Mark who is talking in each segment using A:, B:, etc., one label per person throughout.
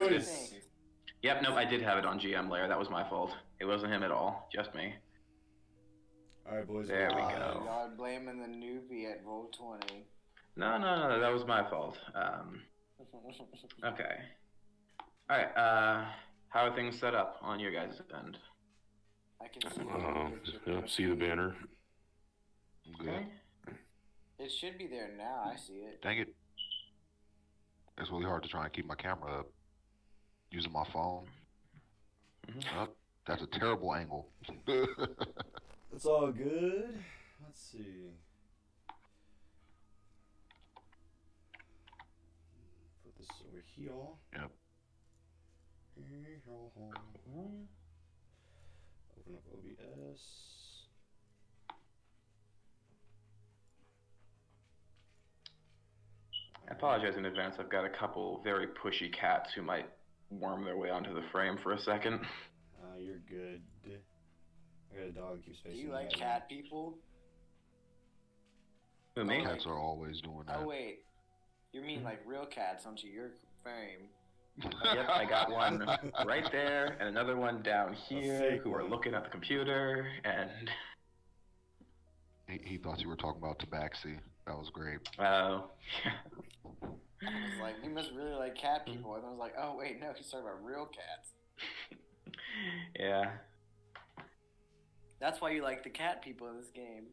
A: Things.
B: Yep, nope, I did have it on GM layer. That was my fault. It wasn't him at all. Just me.
C: Alright, boys.
B: There we
A: Oh,
B: go.
A: y'all blaming the newbie at roll 20.
B: No, that was my fault. Okay. Alright, how are things set up on your guys' end?
A: I can see it.
D: See the banner.
B: Okay.
D: Good.
A: It should be there now. I see it.
E: Dang it. It's really hard to try and keep my camera up using my phone. Oh, that's a terrible angle.
C: It's all good. Let's see. Put this over here.
E: Yep.
C: Open up OBS.
B: I apologize in advance. I've got a couple very pushy cats who might worm their way onto the frame for a second.
C: You're good. I got a dog who keeps
A: Do
C: facing
A: you like
C: that way.
A: cat people?
B: Who, me?
E: Cats are always doing that.
A: Oh wait, you mean like real cats onto your frame?
B: Yep, I got one right there and another one down here
C: fake
B: who are
C: one.
B: looking at the computer and...
E: He thought you were talking about Tabaxi. That was great.
B: Oh,
A: I was like, you must really like cat people. And I was like, oh wait, no, he's talking about real cats.
B: yeah.
A: That's why you like the cat people in this game.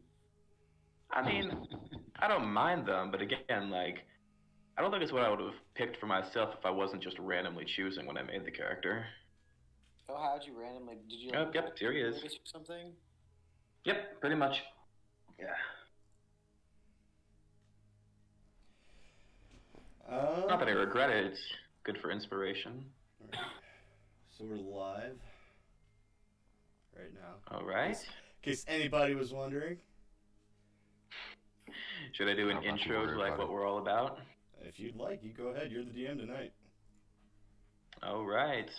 B: I mean, I don't mind them, but again, like, I don't think it's what I would have picked for myself if I wasn't just randomly choosing when I made the character.
A: Oh, how'd you randomly? Did you?
B: Yep, here he is.
A: Or something?
B: Yep, pretty much. Yeah. Not that I regret it, it's good for inspiration.
C: Alright. So we're live right now.
B: Alright.
C: In case anybody was wondering.
B: Should I do an
E: I'm not too
B: intro to
E: worried
B: like
E: about
B: what
E: it.
B: we're all about?
C: If you'd like, you go ahead. You're the DM tonight.
B: Alright.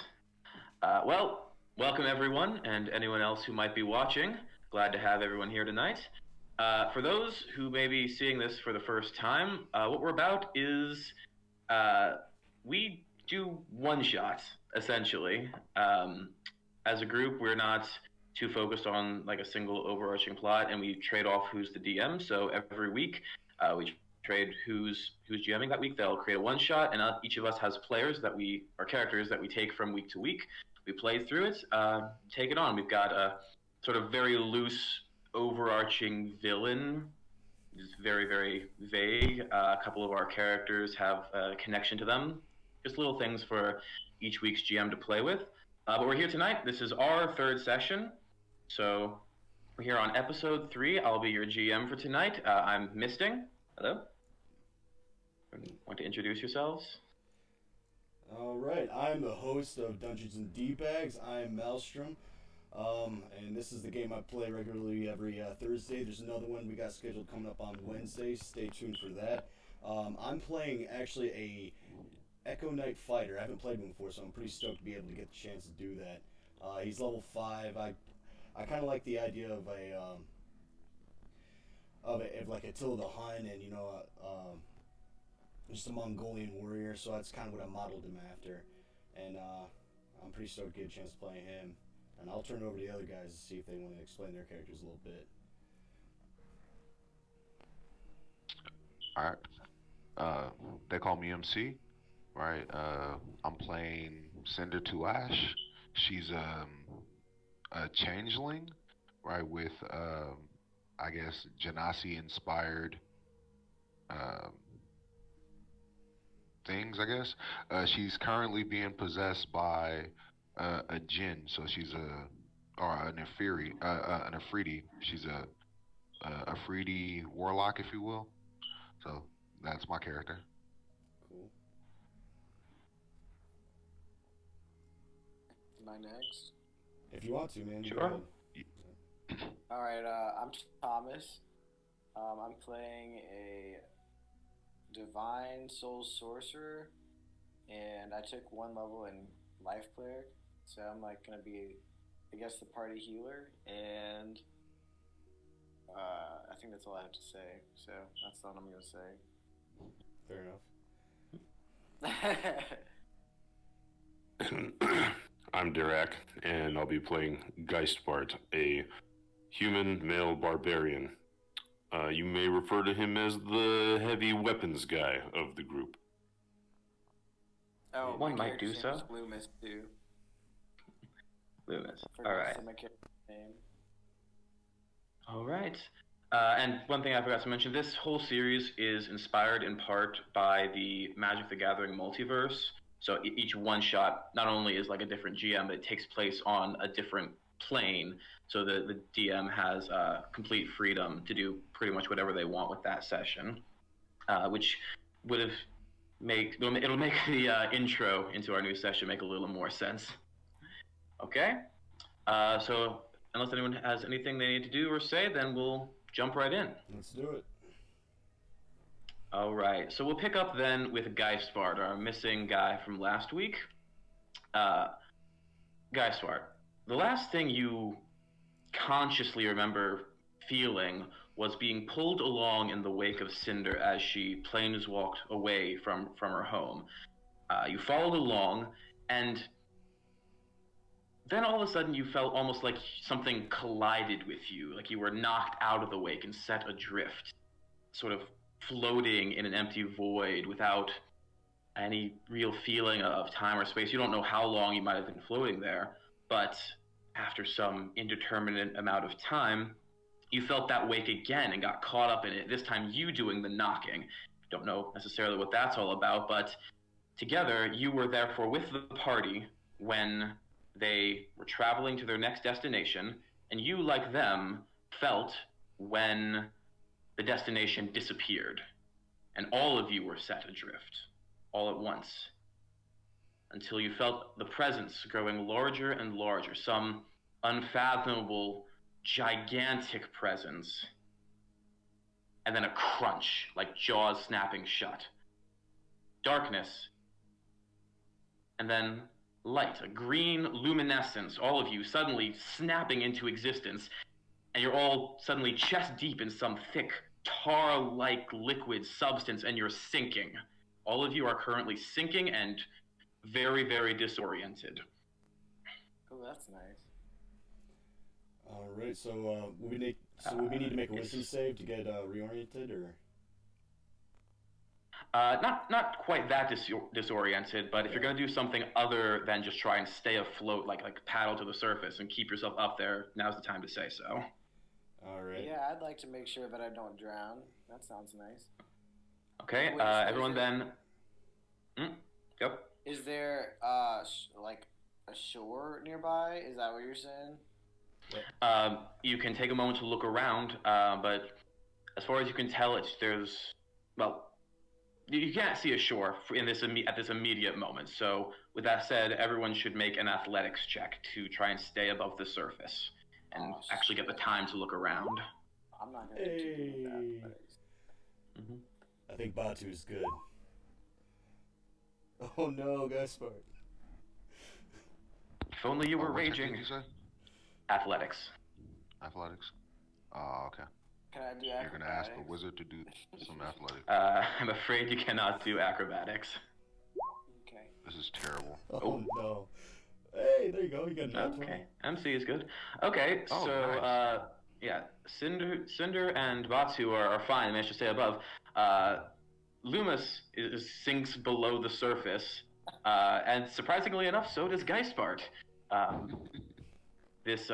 B: Well, welcome everyone and anyone else who might be watching. Glad to have everyone here tonight. For those who may be seeing this for the first time, what we're about is we do one-shots, essentially. As a group, we're not too focused on like a single overarching plot, and we trade off who's the DM. So every week, we trade who's GMing that week. They'll create a one-shot, and each of us has players or characters that we take from week to week. We play through it, take it on. We've got a sort of very loose, overarching villain. It's very, very vague. A couple of our characters have a connection to them. Just little things for each week's GM to play with. But we're here tonight. This is our third session. So we're here on episode 3. I'll be your GM for tonight. I'm Misting. Hello. Want to introduce yourselves?
C: Alright, I'm the host of Dungeons and D-Bags. I'm Maelstrom. And this is the game I play regularly every Thursday. There's another one we got scheduled coming up on Wednesday. Stay tuned for that. I'm playing actually a Echo Knight fighter. I haven't played him before, so I'm pretty stoked to be able to get the chance to do that. He's level 5. I kind of like the idea of like Attila the Hun, and just a Mongolian warrior. So that's kind of what I modeled him after, and I'm pretty stoked to get a chance to play him. And I'll turn it over to the other guys to see if they want to explain their characters a little bit.
E: Alright. They call me MC. Right. I'm playing Cinder to Ash. She's a changeling, right, with I guess Genasi inspired things, I guess. She's currently being possessed by a djinn, so she's an Afridi. She's a Afridi warlock, if you will. So that's my character.
C: Cool.
A: Am I next?
C: If you want to, man.
B: Sure.
C: Go ahead.
A: Alright, I'm Thomas. I'm playing a Divine Soul Sorcerer, and I took 1 level in Life Cleric, so I'm like gonna be, I guess, the party healer, and I think that's all I have to say, so that's all I'm gonna say.
C: Fair enough.
D: And I'm Dirac, and I'll be playing Geistbart, a human male barbarian. You may refer to him as the heavy weapons guy of the group.
A: Oh,
B: One
A: my
B: might do
A: character's name
B: so.
A: is Loomis too.
B: Loomis.
A: Forgot
B: All
A: to
B: right.
A: say my character's name.
B: All right. And one thing I forgot to mention, this whole series is inspired in part by the Magic the Gathering multiverse. So each one-shot not only is like a different GM, but it takes place on a different plane. So the DM has complete freedom to do pretty much whatever they want with that session, which would have it'll make the intro into our new session make a little more sense. Okay. So unless anyone has anything they need to do or say, then we'll jump right in.
C: Let's do it.
B: All right, so we'll pick up then with Geistbart, our missing guy from last week. Geistbart, the last thing you consciously remember feeling was being pulled along in the wake of Cinder as she planeswalked away from her home. You followed along, and then all of a sudden you felt almost like something collided with you, like you were knocked out of the wake and set adrift, sort of floating in an empty void without any real feeling of time or space. You don't know how long you might have been floating there, but after some indeterminate amount of time, you felt that wake again and got caught up in it, this time you doing the knocking. Don't know necessarily what that's all about, but together you were therefore with the party when they were traveling to their next destination, and you, like them, felt when the destination disappeared, and all of you were set adrift, all at once, until you felt the presence growing larger and larger, some unfathomable, gigantic presence, and then a crunch, like jaws snapping shut. Darkness, and then light, a green luminescence, all of you suddenly snapping into existence, and you're all suddenly chest deep in some thick, tar-like liquid substance, and you're sinking. All of you are currently sinking and very, very disoriented.
A: Oh, that's nice.
C: All right, so we need to make a wisdom save to get reoriented, or?
B: Not quite that disoriented, but if you're going to do something other than just try and stay afloat, like paddle to the surface and keep yourself up there, now's the time to say so.
C: All right.
A: Yeah, I'd like to make sure that I don't drown. That sounds nice.
B: Okay,
A: Wait,
B: everyone then... Go.
A: Is there, like, a shore nearby? Is that what you're saying?
B: You can take a moment to look around, but as far as you can tell, you can't see a shore at this immediate moment. So with that said, everyone should make an athletics check to try and stay above the surface and actually get the time to look around.
A: I'm not going to do too good with athletics.
B: Mm-hmm.
C: I think Batu's good. Oh no, Gaspard.
B: If only you were
E: What check
B: raging.
E: did you say?
B: Athletics.
E: Athletics? Oh, okay.
A: Can I do
E: You're
A: acrobatics?
E: gonna ask a wizard to do some athletics.
B: I'm afraid you cannot do acrobatics.
A: Okay.
E: This is terrible.
C: Oh no. Hey, there you go. You got an natural.
B: Okay, MC is good. Okay,
E: Oh,
B: so
E: nice.
B: yeah, Cinder and Batu are fine. They managed to stay above. Loomis sinks below the surface, and surprisingly enough, so does Geistbart. This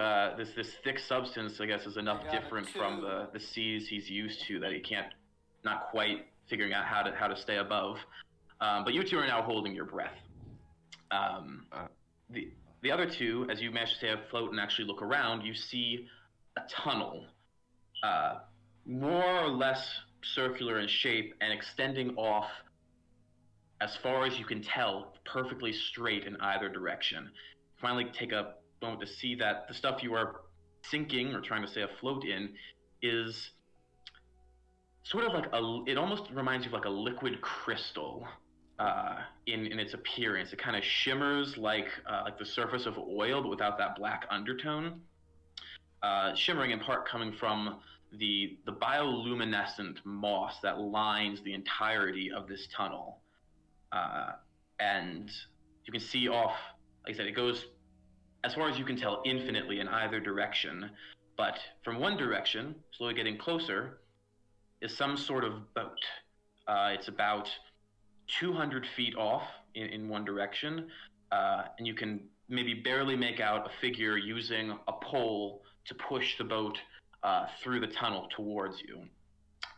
B: thick substance, I guess, is enough different from the seas he's used to that he can't, not quite figuring out how to stay above. But you two are now holding your breath. The other two, as you manage to stay afloat and actually look around, you see a tunnel, more or less circular in shape and extending off as far as you can tell, perfectly straight in either direction. Finally take a moment to see that the stuff you are sinking or trying to stay afloat in is sort of like it almost reminds you of like a liquid crystal in its appearance. It kind of shimmers like the surface of oil, but without that black undertone. Shimmering in part coming from the bioluminescent moss that lines the entirety of this tunnel. And you can see off like I said, it goes, as far as you can tell, infinitely in either direction. But from one direction, slowly getting closer, is some sort of boat. It's about 200 feet off in one direction, and you can maybe barely make out a figure using a pole to push the boat through the tunnel towards you.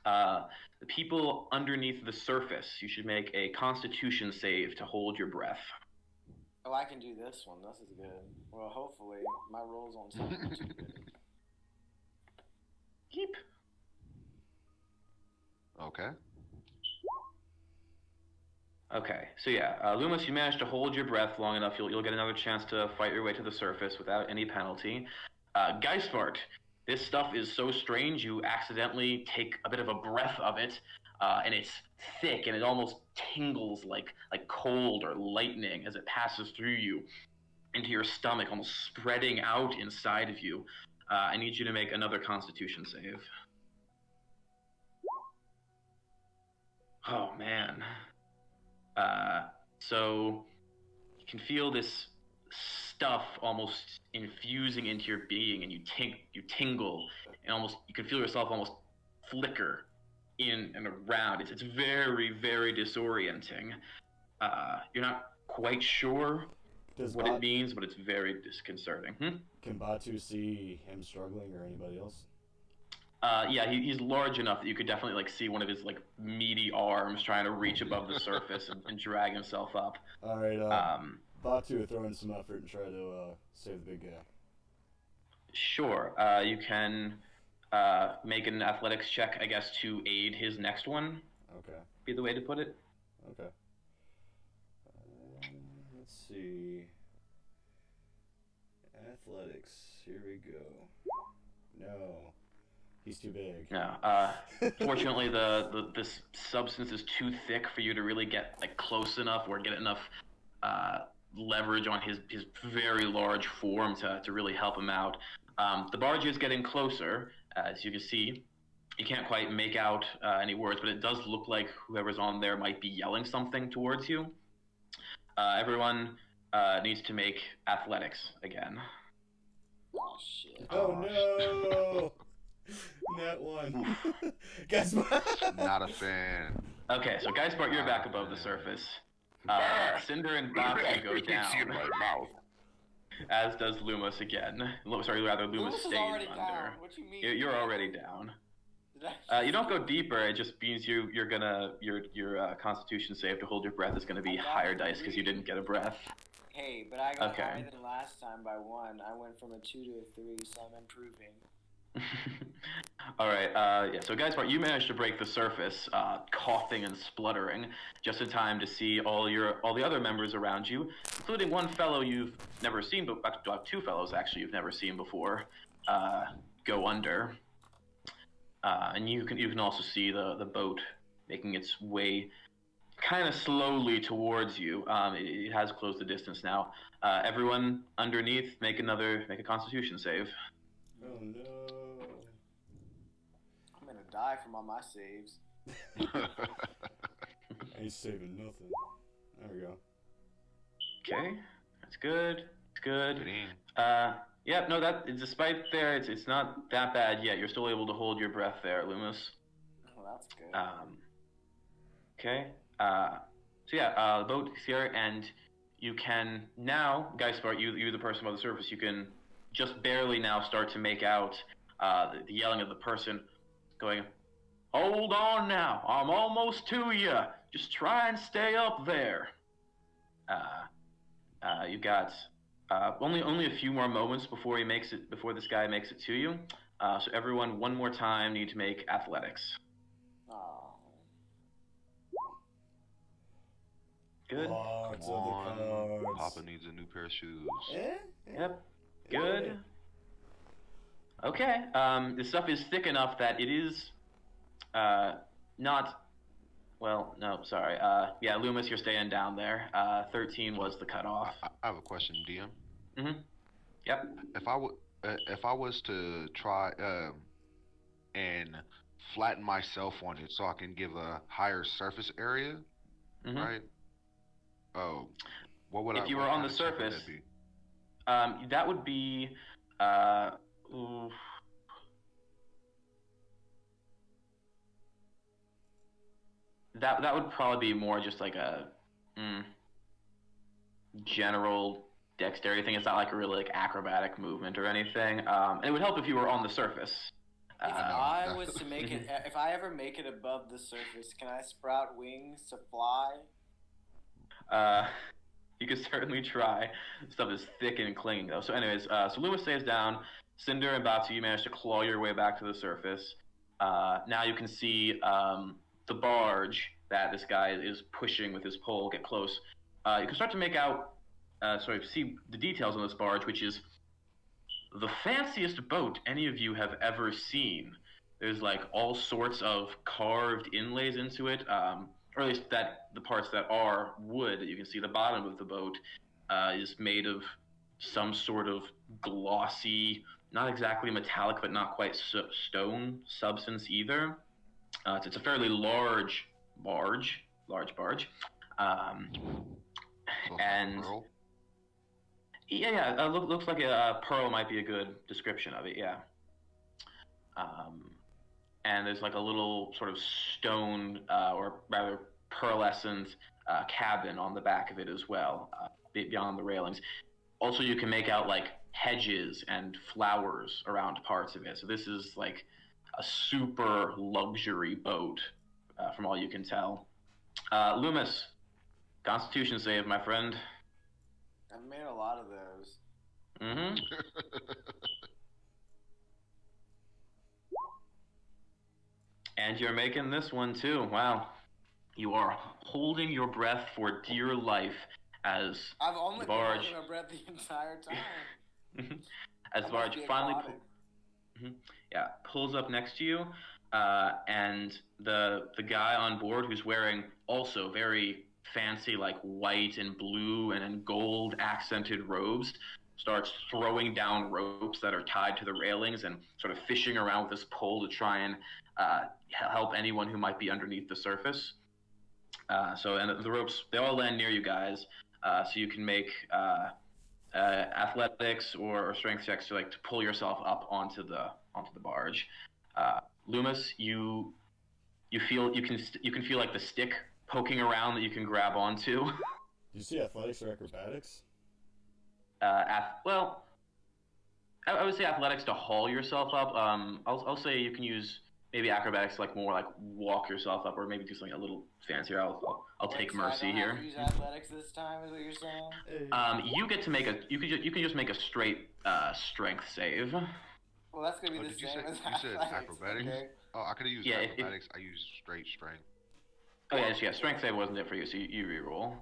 B: The people underneath the surface, you should make a Constitution save to hold your breath.
A: Oh, I can do this one. This is good. Well, hopefully, my rolls on something too good.
B: Keep.
E: Okay.
B: Okay, so yeah, Loomis, you managed to hold your breath long enough. You'll get another chance to fight your way to the surface without any penalty. Geisfart, this stuff is so strange, you accidentally take a bit of a breath of it, and it's thick, and it almost tingles like cold or lightning as it passes through you into your stomach, almost spreading out inside of you. I need you to make another Constitution save. Oh, man. So you can feel this stuff almost infusing into your being, and you tingle, and almost you can feel yourself almost flicker in and around. It's very, very disorienting. You're not quite sure what it means, but it's very disconcerting.
C: Can Batu see him struggling or anybody else?
B: Yeah, he's large enough that you could definitely see one of his meaty arms trying to reach above the surface and drag himself up.
C: All right, Batu, throw in some effort and try to save the big guy.
B: Sure. You can make an athletics check, I guess, to aid his next one.
C: Okay.
B: Be the way to put it.
C: Okay. Let's see. Athletics. Here we go. No. He's too big.
B: No. Fortunately, this substance is too thick for you to really get close enough or get enough leverage on his very large form to really help him out. The barge is getting closer, as you can see. You can't quite make out any words, but it does look like whoever's on there might be yelling something towards you. Everyone needs to make athletics again.
A: Oh, shit.
C: Oh, no! Net one. Guess what?
E: Not a fan.
B: Okay, so Geisbart, you're back above the surface. Cinder and Batu go down.
D: In my mouth.
B: As does Lumos again. Sorry, rather Lumos
A: Loomis is
B: stays
A: already
B: under.
A: down. What you mean?
B: You're already down.
A: Did I
B: You don't go deeper. It just means your Constitution save to hold your breath is gonna be higher dice because you didn't get a breath.
A: Hey, but I got
B: Okay.
A: higher than last time by 1. I went from a 2 to a 3, so I'm improving.
B: All right. Yeah. So, guys, you managed to break the surface, coughing and spluttering, just in time to see all the other members around you, including one fellow you've never seen, but two fellows actually you've never seen before, go under. And you can also see the boat making its way kind of slowly towards you. It has closed the distance now. Everyone underneath, make a Constitution save.
C: Oh no.
A: I'm gonna die from all my saves.
C: I ain't saving nothing. There we go.
B: Okay, that's good. It's good.
E: Get in.
B: Yeah, no, despite there, it's not that bad yet. You're still able to hold your breath there, Loomis.
A: Oh, that's good.
B: Okay. So yeah, the boat is here, and you can now, Geisbart, you're the person above the surface. You can just barely now start to make out the yelling of the person going, "Hold on now, I'm almost to you. Just try and stay up there." You've got only a few more moments before this guy makes it to you. So everyone, one more time, need to make athletics.
A: Oh.
B: Good.
C: Cards
E: Come
C: of the
E: on.
C: cards.
E: Papa needs a new pair of shoes.
B: Yep. Good. Okay. This stuff is thick enough that it is not. Well, no, sorry. Yeah, Loomis, you're staying down there. 13 was the cutoff.
E: I have a question, DM.
B: Mm-hmm. Yep.
E: If I was to try and flatten myself on it so I can give a higher surface area,
B: Mm-hmm.
E: right? Oh,
B: if you were
E: what
B: on
E: kind
B: the
E: of check would
B: surface,
E: that be?
B: that would be ooh, that would probably be more just like a general dexterity thing. It's not like a really like acrobatic movement or anything. And it would help if you were on the surface.
A: If
E: no,
A: I
E: no.
A: was to make it, if I ever make it above the surface, can I sprout wings to fly?
B: You could certainly try. Stuff is thick and clinging though. So anyways, so Luma stays down. Cinder and Batsu, you manage to claw your way back to the surface. Now you can see the barge that this guy is pushing with his pole get close. You can start to make out, see the details on this barge, which is the fanciest boat any of you have ever seen. There's like all sorts of carved inlays into it, or at least that the parts that are wood that you can see. The bottom of the boat is made of some sort of glossy, not exactly metallic, but not quite stone substance either. It's a fairly large barge.
E: So
B: And
E: pearl?
B: yeah, looks like a pearl might be a good description of it. Yeah. And there's like a little sort of stone, or rather pearlescent cabin on the back of it as well, beyond the railings. Also, you can make out like hedges and flowers around parts of it. So this is like a super luxury boat, from all you can tell. Loomis, Constitution save, my friend.
A: I've made a lot of those.
B: Mm-hmm. And you're making this one too. Wow. You are holding your breath for dear life as
A: I've only
B: the
A: been
B: barge,
A: holding my breath the entire time.
B: as
A: I
B: the
A: must
B: barge
A: be
B: finally
A: aquatic.
B: pulls up next to you, and the guy on board who's wearing also very fancy like white and blue and gold accented robes starts throwing down ropes that are tied to the railings and sort of fishing around with this pole to try and help anyone who might be underneath the surface. And the ropes, they all land near you guys, so you can make athletics or strength checks to pull yourself up onto the barge. Loomis, you can feel like the stick poking around that you can grab onto.
C: Do you see athletics or acrobatics?
B: Well, I would say athletics to haul yourself up. I'll say you can use maybe acrobatics like more like walk yourself up, or maybe do something a little fancier. I'll take
A: So
B: mercy
A: I don't
B: here.
A: have to use athletics this time, is what you're saying?
B: You get to make you can just make a straight strength save.
A: Well, that's gonna be
E: Oh,
A: the
E: did you
A: same
E: say
A: as
E: you said
A: athletics.
E: acrobatics?
A: Okay.
E: Oh, I could have used
B: Yeah,
E: acrobatics. I used straight strength.
B: Oh yeah, strength save wasn't it for you, so you reroll.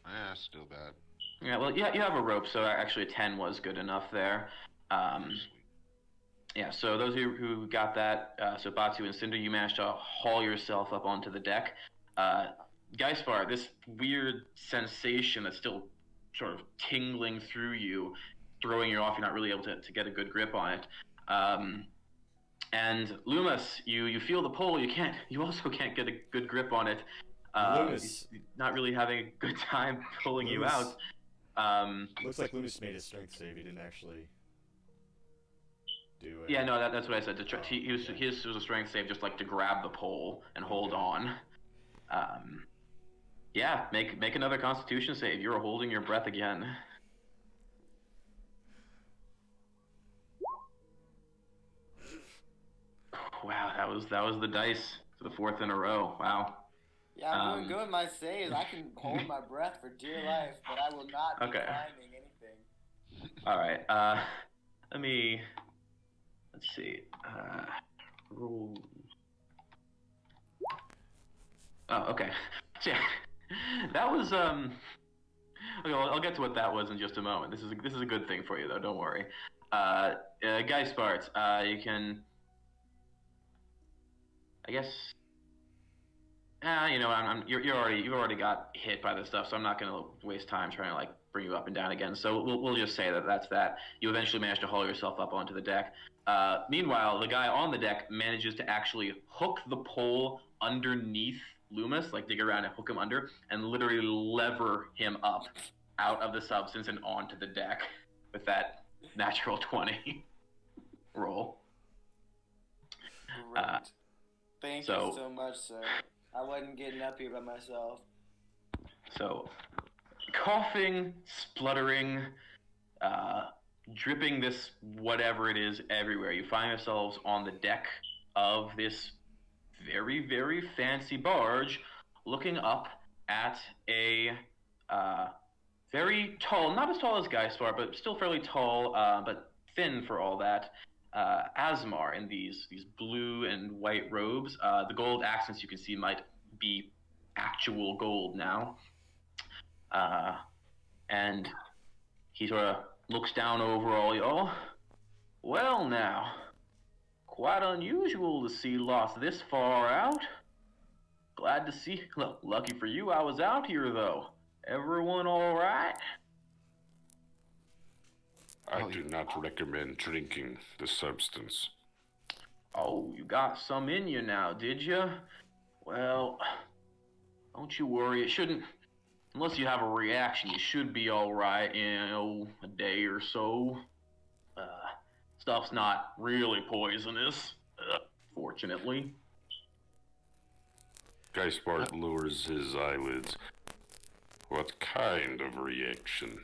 E: Yeah, still bad.
B: Yeah, well, you have a rope, so actually a 10 was good enough there.
E: Sweet.
B: Yeah, so those of you who got that, so Batsu and Cinder, you managed to haul yourself up onto the deck. Geisvar, this weird sensation that's still sort of tingling through you, throwing you off, you're not really able to get a good grip on it. And Loomis, you feel the pull, you also can't get a good grip on it.
C: Loomis.
B: Not really having a good time pulling you
C: Loomis.
B: out.
C: Looks like Loomis made a strength save. He didn't actually do it.
B: Yeah, no, that's what I said. His was a strength save, just like to grab the pole and hold on. Yeah, make another Constitution save. You're holding your breath again. Wow, that was the dice for the fourth in a row. Wow.
A: Yeah, I'm doing good with my saves. I can hold my breath for dear life, but I will not be
B: Okay.
A: climbing anything.
B: All right. Let's see. Roll. Oh, okay. So, yeah, that was Okay, well, I'll get to what that was in just a moment. This is a good thing for you though. Don't worry. Guy Sparts, you can. I guess. You've already got hit by this stuff, so I'm not gonna waste time trying to bring you up and down again. So we'll just say that's that. You eventually manage to haul yourself up onto the deck. Meanwhile, the guy on the deck manages to actually hook the pole underneath Loomis, like dig around and hook him under, and literally lever him up out of the substance and onto the deck with that natural 20 roll.
A: Great. Thank
B: so-
A: you so much, sir. I wasn't getting up here by myself.
B: So, coughing, spluttering, dripping this whatever it is everywhere. You find yourselves on the deck of this very, very fancy barge, looking up at a very tall, not as tall as Geisvar, but still fairly tall, but thin for all that, Asmar in these blue and white robes. The gold accents you can see might be actual gold now. And he sort of looks down over all y'all. Well now, quite unusual to see lost this far out. Glad to see, lucky for you I was out here though. Everyone all right?
D: I do not recommend drinking the substance.
B: Oh, you got some in you now, did you? Well, don't you worry, it shouldn't, unless you have a reaction, you should be all right in, a day or so. Stuff's not really poisonous, fortunately.
D: Geisbart lowers his eyelids. What kind of reaction?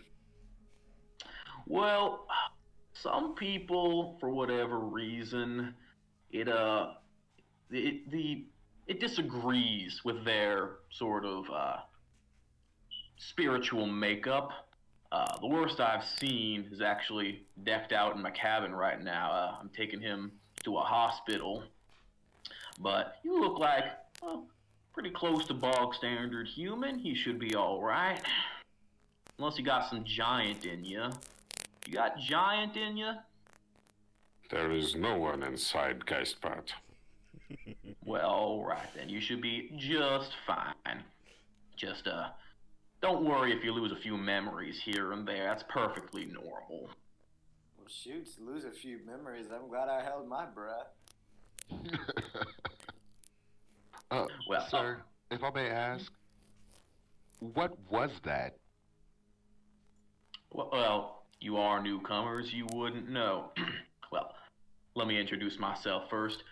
B: Well, some people, for whatever reason, it disagrees with their sort of spiritual makeup. The worst I've seen is actually decked out in my cabin right now. I'm taking him to a hospital. But you look like, well, pretty close to bog standard human. You should be all right. Unless you got some giant in you. You got giant in you?
D: There is no one inside Geistbart.
B: Well, all right then. You should be just fine. Just, don't worry if you lose a few memories here and there. That's perfectly normal.
A: Well, shoot, to lose a few memories. I'm glad I held my breath.
B: Well,
E: sir, if I may ask, what was that?
B: Well, you are newcomers. You wouldn't know. Well, let me introduce myself first.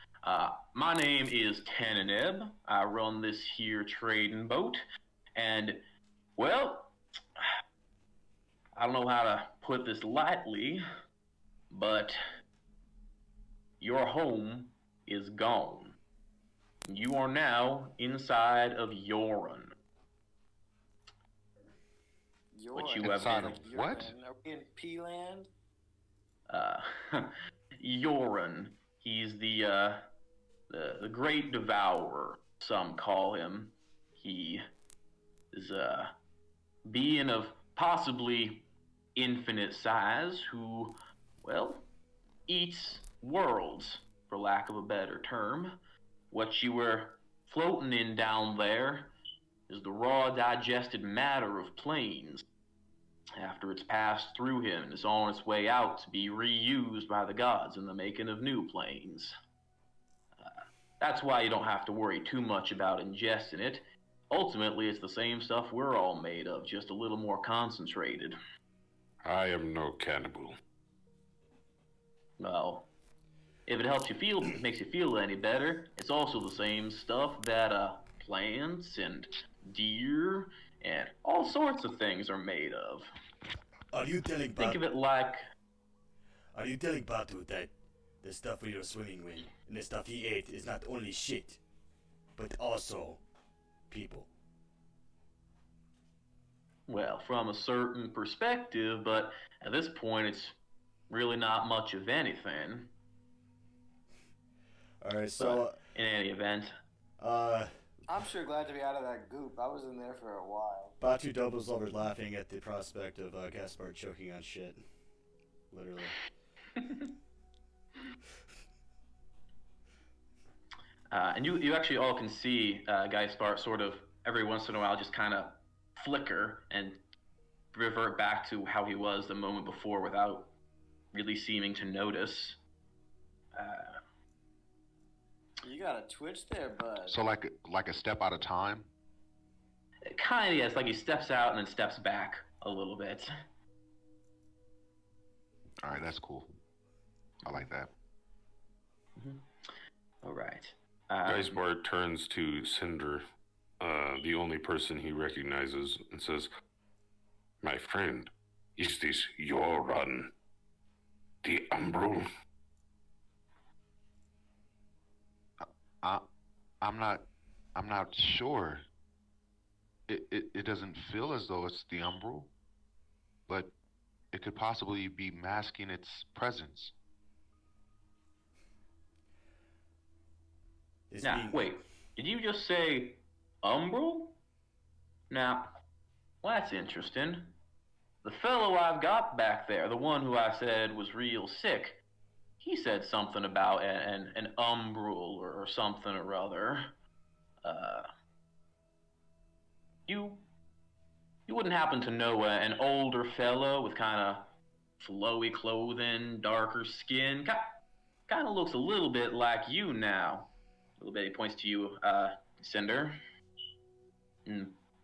B: My name is Teneneb. I run this here trading boat. And, well, I don't know how to put this lightly, but your home is gone. You are now inside of Yoran. What you have
E: Inside
B: been,
E: of what?
A: Are we in P-land?
B: Yoran. He's the Great Devourer, some call him. He is a being of possibly infinite size who, well, eats worlds, for lack of a better term. What you were floating in down there is the raw digested matter of planes. After it's passed through him and is on its way out to be reused by the gods in the making of new planes. That's why you don't have to worry too much about ingesting it. Ultimately, it's the same stuff we're all made of, just a little more concentrated.
D: I am no cannibal.
B: Well, if it helps you feel, makes you feel any better, it's also the same stuff that plants and deer and all sorts of things are made of.
C: Are you telling
B: Think of
C: Batu?
B: it like,
C: Are you telling Batu that the stuff we are swimming with and the stuff he ate is not only shit, but also people?
B: well, from a certain perspective, but at this point it's really not much of anything.
C: All right, so
B: In any event,
A: I'm sure glad to be out of that goop. I was in there for a while.
C: Batu doubles over laughing at the prospect of Gaspard choking on shit. Literally.
B: and you actually all can see Geisbart sort of every once in a while just kind of flicker and revert back to how he was the moment before without really seeming to notice.
A: You got a twitch there, bud.
E: So like a step out of time.
B: Kind of, yes. Like he steps out and then steps back a little bit.
E: All right, that's cool. I like that.
B: All right.
D: Geisbart turns to Cinder, the only person he recognizes, and says, "My friend, is this your run? The Umbral?"
E: I'm not sure. It doesn't feel as though it's the Umbral, but it could possibly be masking its presence.
B: Now, wait. Did you just say Umbral? Now, well, that's interesting. The fellow I've got back there, the one who I said was real sick, he said something about an Umbral or something or other. You wouldn't happen to know an older fellow with kind of flowy clothing, darker skin? Kind of looks a little bit like you now. A little bit. He points to you, Cinder.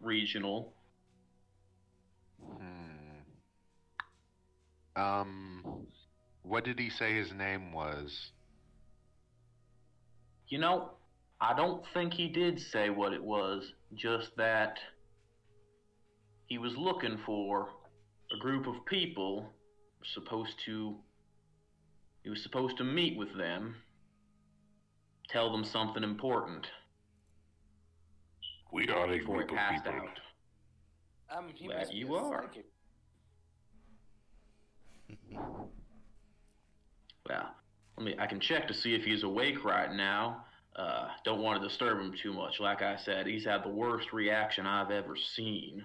B: Regional.
E: What did he say his name was?
B: You know, I don't think he did say what it was, just that he was looking for a group of people he was supposed to meet with them, tell them something important
D: We are a
B: before
D: group
B: he
D: of
B: passed
D: people.
B: out.
A: He
B: Well,
A: must be
B: you
A: a
B: are.
A: psychic.
B: Well, I can check to see if he's awake right now. Don't want to disturb him too much. Like I said, he's had the worst reaction I've ever seen.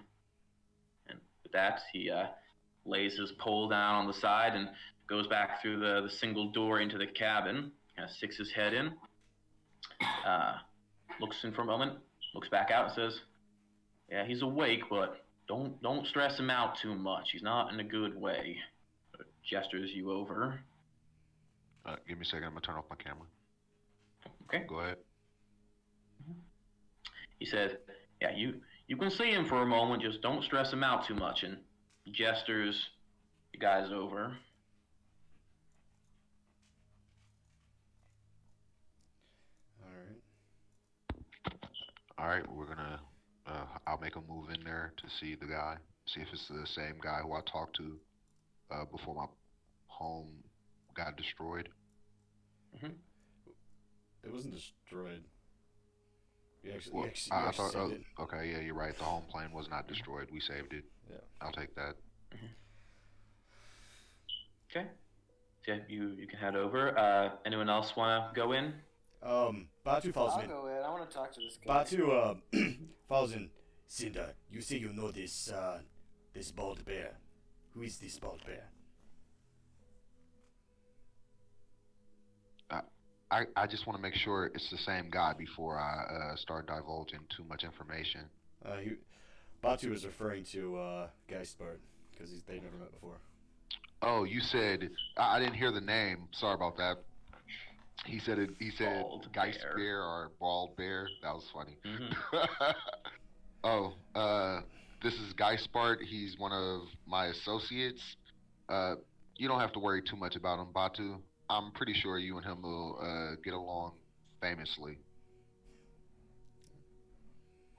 B: And with that, he lays his pole down on the side and goes back through the single door into the cabin. Kind of sticks his head in. Looks in for a moment. Looks back out and says, "Yeah, he's awake, but don't stress him out too much. He's not in a good way." Gestures you over.
E: Give me a second. I'm gonna turn off my camera.
B: Okay.
E: Go ahead.
B: He says, "Yeah, you can see him for a moment. Just don't stress him out too much." And gestures you guys over.
E: All right, we're gonna. I'll make a move in there to see the guy. See if it's the same guy who I talked to before my home got destroyed.
C: It wasn't destroyed. You actually,
E: Well,
C: you actually,
E: I
C: you actually
E: thought.
C: saved it.
E: Okay, yeah, you're right. The home plane was not destroyed. We saved it.
C: Yeah.
E: I'll take that.
B: Okay. So yeah, you can head over. Anyone else want to go in?
C: Batu follows
A: I'll
C: in.
A: go in. I want to talk to this guy.
C: Batu follows in. Cinder, you say you know this this bald bear. Who is this bald bear?
E: I just want to make sure it's the same guy before I start divulging too much information.
C: Batu is referring to Geistbart because they've never met before.
E: Oh, you said I didn't hear the name. Sorry about that. He said it. He said
B: Bald
E: Geist
B: bear.
E: Bear or Bald Bear. That was funny.
B: Mhm.
E: Oh, this is Geistbart. He's one of my associates. You don't have to worry too much about him, Batu. I'm pretty sure you and him will get along famously.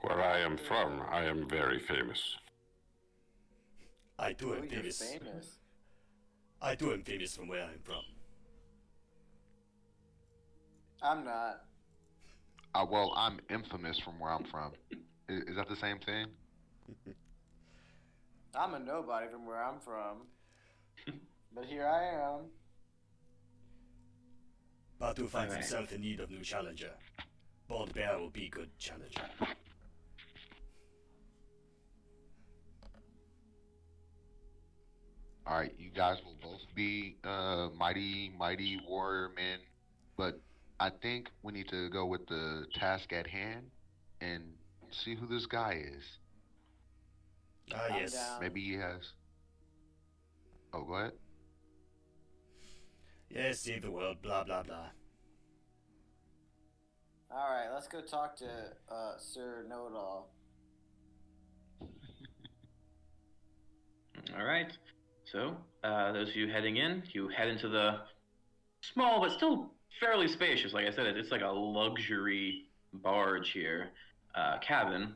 D: Where I am from, I am very famous.
C: I too
A: Oh,
C: am
A: you're
C: famous.
A: famous.
C: I too am famous from where I'm from.
A: I'm not.
E: Well, I'm infamous from where I'm from. Is that the same thing?
A: I'm a nobody from where I'm from. But here I am.
C: Batu finds
B: Alright.
C: himself in need of new challenger. Bald bear will be good challenger.
E: All right, you guys will both be mighty warrior men, but I think we need to go with the task at hand and see who this guy is.
C: Ah,
A: I'm
C: yes.
A: down.
E: Maybe he has. Oh, go ahead.
C: Yes, save the world, blah, blah, blah.
A: All right, let's go talk to Sir Know-It-All.
B: All right. So, those of you heading in, you head into the small but still fairly spacious. Like I said, it's like a luxury barge here, cabin.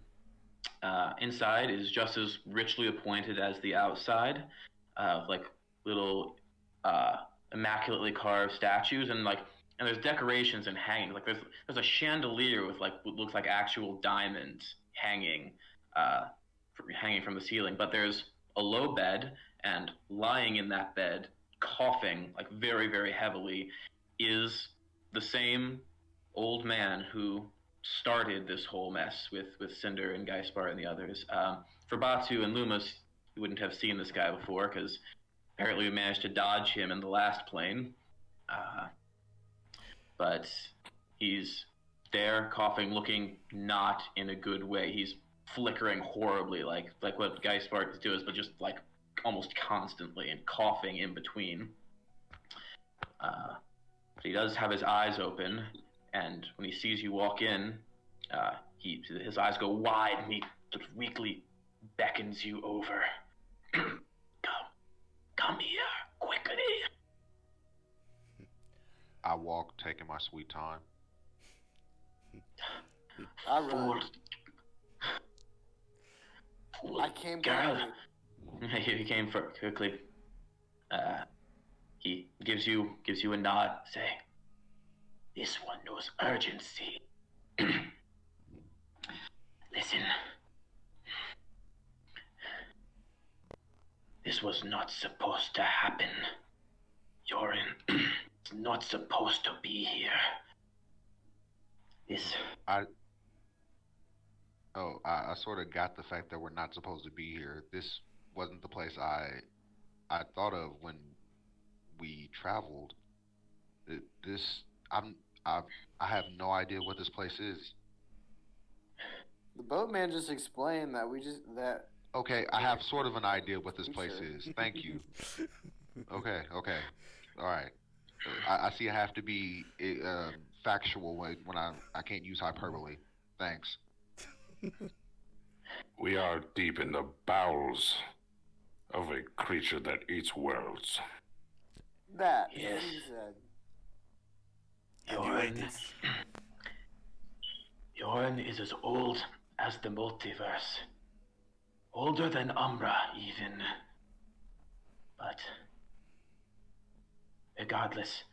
B: Inside is just as richly appointed as the outside, like little immaculately carved statues and there's decorations and hanging. Like there's a chandelier with like what looks like actual diamonds hanging from the ceiling. But there's a low bed, and lying in that bed, coughing like very very heavily, is the same old man who started this whole mess with Cinder and Geispar and the others. For Batu and Lumas, you wouldn't have seen this guy before because apparently we managed to dodge him in the last plane. But he's there, coughing, looking not in a good way. He's flickering horribly, like what Geispar does, but just like almost constantly, and coughing in between. But he does have his eyes open, and when he sees you walk in, his eyes go wide, and he sort of weakly beckons you over. Come here, quickly.
E: I walk, taking my sweet time.
A: I run. I came
B: Girl.
A: back.
B: He came for quickly. He gives you a nod, say, "This one knows urgency." Listen. This was not supposed to happen. Yorin is not supposed to be here.
E: I sort of got the fact that we're not supposed to be here. This wasn't the place I thought of when we traveled. I have no idea what this place is.
A: The boatman just explained that
E: Okay, I have sort of an idea what this place is. Thank you. Okay. All right. I see I have to be factual when I can't use hyperbole. Thanks.
D: We are deep in the bowels of a creature that eats worlds.
A: that
B: Yes.
A: he said.
B: Yorin is as old as the multiverse. Older than Umbra, even. But regardless,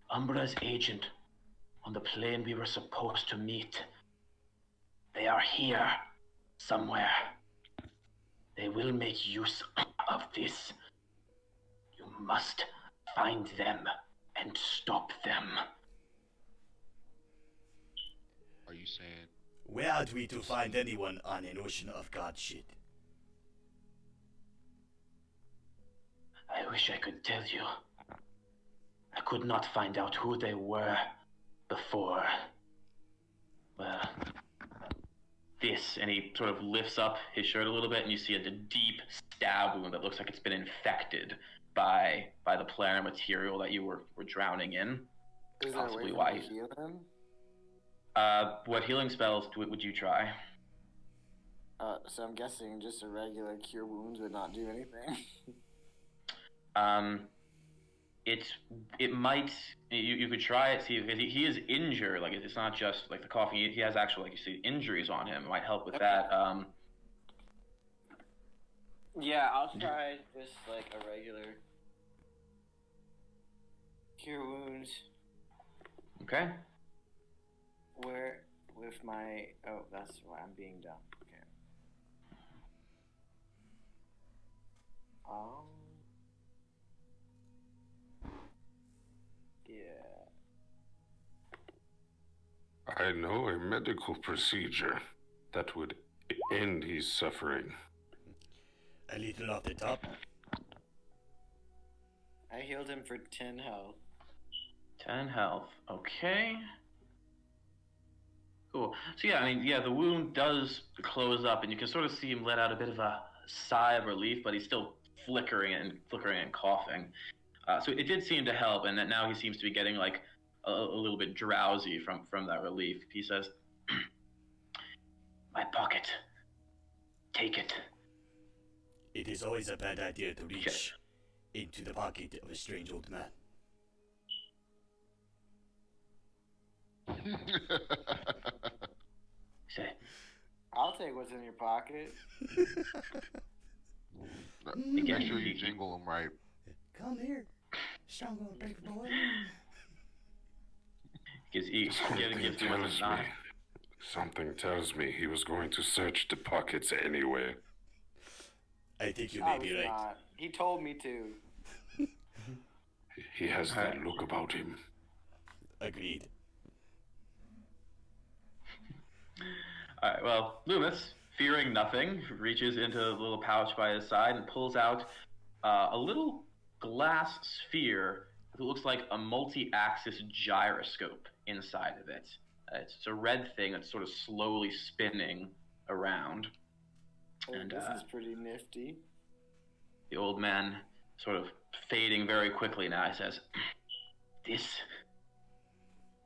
B: Umbra's agent on the plane we were supposed to meet, they are here somewhere. They will make use of this. You must find them and stop them.
E: Are you saying?
C: Where are we to find anyone on an ocean of god shit?
B: I wish I could tell you. I could not find out who they were before. Well, this, and he sort of lifts up his shirt a little bit, and you see a deep stab wound that looks like it's been infected by the planar material that you were drowning in.
A: Is there a
B: Possibly
A: way
B: why
A: to
B: he's-
A: heal him?
B: What healing spells would you try?
A: So I'm guessing just a regular cure wounds would not do anything.
B: It might, you could try it, see, because he is injured, like it's not just like the coughing, he has actual, like you see, injuries on him. It might help with that.
A: Yeah, I'll try just like a regular cure wounds.
B: Okay.
A: Where with my that's why I'm being dumb. Okay. Yeah.
D: I know a medical procedure that would end his suffering.
C: A little off the top.
A: I healed him for 10 health.
B: 10 health. Okay. Cool. So yeah, the wound does close up, and you can sort of see him let out a bit of a sigh of relief, but he's still flickering and coughing. So it did seem to help, and that now he seems to be getting like a little bit drowsy from that relief. He says, "My pocket. Take it."
C: It is always a bad idea to reach into the pocket of a strange old man.
B: Say,
A: I'll take what's in your pocket.
E: Make sure you jingle them right.
C: Come here, strong old paper boy.
B: gives you a nod.
D: Something tells me he was going to search the pockets anyway.
C: I think you may
A: I
C: be
A: was
C: right.
A: not. He told me to.
D: He has that look about him.
C: Agreed.
B: Alright, well, Loomis, fearing nothing, reaches into a little pouch by his side and pulls out a little glass sphere that looks like a multi-axis gyroscope inside of it. It's a red thing that's sort of slowly spinning around. And
A: This is pretty nifty.
B: the old man, sort of fading very quickly now, he says, "This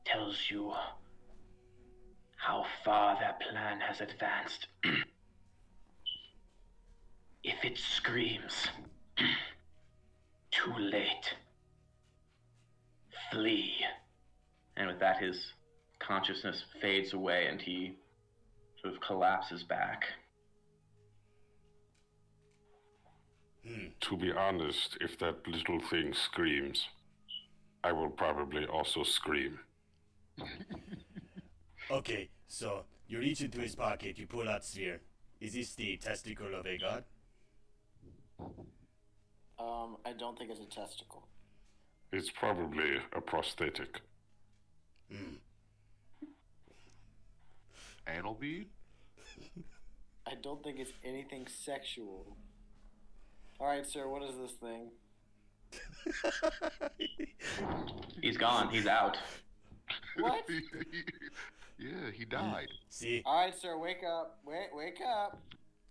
B: tells you how far their plan has advanced. If it screams, too late. Flee." And with that, his consciousness fades away and he sort of collapses back.
D: To be honest, if that little thing screams, I will probably also scream.
C: Okay, so you reach into his pocket, you pull out sphere. Is this the testicle of a god?
A: I don't think it's a testicle.
D: It's probably a prosthetic.
E: Anal bead?
A: I don't think it's anything sexual. Alright, sir, what is this thing?
B: He's gone. He's out.
A: What?
E: Yeah, he died.
C: See,
A: Alright, sir, wake up. Wake up.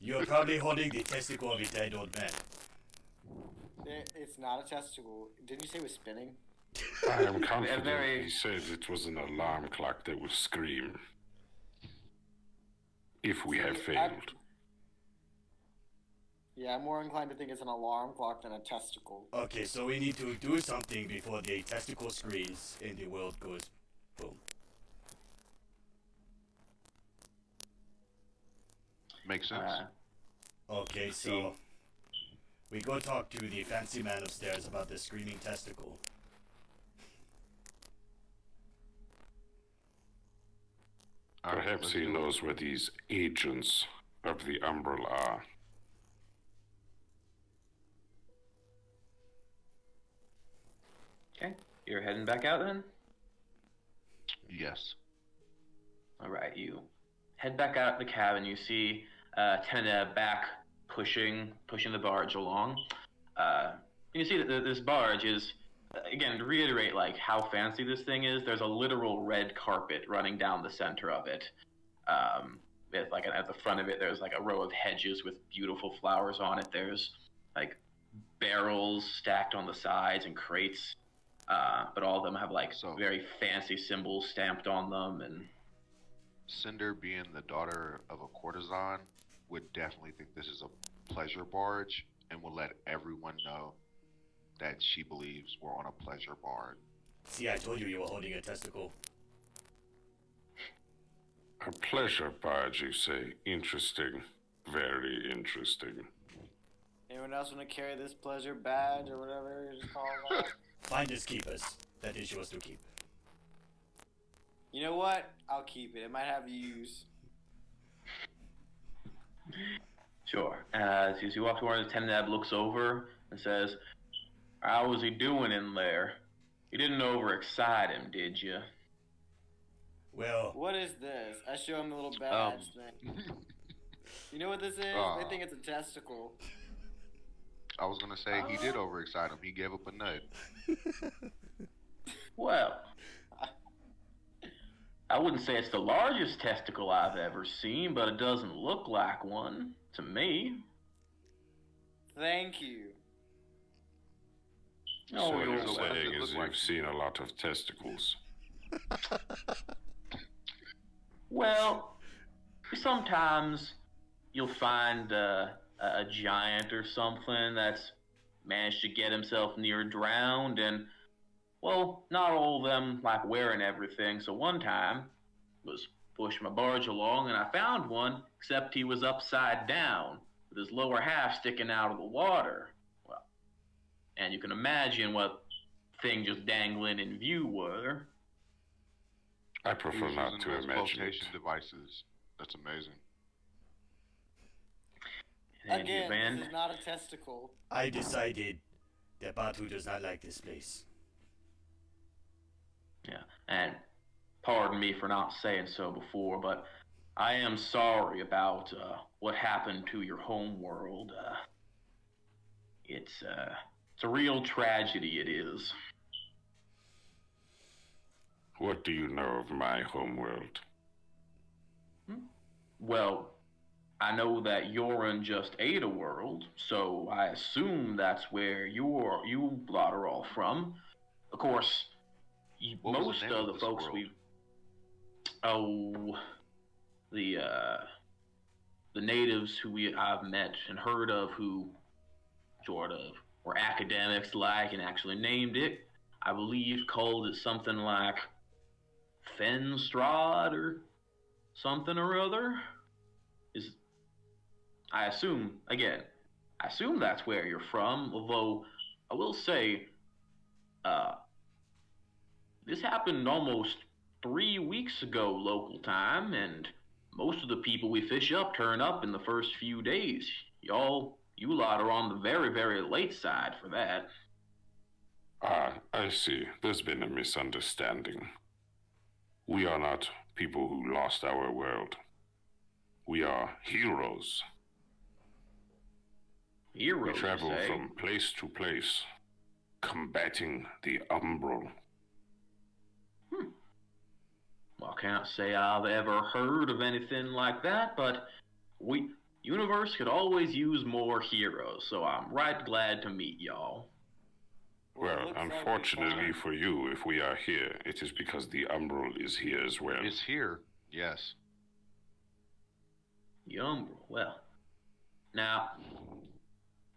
C: you're probably holding the testicle of a dead old man.
A: It's not a testicle. Didn't you say it was spinning?
D: I am confident
B: very-
D: he said it was an alarm clock that would scream. If we have failed.
A: Yeah, I'm more inclined to think it's an alarm clock than a testicle.
C: Okay, so we need to do something before the testicle screams and the world goes boom.
E: Makes sense.
C: Okay, so we go talk to the fancy man upstairs about the screaming testicle.
E: Alright,
D: Perhaps
E: let's
D: he
E: do it.
D: knows where these agents of the Umbral are.
B: Okay. You're heading back out then?
E: Yes.
B: Alright, you head back out the cabin. You see Tenna back pushing the barge along. You see that this barge is, again, to reiterate like how fancy this thing is, there's a literal red carpet running down the center of it. It's like at the front of it, there's like a row of hedges with beautiful flowers on it. There's like barrels stacked on the sides and crates, but all of them have like very fancy symbols stamped on them. And
E: Cinder, being the daughter of a courtesan, would definitely think this is a pleasure barge and will let everyone know that she believes we're on a pleasure barge.
C: See, I told you were holding a testicle.
D: A pleasure barge, you say? Interesting. Very interesting.
A: Anyone else want to carry this pleasure badge or whatever it's called?
C: Finders keepers. That is yours to keep.
A: You know what? I'll keep it. It might have use.
B: sure. As you walk towards, Tenab looks over and says, "How was he doing in there? You didn't overexcite him, did you?"
C: Well,
A: What is this? I show him the little badge thing. You know what this is? They think it's a testicle.
E: I was gonna say he did overexcite him. He gave up a nut.
B: Well, I wouldn't say it's the largest testicle I've ever seen, but it doesn't look like one to me.
A: Thank you.
B: Oh,
D: So
B: you're
D: you're
E: welcome.
D: saying
E: It
D: is
E: look
D: you've
E: like-
D: seen a lot of testicles.
B: Well, sometimes you'll find a giant or something that's managed to get himself near drowned, and well, not all of them like wearing everything. So one time was pushing my barge along, and I found one, except he was upside down with his lower half sticking out of the water. Well, and you can imagine what thing just dangling in view were.
D: I
E: He
D: prefer
E: was
D: not
E: using
D: to
E: those
D: imagine it.
E: flotation devices. That's amazing.
B: In any
A: Again,
B: event,
A: this is not a testicle.
C: I decided that Batu does not like this place.
B: yeah, and pardon me for not saying so before, but I am sorry about what happened to your home world. It's a real tragedy, it is.
D: What do you know of my homeworld?
B: Well, I know that Yoren just ate a world, so I assume that's where you lot are all from. Of course,
E: What was
B: most
E: the name
B: of
E: of
B: the
E: this
B: folks
E: world?
B: the natives who I've met and heard of who sort of were academics like and actually named it, I believe called it something like Fenstrad or something or other. I assume that's where you're from, although I will say, this happened almost 3 weeks ago local time, and most of the people we fish up turn up in the first few days. You lot are on the very, very late side for that.
D: Ah, I see. There's been a misunderstanding. We are not people who lost our world. We are heroes.
B: Heroes,
D: We
B: you
D: travel
B: say?
D: from place to place, combating the umbral.
B: Well, I can't say I've ever heard of anything like that, but universe could always use more heroes, so I'm right glad to meet y'all.
A: It
D: Well,
A: looks like we
D: unfortunately
A: found-
D: for you, if we are here, it is because the umbral is here as well.
E: It's here. Yes.
B: The Umbral, well. Now,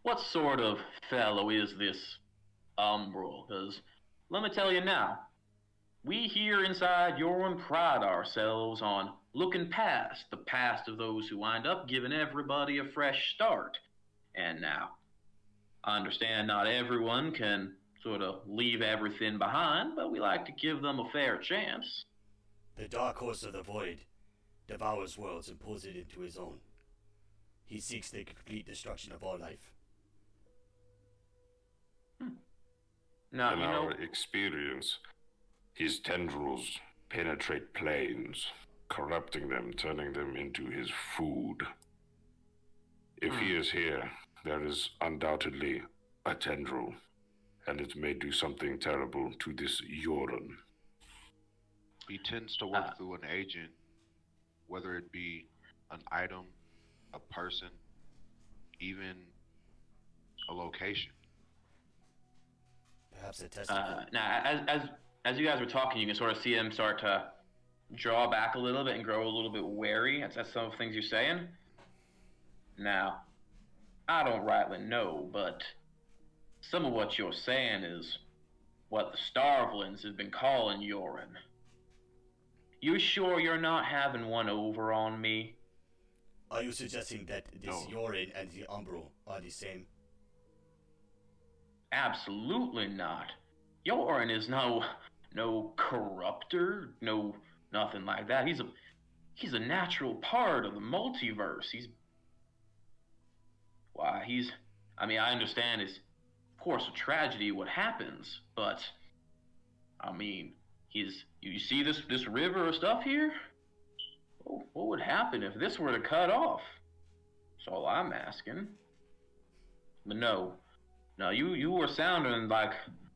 B: what sort of fellow is this Umbral? Because, let me tell you now, we here inside Yoren pride ourselves on looking past the past of those who wind up giving everybody a fresh start. And now, I understand not everyone can sort of leave everything behind, but we like to give them a fair chance.
C: The dark horse of the void devours worlds and pulls it into his own. He seeks the complete destruction of all life.
B: Now,
D: In
B: you know,
D: our experience, his tendrils penetrate planes, corrupting them, turning them into his food. If he is here, there is undoubtedly a tendril, and it may do something terrible to this Yoren.
E: He tends to work through an agent, whether it be an item, a person, even a location.
C: Perhaps a testicle.
B: now, as you guys were talking, you can sort of see him start to draw back a little bit and grow a little bit wary. That's some of the things you're saying. Now, I don't rightly know, but some of what you're saying is what the Starvelings have been calling Yoren. You sure you're not having one over on me?
C: Are you suggesting that this
E: No.
C: Yoren and the Umbral are the same?
B: Absolutely not. Yoren is no corruptor, nothing like that. He's a natural part of the multiverse. I mean, I understand it's, of course, a tragedy what happens, but, I mean, you see this river of stuff here? What would happen if this were to cut off? That's all I'm asking. But no, you were sounding like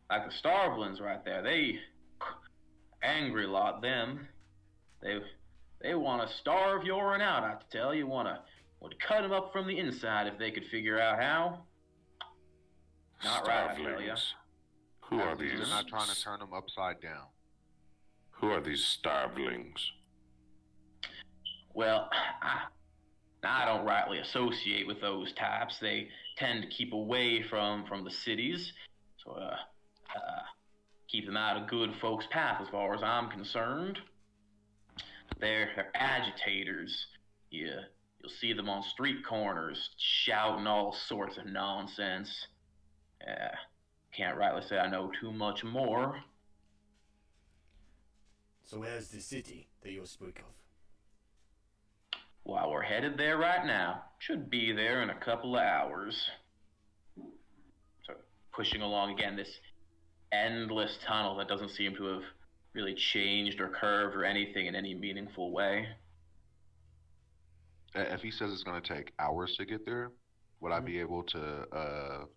B: the Starvelings right there. They angry lot, them. They want to starve Yoren out, I tell you. Would cut him up from the inside if they could figure out how. Not right, I tell ya.
D: Starvelings. Who are
E: They're
D: these?
E: not trying to turn him upside down.
D: Who are these starvelings?
B: Well, I don't rightly associate with those types. They tend to keep away from the cities, so keep them out of good folks' path as far as I'm concerned. They're agitators. You'll see them on street corners shouting all sorts of nonsense. Can't rightly say I know too much more.
C: So where's the city that you speak of?
B: Well, we're headed there right now. Should be there in a couple of hours. So, pushing along again, this endless tunnel that doesn't seem to have really changed or curved or anything in any meaningful way.
E: If he says it's going to take hours to get there, would I be able to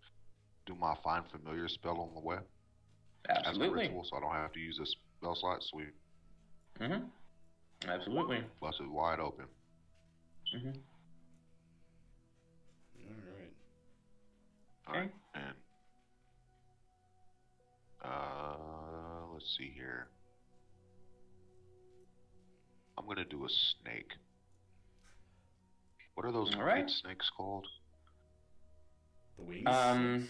E: do my Find Familiar spell on the way? Just a
B: Absolutely.
E: ritual, so I don't have to use a spell slot. Sweet.
B: Mm-hmm. Absolutely.
E: Busted wide open.
B: Mm-hmm.
C: Alright.
E: Alright, and let's see here. I'm gonna do a snake. What are those
B: All right.
E: white snakes called?
C: The wings?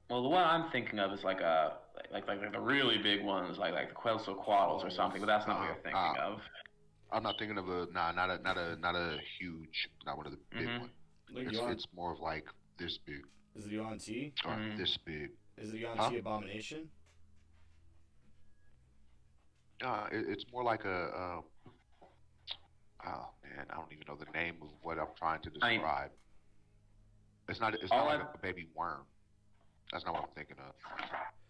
B: Well, the one I'm thinking of is like the really big ones, like the Quetzalcoatlus or something, but that's not what you're thinking of.
E: I'm not thinking of not a huge, not one of the big
B: Mhm.
E: ones.
C: Like
E: It's more of like this big
C: is it Yuan-Ti?
E: or
B: Mhm.
E: this big.
C: Is it Yuan-Ti Abomination?
E: It's more like a. Oh man, I don't even know the name of what I'm trying to
B: I mean,
E: describe. It's not
B: all
E: like
B: I-
E: a baby worm. That's not what I'm thinking of.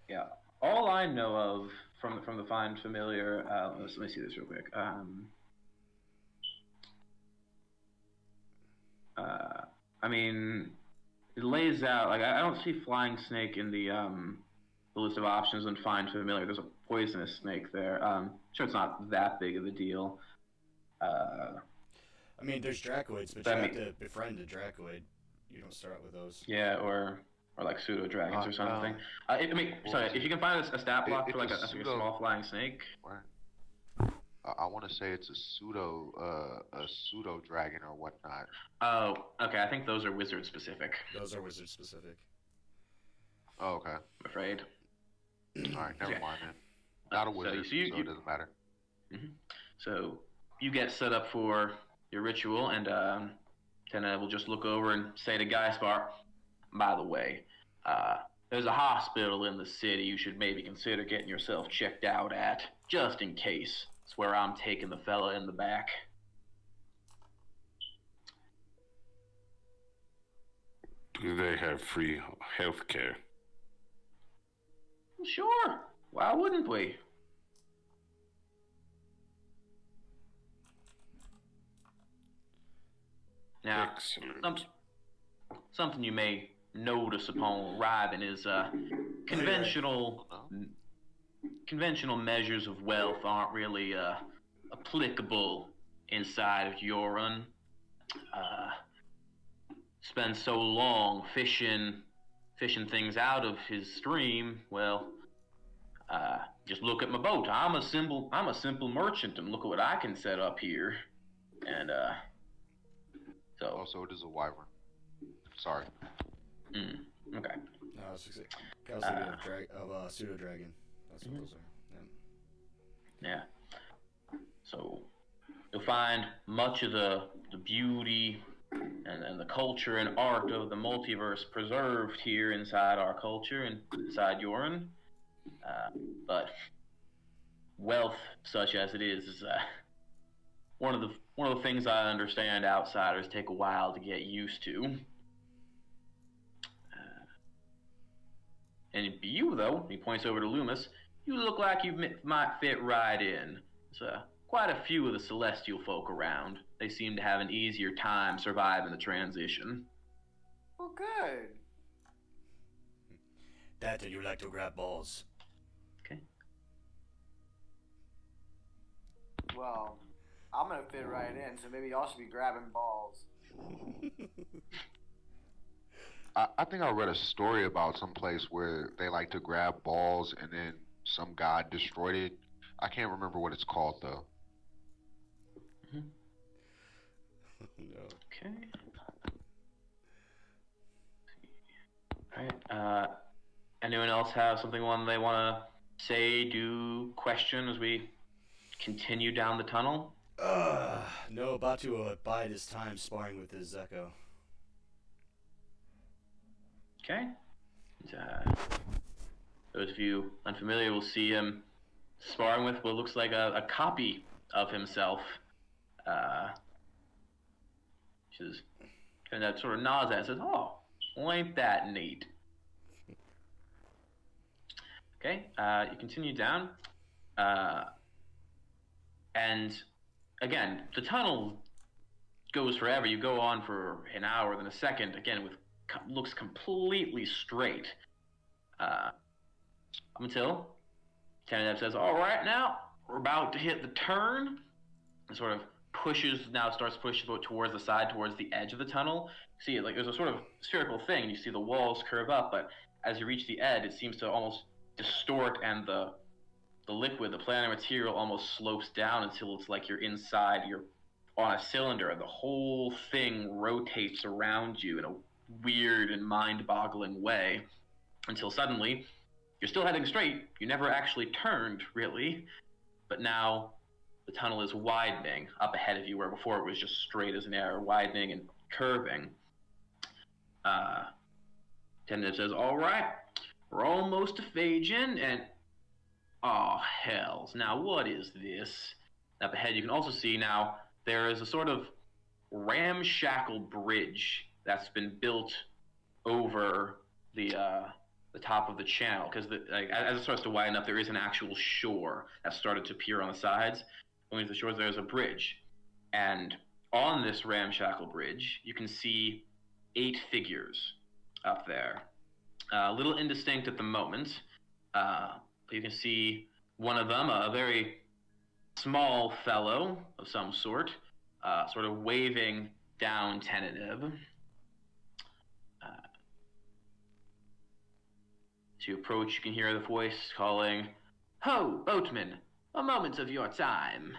B: Yeah. All I know of from the Find Familiar, let me see this real quick. I mean, it lays out like I don't see flying snake in the list of options in Find Familiar. There's a poisonous snake there. Sure, it's not that big of a deal.
C: I mean, there's Dracoids, but
B: That
C: you have
B: mean-
C: to befriend a Dracoid. You don't start with those.
B: Yeah, or like pseudo dragons or something.
E: No.
B: I mean, sorry, if you can find a stat block for like
E: it's
B: a
E: a pseudo-
B: small flying snake.
E: Right. I want to say it's a pseudo dragon or whatnot.
B: Oh, okay. I think those are wizard specific.
C: Those are wizard specific.
E: Oh, okay.
B: I'm afraid.
E: All right, never
B: Okay.
E: mind then. Not a
B: So
E: wizard, so,
B: you-
E: it doesn't matter.
B: So you get set up for your ritual, and Kenna will just look over and say to Guyspar, by the way, there's a hospital in the city you should maybe consider getting yourself checked out at, just in case. It's where I'm taking the fella in the back.
D: Do they have free health care?
B: Sure. Why wouldn't we? Now,
D: Excellent.
B: something you may notice upon arriving is conventional measures of wealth aren't really applicable inside of Yoran. Spend so long fishing things out of his stream. Well, just look at my boat. I'm a simple merchant, and look at what I can set up here. And so
E: Also, it is a wyvern. Sorry.
B: okay.
C: No, I was just I was thinking of pseudo dragon. That's what those are. Yeah.
B: Yeah. So you'll find much of the beauty and the culture and art of the multiverse preserved here inside our culture and inside Yoran. But wealth, such as it is one of the things I understand outsiders take a while to get used to. And you, though, he points over to Loomis, you look like you might fit right in. There's quite a few of the celestial folk around. They seem to have an easier time surviving the transition.
A: Well, good.
C: That and you like to grab balls.
B: Okay.
A: Well, I'm gonna fit right in, so maybe y'all should be grabbing balls.
E: I think I read a story about some place where they like to grab balls and then some god destroyed it. I can't remember what it's called though.
C: No.
B: Okay. Alright, anyone else have something they want to say, do, question as we continue down the tunnel?
C: No, about to bide his time sparring with his Zeko.
B: Okay. Those of you unfamiliar will see him sparring with what looks like a copy of himself. Which is kind of sort of nods at it and says, "Oh, well, ain't that neat?" Okay, you continue down. And again, the tunnel goes forever. You go on for an hour, then a second, again, with looks completely straight. Until Tentative says, "All right, now we're about to hit the turn," and sort of starts pushing towards the side, towards the edge of the tunnel. See, like there's a sort of spherical thing, and you see the walls curve up, but as you reach the edge, it seems to almost distort, and the liquid, the planar material, almost slopes down until it's like you're on a cylinder, and the whole thing rotates around you in a weird and mind-boggling way, until suddenly you're still heading straight. You never actually turned, really, but now the tunnel is widening up ahead of you, where before it was just straight as an arrow, widening and curving. Tentative says, "All right, we're almost to Phajin, and oh hells, now what is this?" Up ahead you can also see now there is a sort of ramshackle bridge that's been built over the top of the channel, because as it starts to widen up, there is an actual shore that started to appear on the sides. Going to the shores, there's a bridge, and on this ramshackle bridge, you can see 8 figures up there. A little indistinct at the moment, but you can see one of them, a very small fellow of some sort, sort of waving down Tentative. To approach, you can hear the voice calling, "Ho, boatman, a moment of your time."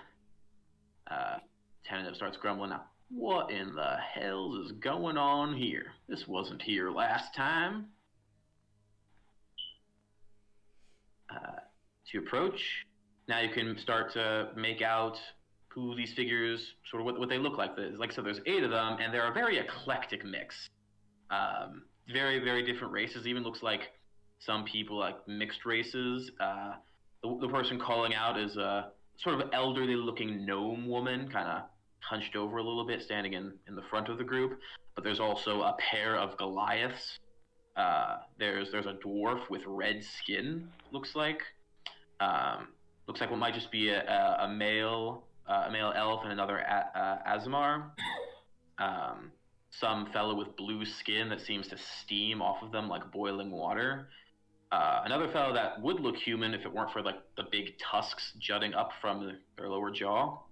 B: Tentative starts grumbling now. "What in the hell is going on here? This wasn't here last time." To approach, now you can start to make out who these figures, sort of what they look like. Like I said, there's 8 of them, and they're a very eclectic mix. Very, very different races. Even looks like some people like mixed races. The person calling out is a sort of elderly looking gnome woman, kind of hunched over a little bit, standing in the front of the group. But there's also a pair of Goliaths. There's a dwarf with red skin, looks like. Looks like what might just be a male elf and another Azamar. Some fellow with blue skin that seems to steam off of them like boiling water. Another fellow that would look human if it weren't for like the big tusks jutting up from their lower jaw.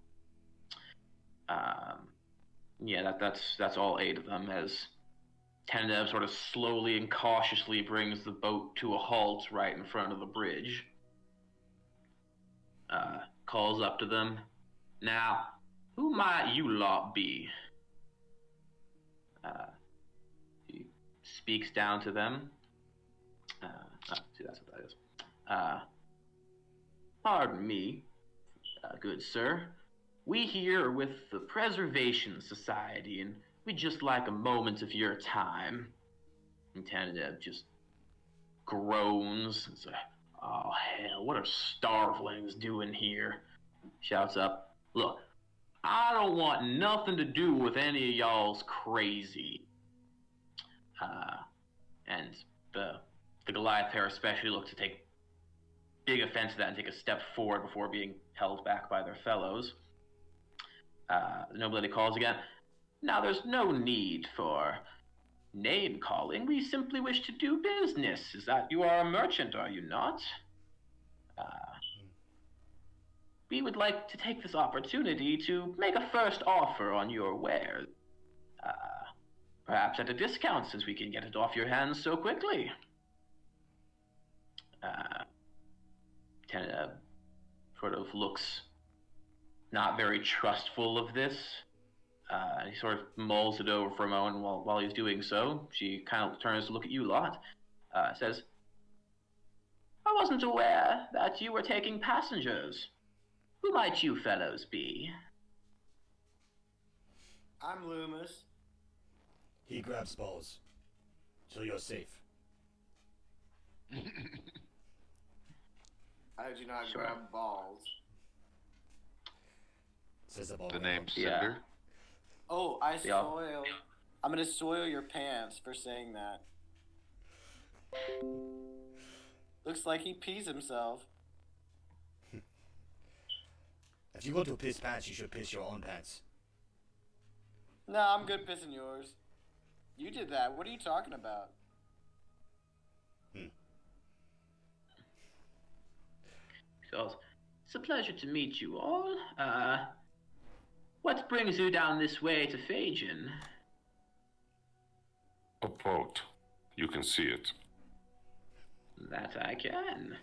B: That's all 8 of them, as Tentative sort of slowly and cautiously brings the boat to a halt right in front of the bridge. Calls up to them. "Now, who might you lot be?" He speaks down to them. See, that's what that is. "Pardon me, good sir. We here are with the Preservation Society, and we'd just like a moment of your time." And Tentative just groans and says, "Oh hell, what are starvelings doing here?" Shouts up, "Look, I don't want nothing to do with any of y'all's crazy." And the Goliath pair especially look to take big offense to that and take a step forward before being held back by their fellows. The nobility calls again. "Now there's no need for name calling. We simply wish to do business. Is that you are a merchant, are you not? We would like to take this opportunity to make a first offer on your wares. Perhaps at a discount, since we can get it off your hands so quickly. Tentative sort of looks not very trustful of this. He sort of mulls it over for a moment. While he's doing so, she kind of turns to look at you lot. Says, I wasn't aware that you were taking passengers. Who might you fellows be?
A: I'm Loomis.
C: He grabs balls. So you're safe.
A: I do not
B: Sure.
A: grab balls.
C: Says the ball.
E: The name's
B: Yeah.
E: Cinder.
A: Oh, I
B: Yeah.
A: soil. I'm gonna soil your pants for saying that. Looks like he pees himself.
C: If you go to piss pants, you should piss your own pants.
A: No, I'm good pissing yours. You did that. What are you talking about?
B: So, it's a pleasure to meet you all. What brings you down this way to Phajin?
D: A boat. You can see it.
B: That I can.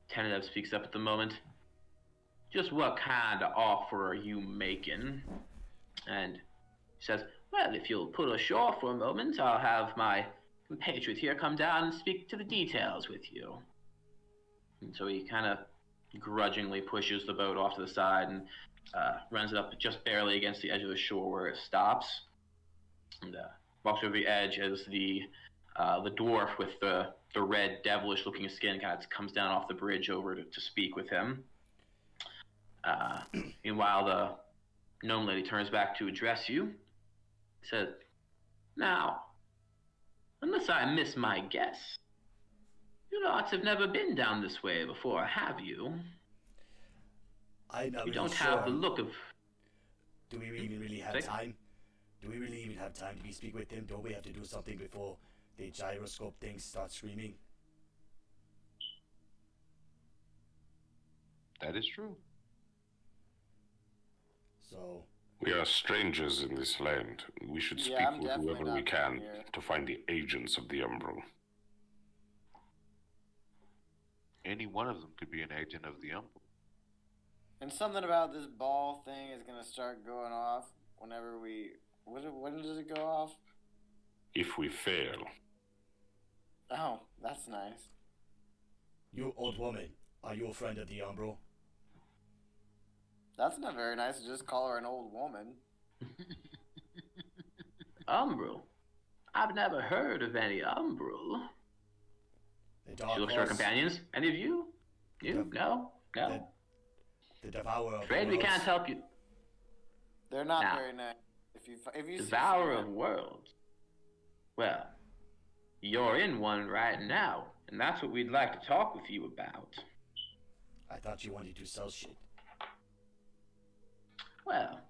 B: Tentative speaks up at the moment. Just what kind of offer are you making? And he says, well, if you'll pull ashore for a moment, I'll have my compatriot here come down and speak to the details with you. And so he kind of grudgingly pushes the boat off to the side and runs it up just barely against the edge of the shore where it stops. And walks over the edge as the dwarf with the red devilish-looking skin kind of comes down off the bridge over to speak with him. Meanwhile, the gnome lady turns back to address you. Says, now, unless I miss my guess, you lots have never been down this way before, have you?
C: I'm not
B: You
C: really
B: don't
C: sure.
B: have the look of...
C: Do we even really have
B: Say-
C: time? Do we really even have time to be speak with him? Don't we have to do something before the gyroscope thing starts screaming?
E: That is true.
C: So,
D: We are strangers in this land. We should speak
A: Yeah, I'm
D: with
A: definitely
D: whoever we
A: not
D: can
A: from here.
D: to find the agents of the Umbral.
E: Any one of them could be an agent of the Umbral.
A: And something about this ball thing is gonna start going off whenever we. When does it go off?
D: If we fail,
A: Oh, that's nice.
C: you old woman, are you a friend of the Umbral?
A: That's not very nice to just call her an old woman.
B: Umbral? I've never heard of any Umbral.
C: The Dark
B: She looks to her
C: Horse,
B: companions. Any of you? You? No? No?
C: the Devourer of
B: Afraid we
C: Worlds.
B: can't help you.
A: They're not
B: Now,
A: very nice. If you see
B: Devourer
A: someone-
B: of Worlds. Well, you're in one right now, and that's what we'd like to talk with you about.
C: I thought you wanted to sell shit.
B: Well,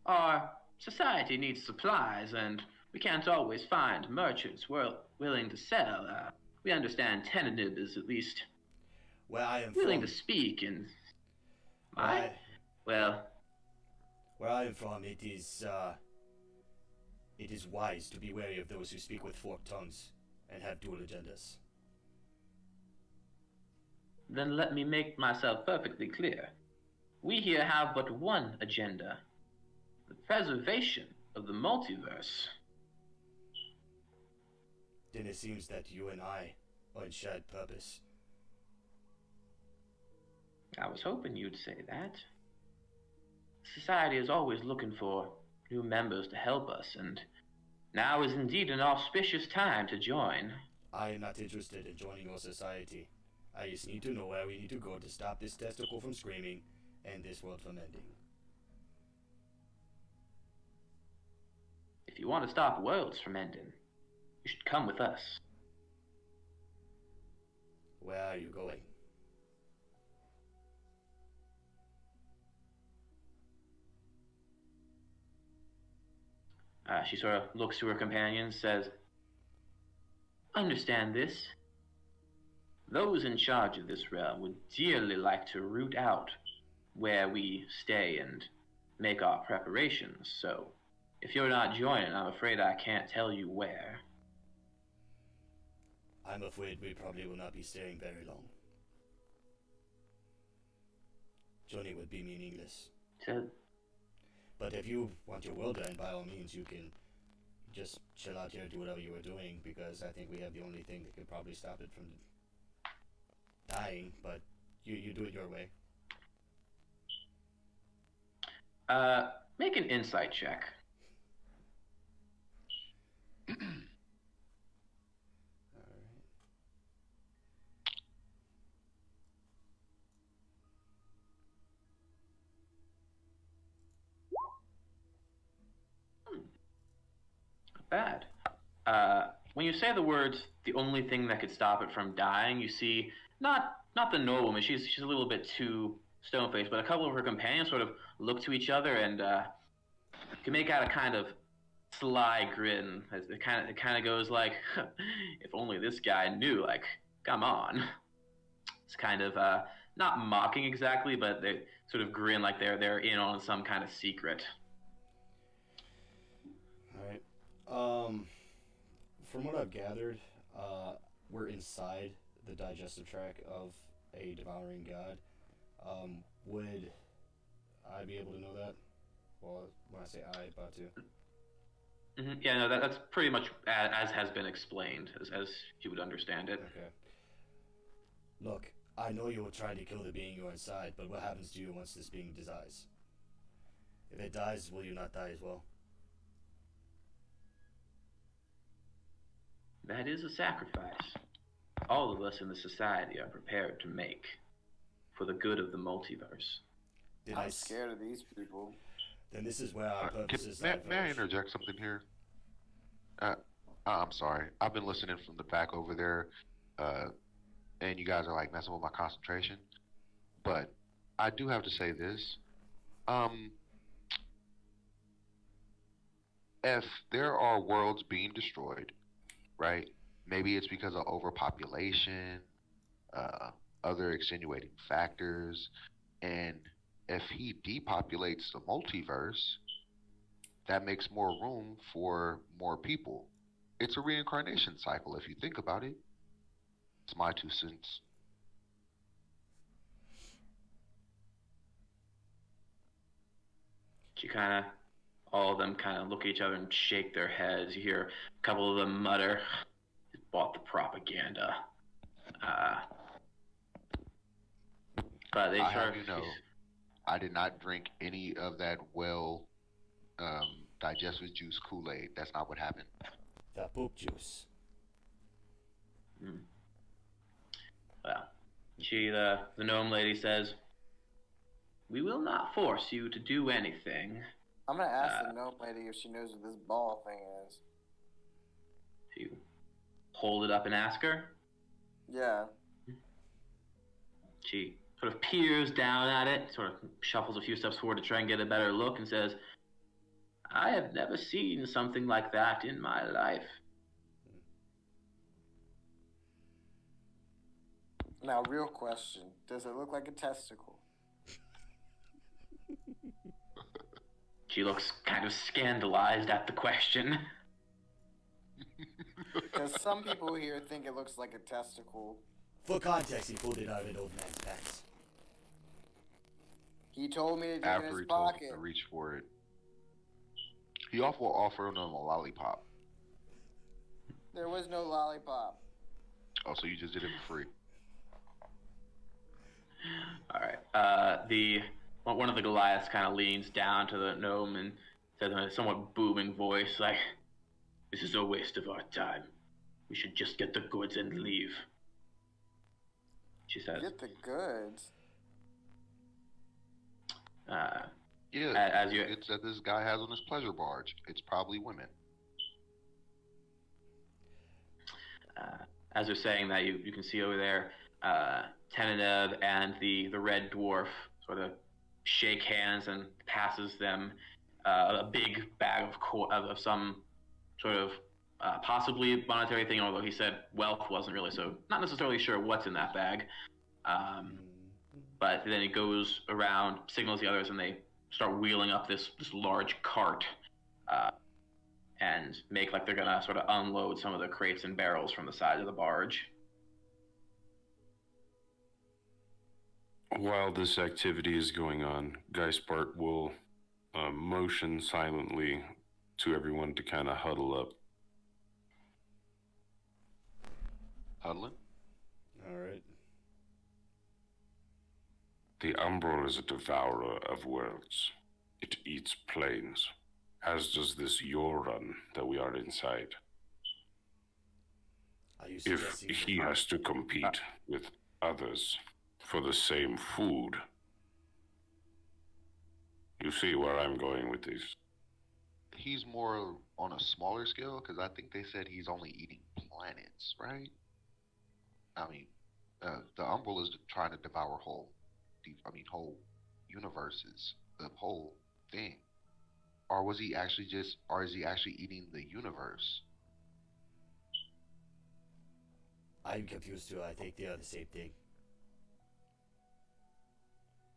B: our society needs supplies, and we can't always find merchants willing to sell. We understand Tenenib is at least
C: Where I am
B: willing
C: from,
B: to speak, and
C: where
B: well,
C: I am from, it is wise to be wary of those who speak with forked tongues and have dual agendas.
B: then let me make myself perfectly clear. We here have but one agenda: the preservation of the multiverse.
C: Then it seems that you and I are in shared purpose.
B: I was hoping you'd say that. Society is always looking for new members to help us, and now is indeed an auspicious time to join.
C: I am not interested in joining your society. I just need to know where we need to go to stop this testicle from screaming and this world from ending.
B: If you want to stop worlds from ending, you should come with us.
C: Where are you going?
B: She sort of looks to her companions, says, understand this. Those in charge of this realm would dearly like to root out where we stay and make our preparations. So, if you're not joining, I'm afraid I can't tell you where.
C: I'm afraid we probably will not be staying very long. Joining would be meaningless.
B: So,
C: But if you want your will done, by all means, you can just chill out here, do whatever you were doing, because I think we have the only thing that could probably stop it from dying, but you do it your way.
B: Make an insight check. Bad. When you say the words, the only thing that could stop it from dying, you see not the noblewoman. She's a little bit too stone-faced, but a couple of her companions sort of look to each other and can make out a kind of sly grin. As it kind of goes like, if only this guy knew. Like, come on. It's kind of not mocking exactly, but they sort of grin like they're in on some kind of secret.
C: Alright. From what I've gathered, we're inside the digestive tract of a devouring god. Would I be able to know that? Well, when I say I, about to.
B: Mm-hmm. Yeah, no, that's pretty much as has been explained, as you would understand it.
C: Okay. Look, I know you will try to kill the being you are inside, but what happens to you once this being dies? If it dies, will you not die as well?
B: That is a sacrifice all of us in the society are prepared to make for the good of the multiverse.
A: I'm scared of these people.
C: Then this is where our purposes
E: may I
C: diverge.
E: interject something here? I'm sorry. I've been listening from the back over there, and you guys are like messing with my concentration. But I do have to say this. If there are worlds being destroyed, right? Maybe it's because of overpopulation, other extenuating factors, and if he depopulates the multiverse, that makes more room for more people. It's a reincarnation cycle if you think about it. It's my 2 cents.
B: All of them kind of look at each other and shake their heads. You hear a couple of them mutter, "Bought the propaganda." But they
E: I
B: start.
E: have you know, I did not drink any of that digestive juice Kool-Aid. That's not what happened.
C: The poop juice.
B: Well, the gnome lady says, "We will not force you to do anything."
A: I'm gonna ask the gnome lady if she knows what this ball thing is.
B: You hold it up and ask her.
A: Yeah.
B: She sort of peers down at it, sort of shuffles a few steps forward to try and get a better look, and says, "I have never seen something like that in my life."
A: Now, real question. Does it look like a testicle?
B: She looks kind of scandalized at the question.
A: Because some people here think it looks like a testicle.
C: For context, he pulled it out of an old man's pants.
A: He told me to do it in
E: After
A: his
E: he told
A: pocket.
E: him to reach for it, he also offered him a lollipop.
A: There was no lollipop.
E: Oh, so you just did it for free.
B: All right. One of the Goliaths kind of leans down to the gnome and says in a somewhat booming voice, like, "This is a waste of our time. We should just get the goods and leave." She says.
A: Get the goods.
E: Yeah,
B: as you,
E: it's that this guy has on his pleasure barge. It's probably women.
B: as they're saying that, you can see over there, Teneneb and the red dwarf sort of shake hands and passes them a big bag of some sort of possibly monetary thing, although he said wealth wasn't really, so not necessarily sure what's in that bag. but then it goes around, signals the others, and they start wheeling up this large cart and make like they're going to sort of unload some of the crates and barrels from the side of the barge.
D: While this activity is going on, Geispart will motion silently to everyone to kind of huddle up.
E: Huddling?
C: Alright.
D: The Umbral is a devourer of worlds. It eats planes, as does this Yoran that we are inside.
C: Are you
D: If
C: suggesting
D: he has to compete with others for the same food, you see where I'm going with this.
E: He's more on a smaller scale, because I think they said he's only eating planets, right? I mean, the Umbral is trying to devour whole universes, the whole thing. Or is he actually eating the universe?
C: I'm confused too. I think they are the same thing.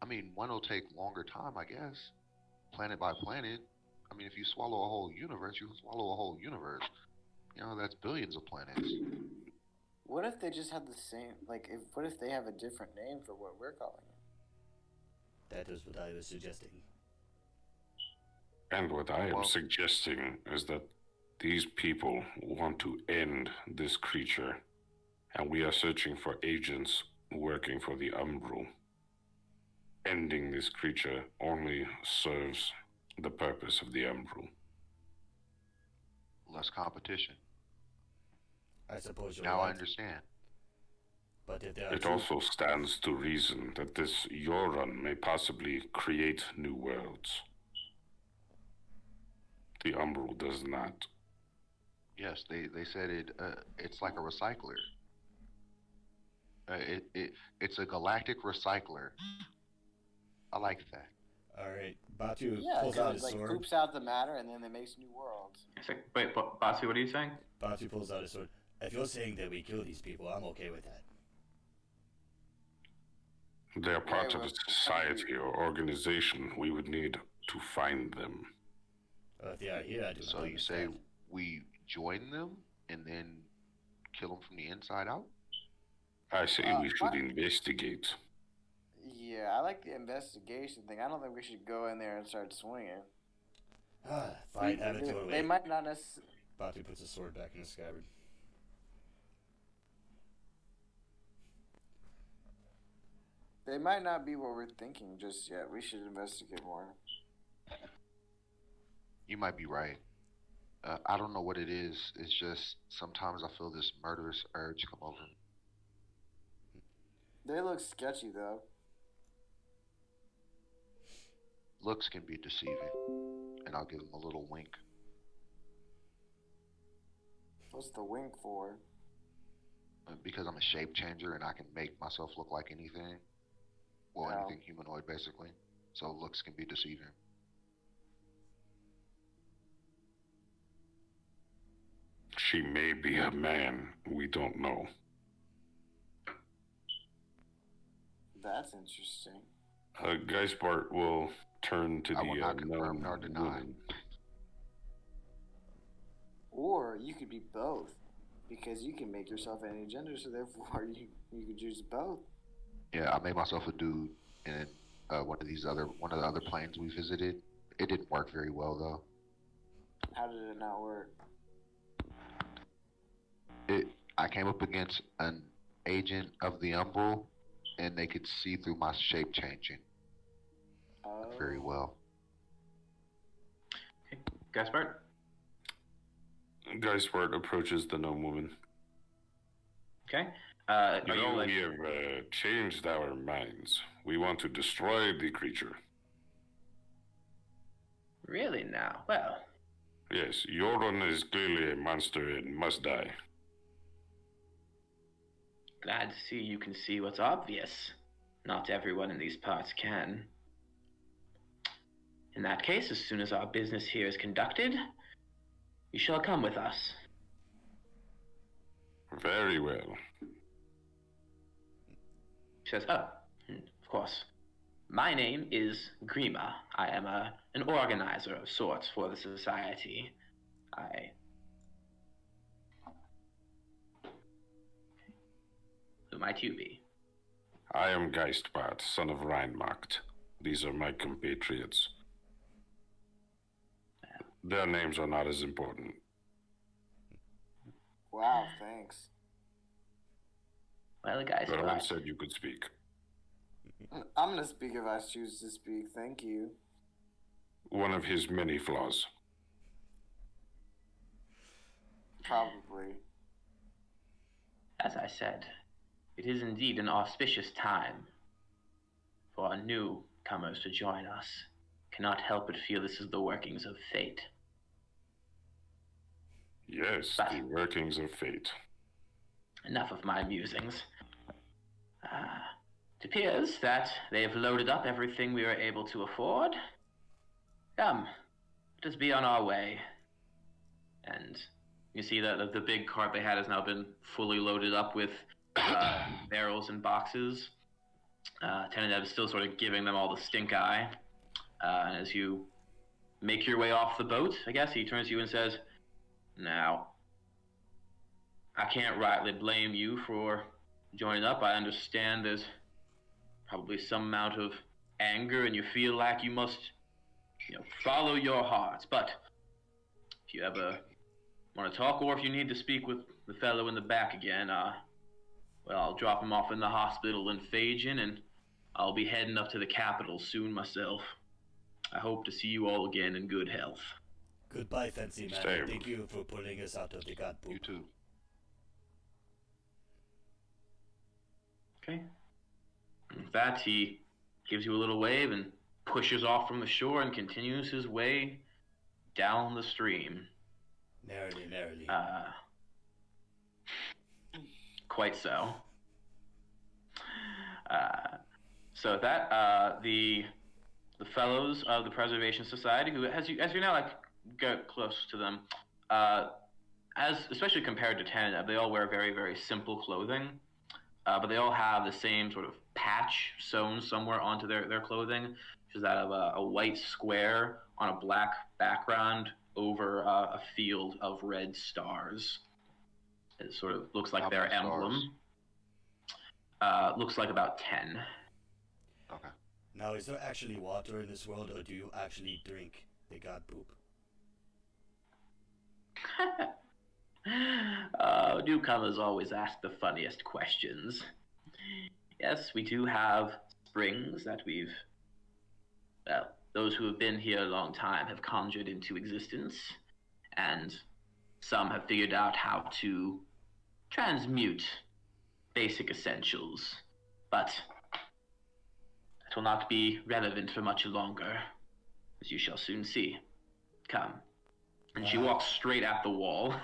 E: I mean, one will take longer time, I guess. Planet by planet. I mean, if you swallow a whole universe, you swallow a whole universe. You know, that's billions of planets.
A: What if they just have the same, like, what if they have a different name for what we're calling it?
C: That is what I was suggesting.
D: And what I am
E: Well-
D: suggesting is that these people want to end this creature, and we are searching for agents working for the Umbral. Ending this creature only serves the purpose of the Umbral.
E: Less competition.
C: I suppose you're
E: Now
C: right.
E: I understand.
C: But if there are
D: It
C: two,
D: also stands to reason that this Yoran may possibly create new worlds. The Umbral does not.
E: Yes, they said it's like a recycler. It's a galactic recycler. I like that.
C: alright, Batu
A: Yeah,
C: pulls out
A: because
C: his
A: it like
C: sword.
A: poops out the matter and then it makes new worlds.
B: It's like, wait, Bossy, what are you saying?
C: Batu pulls out his sword. If you're saying that we kill these people, I'm okay with that.
D: They are part of
A: well,
D: a society or organization. We would need to find them.
C: If they are here, I do
E: So
C: not
E: you say
C: understand.
E: we join them and then kill them from the inside out?
D: I say we should
A: what?
D: investigate.
A: Yeah, I like the investigation thing. I don't think we should go in there and start swinging.
C: Fine, have it your way.
A: They might not necessarily.
C: Batu puts his sword back in his scabbard.
A: They might not be what we're thinking just yet. We should investigate more.
E: You might be right. I don't know what it is. It's just sometimes I feel this murderous urge come over me.
A: They look sketchy though.
E: Looks can be deceiving, and I'll give them a little wink.
A: What's the wink for?
E: Because I'm a shape changer and I can make myself look like anything. Well,
A: Yeah.
E: anything humanoid, basically. So looks can be deceiving.
D: She may be a man. We don't know.
A: That's interesting.
D: Geispart will turn to
E: I will
D: the
E: not confirm
D: known
E: nor deny.
D: woman.
A: Or you could be both, because you can make yourself any gender, so therefore you could choose both.
E: Yeah, I made myself a dude in one of the other planes we visited. It didn't work very well though.
A: How did it not work?
E: I came up against an agent of the Umbral, and they could see through my shape changing very well.
B: Gaspard?
D: Geispart approaches the gnome woman.
B: Okay.
D: You
B: Are
D: know,
B: you like,
D: we have changed our minds. We want to destroy the creature.
B: really now? Well,
D: Yes, Yoran is clearly a monster and must die.
B: glad to see you can see what's obvious. Not everyone in these parts can. In that case, as soon as our business here is conducted, you shall come with us.
D: Very well.
B: She says, oh, of course. My name is Grima. I am an organizer of sorts for the society. Who might you be?
D: I am Geistbart, son of Reinmacht. These are my compatriots. Their names are not as important.
A: Wow, thanks.
B: Well, guys,
D: Berlin said you could speak.
A: I'm gonna speak if I choose to speak. Thank you.
D: One of his many flaws.
A: Probably.
B: as I said, it is indeed an auspicious time for newcomers to join us. Cannot help but feel this is the workings of fate.
D: Yes,
B: But
D: the workings of fate.
B: enough of my musings. It appears that they have loaded up everything we were able to afford. Come, let us be on our way. And you see that the big cart they had has now been fully loaded up with barrels and boxes. Teneneb is still sort of giving them all the stink eye. And as you make your way off the boat, I guess, he turns to you and says, "Now, I can't rightly blame you for joining up. I understand there's probably some amount of anger and you feel like you must, follow your hearts. But if you ever want to talk or if you need to speak with the fellow in the back again, I'll drop him off in the hospital in Phajin and I'll be heading up to the capital soon myself. I hope to see you all again in good health."
C: Goodbye, fancy man.
D: Same.
C: Thank you for pulling us out of the god
E: You
C: poop.
E: too.
B: Okay. And with that, he gives you a little wave and pushes off from the shore and continues his way down the stream.
C: Merrily, merrily.
B: Quite so. So that the fellows of the Preservation Society, who as you now get close to them, as especially compared to Tanab, they all wear very, very simple clothing, but they all have the same sort of patch sewn somewhere onto their clothing, which is that of a white square on a black background over a field of red stars. It sort of looks like
E: How
B: their
E: many
B: emblem. Looks like about 10.
E: Okay.
C: Now, is there actually water in this world, or do you actually drink the god poop?
B: Newcomers always ask the funniest questions. Yes, we do have springs that those who have been here a long time have conjured into existence, and some have figured out how to transmute basic essentials, but that will not be relevant for much longer, as you shall soon see. Come. And she walks straight at the wall.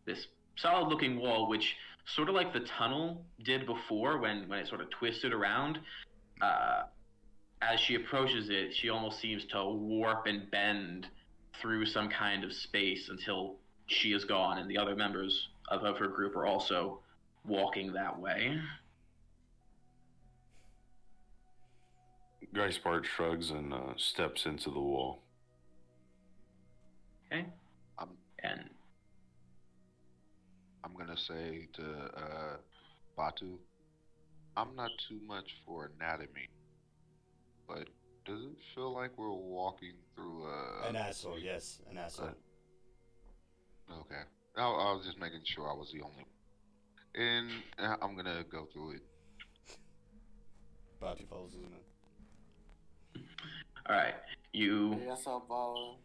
B: This solid-looking wall, which sort of like the tunnel did before when it sort of twisted around. As she approaches it, she almost seems to warp and bend through some kind of space until she is gone, and the other members of her group are also walking that way.
D: Geispart shrugs and steps into the wall.
B: Okay?
E: I'm
B: And
E: gonna say to Batu, I'm not too much for anatomy, but does it feel like we're walking through
C: An asshole, yes, an asshole.
E: Okay. I was just making sure I was the only one. And I'm gonna go through it.
C: Bounty follows, isn't it?
B: alright, you
A: Yes, I'll follow.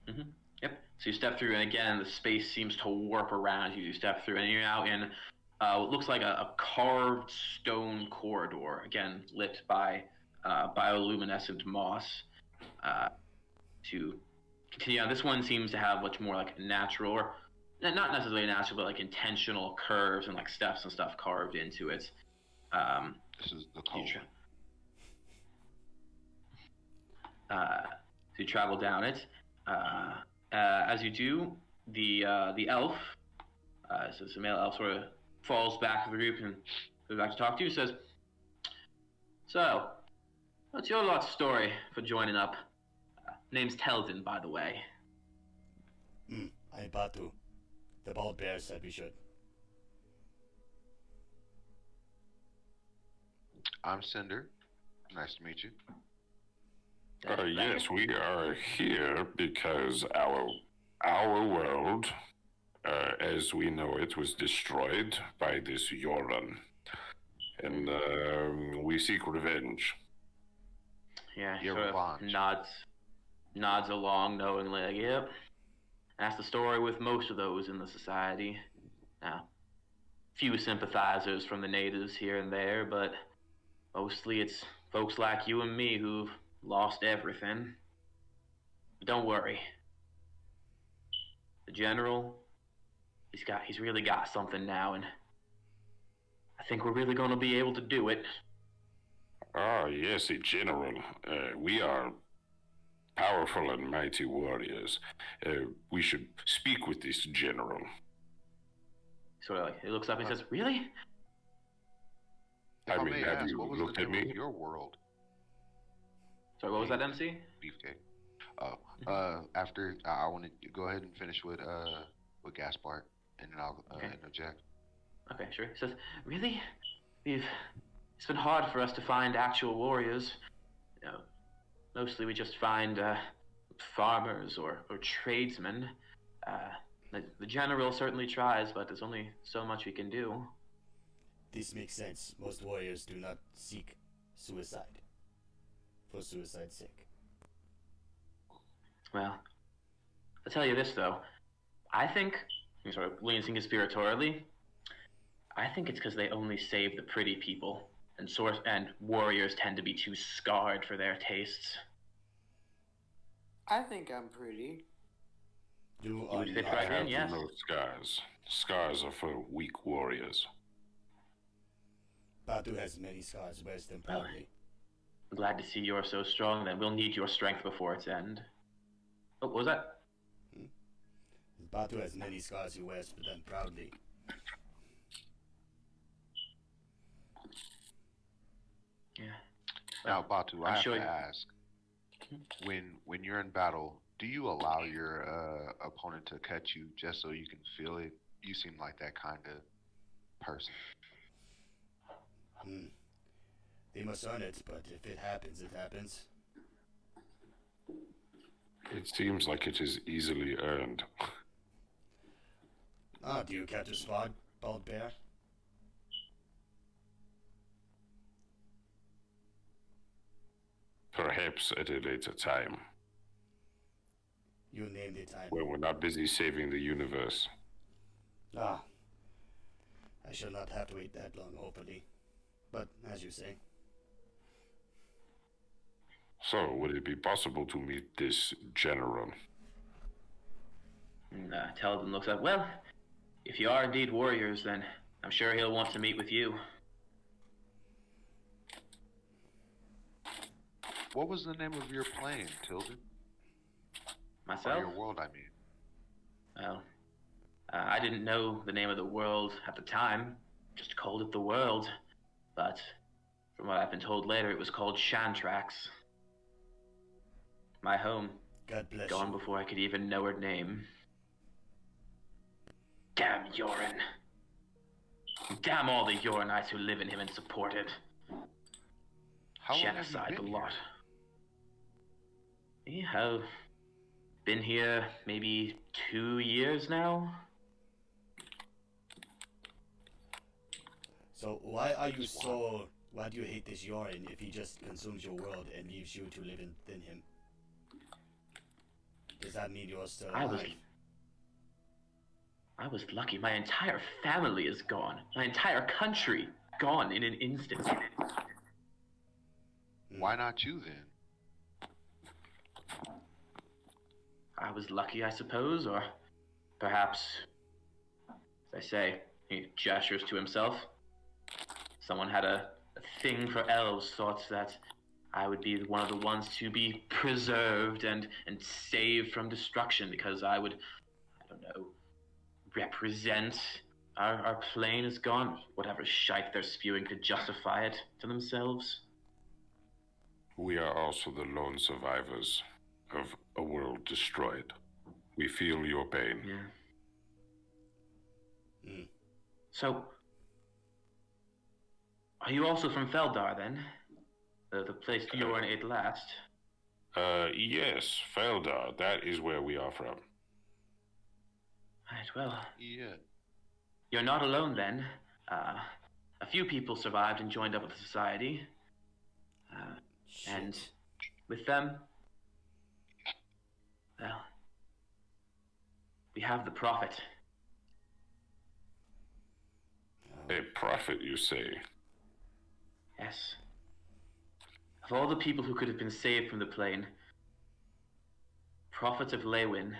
B: Yep. So you step through, and again, the space seems to warp around you. You step through, and you're now in what looks like a carved stone corridor, again, lit by bioluminescent moss. To continue on, this one seems to have much more like natural, or not necessarily natural, but like intentional curves and like steps and stuff carved into it.
E: This is the code.
B: So you travel down it. As you do, the elf, so the male elf sort of falls back to the group and goes back to talk to you. Says, So, what's your lot's story for joining up? Name's Teldon, by the way.
C: I'm Batu. The bald bear said we should.
E: I'm Cinder. Nice to meet you.
D: Yes, we are here because our world, as we know it, was destroyed by this Yoran. And we seek revenge.
B: Yeah,
E: Your
B: sort of
E: revanche.
B: nods along knowingly, like, yep. That's the story with most of those in the society. Now, few sympathizers from the natives here and there, but mostly it's folks like you and me who've lost everything. But don't worry. The general, he's really got something now, and I think we're really gonna be able to do it.
D: Ah, yes, a general. We are powerful and mighty warriors. We should speak with this general.
B: Sort of like, he looks up and says, really?
E: If
D: I
E: I
D: mean,
E: may
D: have
E: ask,
D: you
E: what was
D: looked
E: the
D: at
E: name
D: me?
E: of your world?
B: Sorry, what was that, MC?
E: Beefcake. Oh, after I want to go ahead and finish with Gaspard, and then I'll
B: Okay.
E: interject.
B: Okay, sure. He says, really? It's been hard for us to find actual warriors. You know, mostly we just find farmers or tradesmen. The general certainly tries, but there's only so much we can do.
C: This makes sense. Most warriors do not seek suicide for suicide's sake.
B: Well, I'll tell you this, though. I think, he sort of leans in conspiratorially, I think it's because they only save the pretty people, and warriors tend to be too scarred for their tastes.
A: I think I'm pretty.
C: You
B: would fit
C: not
B: right in,
D: Have
B: yes.
D: no scars. Scars are for weak warriors.
C: Batu has many scars, wears them proudly.
B: I'm glad to see you're so strong, then we'll need your strength before its end. Oh, what was that?
C: Batu has many scars, he wears them proudly.
B: Yeah.
E: Now, Batu, I
B: I'm
E: have
B: sure
E: to ask: when you're in battle, do you allow your opponent to cut you just so you can feel it? You seem like that kind of person.
C: They must earn it, but if it happens, it happens.
D: It seems like it is easily earned.
C: Ah, do you catch a spot, bald bear?
D: Perhaps at a later time,
C: You named it time.
D: when we're not busy saving the universe.
C: Ah, I shall not have to wait that long, hopefully. But, as you say,
D: So, would it be possible to meet this general?
B: And Teldon looks up. Well, if you are indeed warriors, then I'm sure he'll want to meet with you.
E: What was the name of your plane, Tilden? Or
B: Myself?
E: your world, I mean.
B: Well, I didn't know the name of the world at the time. Just called it the world. But from what I've been told later, it was called Shantrax. My home.
C: God bless
B: Gone
C: you.
B: before I could even know her name. Damn Yorin. Damn all the Yorinites who live in him and support it.
E: How long have you
B: Genocide
E: been
B: the
E: here?
B: lot. We have been here maybe 2 years now.
C: So why are you so... Why do you hate this Yorin if he just consumes your world and leaves you to live within him? Does that mean you're still alive?
B: I was lucky. My entire family is gone. My entire country gone in an instant.
E: Why not you then?
B: I was lucky, I suppose, or perhaps, as I say, he gestures to himself. Someone had a thing for elves, thought that I would be one of the ones to be preserved and saved from destruction because I would, I don't know, represent our plane is gone. Whatever shite they're spewing to justify it to themselves.
D: We are also the lone survivors of a world destroyed. We feel your pain.
B: Yeah.
C: Mm.
B: So, are you also from Feldar then? The place you were in it last?
D: Yes, Feldar. That is where we are from.
B: Right, well,
E: Yeah.
B: you're not alone then. A few people survived and joined up with the society. And
C: Shit.
B: with them, well, we have the Prophet.
D: A prophet, you say?
B: Yes. Of all the people who could have been saved from the plane, Prophet of Lewin.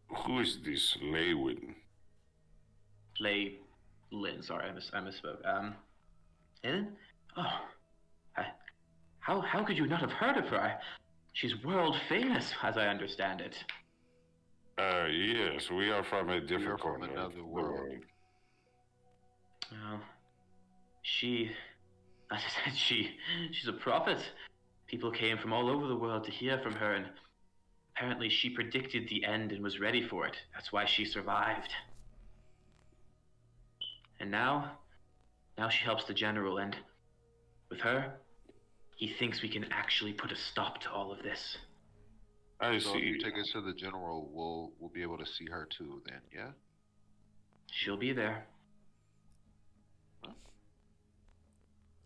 D: Who is this Lewin?
B: Lynn, sorry, I misspoke. Lynn? Oh, how could you not have heard of her? She's world famous, as I understand it.
D: Yes, we are from a different
E: from
D: corner of
E: another
D: the
E: world.
B: Well, as I said, she's a prophet. People came from all over the world to hear from her, and apparently she predicted the end and was ready for it. That's why she survived. And now she helps the general, and with her, he thinks we can actually put a stop to all of this.
D: I
E: So if
D: see.
E: you take us to the general, we'll be able to see her too. Then, yeah.
B: She'll be there.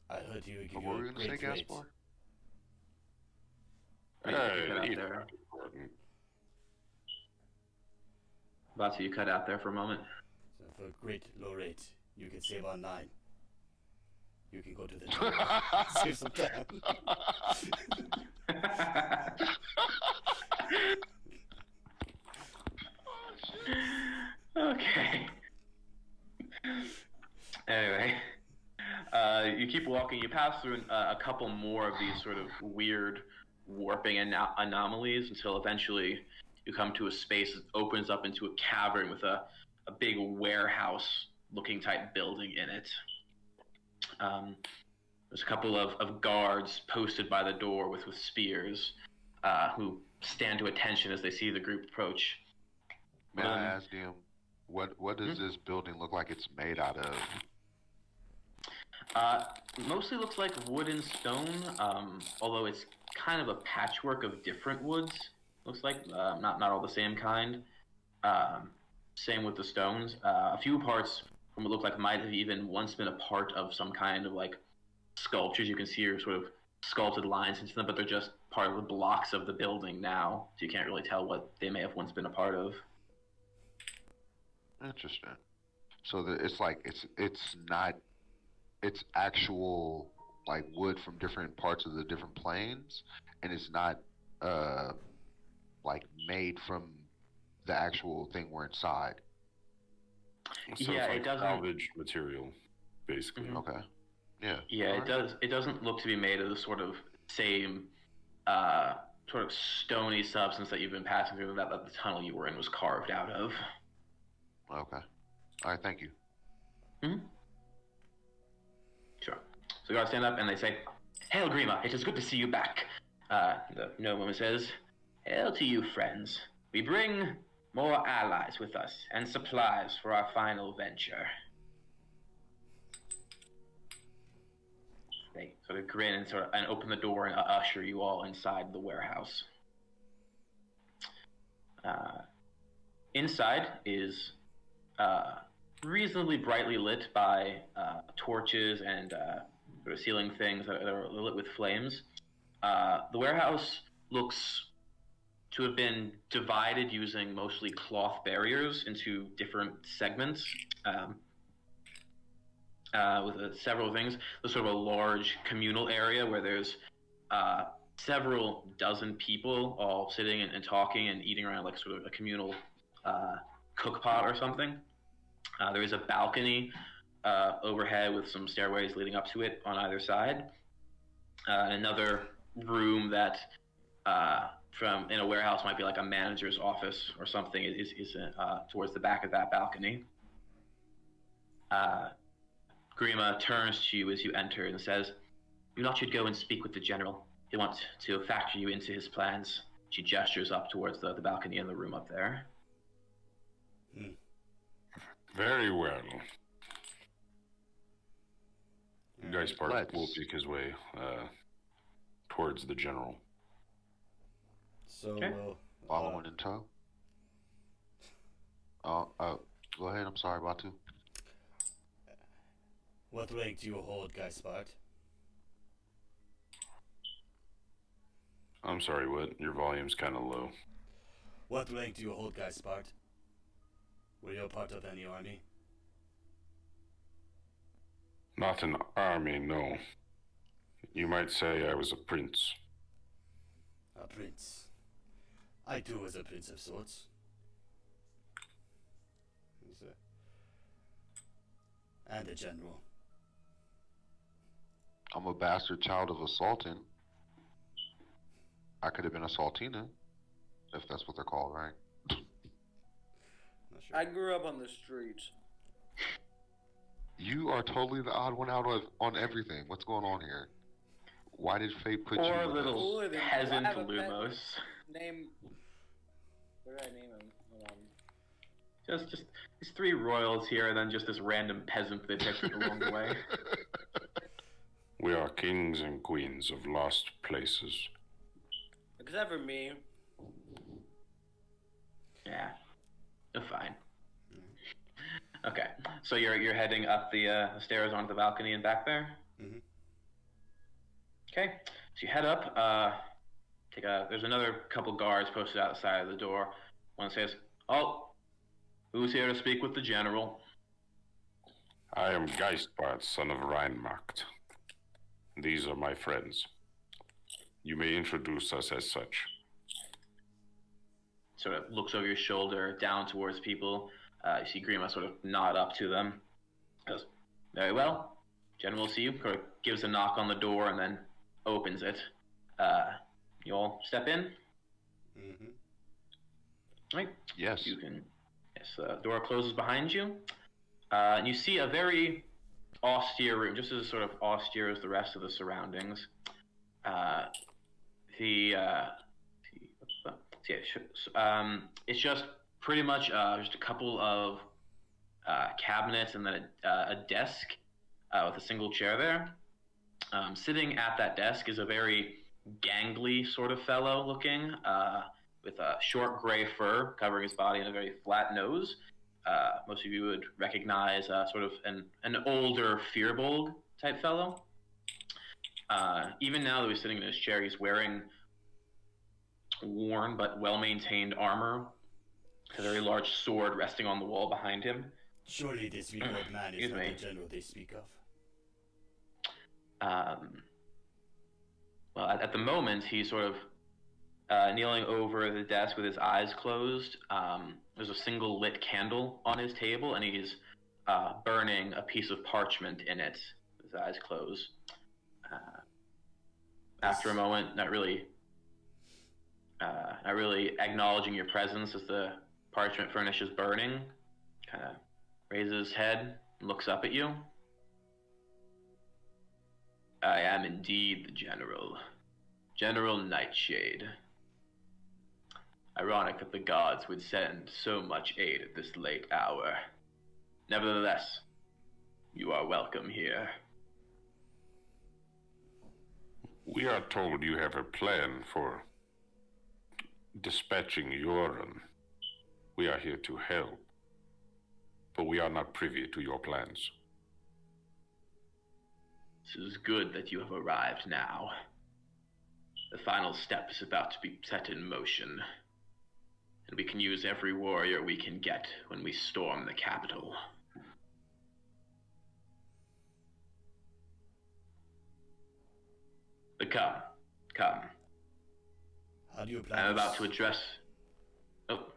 C: I heard you would give
E: What
C: you
E: were
C: a
E: we gonna say,
C: great rate.
E: Gaspar?
B: You cut out
D: you
B: there.
D: know,
B: Batu, you cut out there for a moment.
C: So for a great low rate, you can save on 9. You can go to the save some time.
B: Okay. Anyway, you keep walking. You pass through a couple more of these sort of weird warping anomalies until eventually you come to a space that opens up into a cavern with a big warehouse-looking type building in it. There's a couple of guards posted by the door with spears who stand to attention as they see the group approach.
E: May I ask him, what does this building look like it's made out of?
B: Mostly looks like wood and stone, although it's kind of a patchwork of different woods. Looks like not all the same kind. Same with the stones. A few parts from what look like might have even once been a part of some kind of like sculptures. You can see your sort of sculpted lines into them, but they're just part of the blocks of the building now, so you can't really tell what they may have once been a part of.
E: Interesting. So it's like it's not it's actual like wood from different parts of the different planes, and it's not like made from the actual thing we're inside.
D: So
B: Yeah,
D: it's
B: it
D: like
B: doesn't-
D: salvage material, basically.
B: Mhm.
E: Okay. Yeah.
B: Yeah,
E: Alright.
B: it doesn't look to be made of the sort of same sort of stony substance that you've been passing through that the tunnel you were in was carved out of.
E: Okay. All right. Thank you.
B: Sure. So the guards stand up and they say, "Hail, Grima, it is good to see you back." The nobleman says, "Hail to you, friends. We bring more allies with us and supplies for our final venture." They sort of grin and open the door and usher you all inside the warehouse. Inside is reasonably brightly lit by torches and sort of ceiling things that are lit with flames. The warehouse looks to have been divided using mostly cloth barriers into different segments with several things. There's sort of a large communal area where there's several dozen people all sitting and talking and eating around like sort of a communal cook pot or something. There is a balcony overhead with some stairways leading up to it on either side. Another room that from in a warehouse might be like a manager's office or something is towards the back of that balcony. Grima turns to you as you enter and says, "You lot should go and speak with the general. He wants to factor you into his plans." She gestures up towards the balcony in the room up there.
D: Very well. Geispart
E: Let's-
D: will make his way towards the general.
C: So,
B: Okay.
E: Following in tow. Go ahead. I'm sorry, Batu.
C: what rank do you hold, Geispart?
D: I'm sorry, what? Your volume's kind of low.
C: What rank do you hold, Geispart? Were you a part of any army?
D: Not an army, no. You might say I was a prince.
C: A prince. I too was a prince of sorts. And a general.
E: I'm a bastard child of a sultan. I could have been a sultina, if that's what they're called, right?
C: Not sure.
A: I grew up on the streets.
E: You are totally the odd one out on everything. What's going on here? Why did fate put you
B: Poor
E: with
B: little
E: us?
A: Cooler than you. I
B: peasant
A: have a pet.
B: Lumos.
A: Name. What did I name him? Hold on.
B: Just these three royals here, and then just this random peasant they picked up along the way.
D: We are kings and queens of lost places.
A: Except for me.
B: Yeah, you're fine. Okay, so you're heading up the stairs onto the balcony and back there.
C: Mhm.
B: Okay, so you head up. There's another couple guards posted outside of the door. One says, "Oh, who's here to speak with the general?"
D: I am Geistbart, son of Rheinmacht. These are my friends. You may introduce us as such.
B: Sort of looks over your shoulder down towards people. You see Grima sort of nod up to them. Goes, "Very well. General will see you." Sort of gives a knock on the door and then opens it. You all step in.
C: Mm-hmm.
B: Right.
E: Yes.
B: You can. Yes. The door closes behind you. And you see a very austere room, just as sort of austere as the rest of the surroundings. It's just pretty much just a couple of cabinets and then a desk with a single chair there. Sitting at that desk is a very gangly sort of fellow looking, with a short gray fur covering his body and a very flat nose. Most of you would recognize sort of an older Firbolg type fellow. Even now that he's sitting in his chair, he's wearing worn but well-maintained armor, a very large sword resting on the wall behind him.
C: Surely this weak old man is
B: Excuse
C: not
B: me.
C: the general they speak of.
B: Well, at the moment, he's sort of kneeling over the desk with his eyes closed. There's a single lit candle on his table, and he's burning a piece of parchment in it with his eyes closed. After a moment, not really acknowledging your presence as the parchment furnish is burning, kind of raises his head and looks up at you. "I am indeed the General. General Nightshade. Ironic that the gods would send so much aid at this late hour. Nevertheless, you are welcome here."
D: We are told you have a plan for dispatching Yoren. We are here to help, but we are not privy to your plans.
B: It is good that you have arrived now. The final step is about to be set in motion, and we can use every warrior we can get when we storm the capital. But come.
C: How do you plan?
B: I'm about to address... Oh,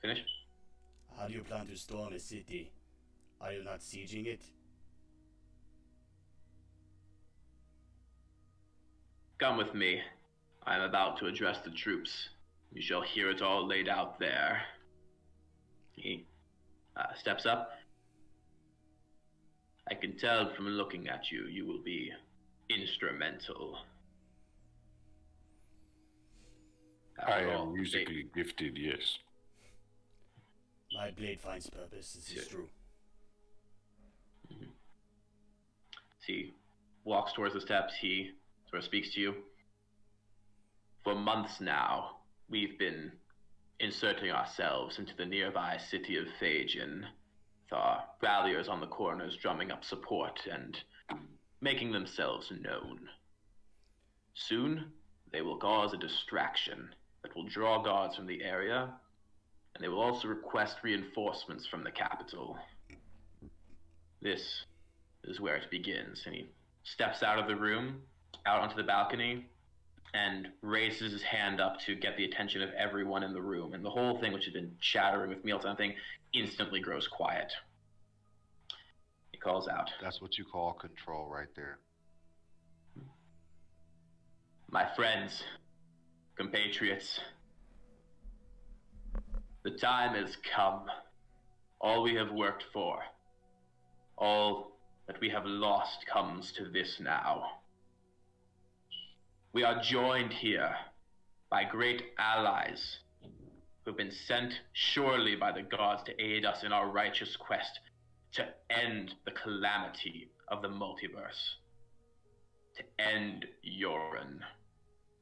B: finish?
C: How do you plan to storm a city? Are you not sieging it?
B: Come with me. I am about to address the troops. You shall hear it all laid out there. He steps up. I can tell from looking at you, you will be instrumental.
D: I
B: After all,
D: am musically gifted, yes.
C: My blade finds purpose, this is true.
B: He walks towards the steps, he sort of speaks to you. For months now, we've been inserting ourselves into the nearby city of Phajin, with our ralliers on the corners drumming up support and making themselves known. Soon, they will cause a distraction that will draw guards from the area, and they will also request reinforcements from the capital. This is where it begins, and he steps out of the room, out onto the balcony, and raises his hand up to get the attention of everyone in the room, and the whole thing, which had been chattering with mealtime thing, instantly grows quiet. He calls out,
E: That's what you call control right there.
B: "My friends, compatriots, the time has come. All we have worked for, all that we have lost comes to this now. We are joined here by great allies who have been sent surely by the gods to aid us in our righteous quest to end the calamity of the multiverse, to end Yoren."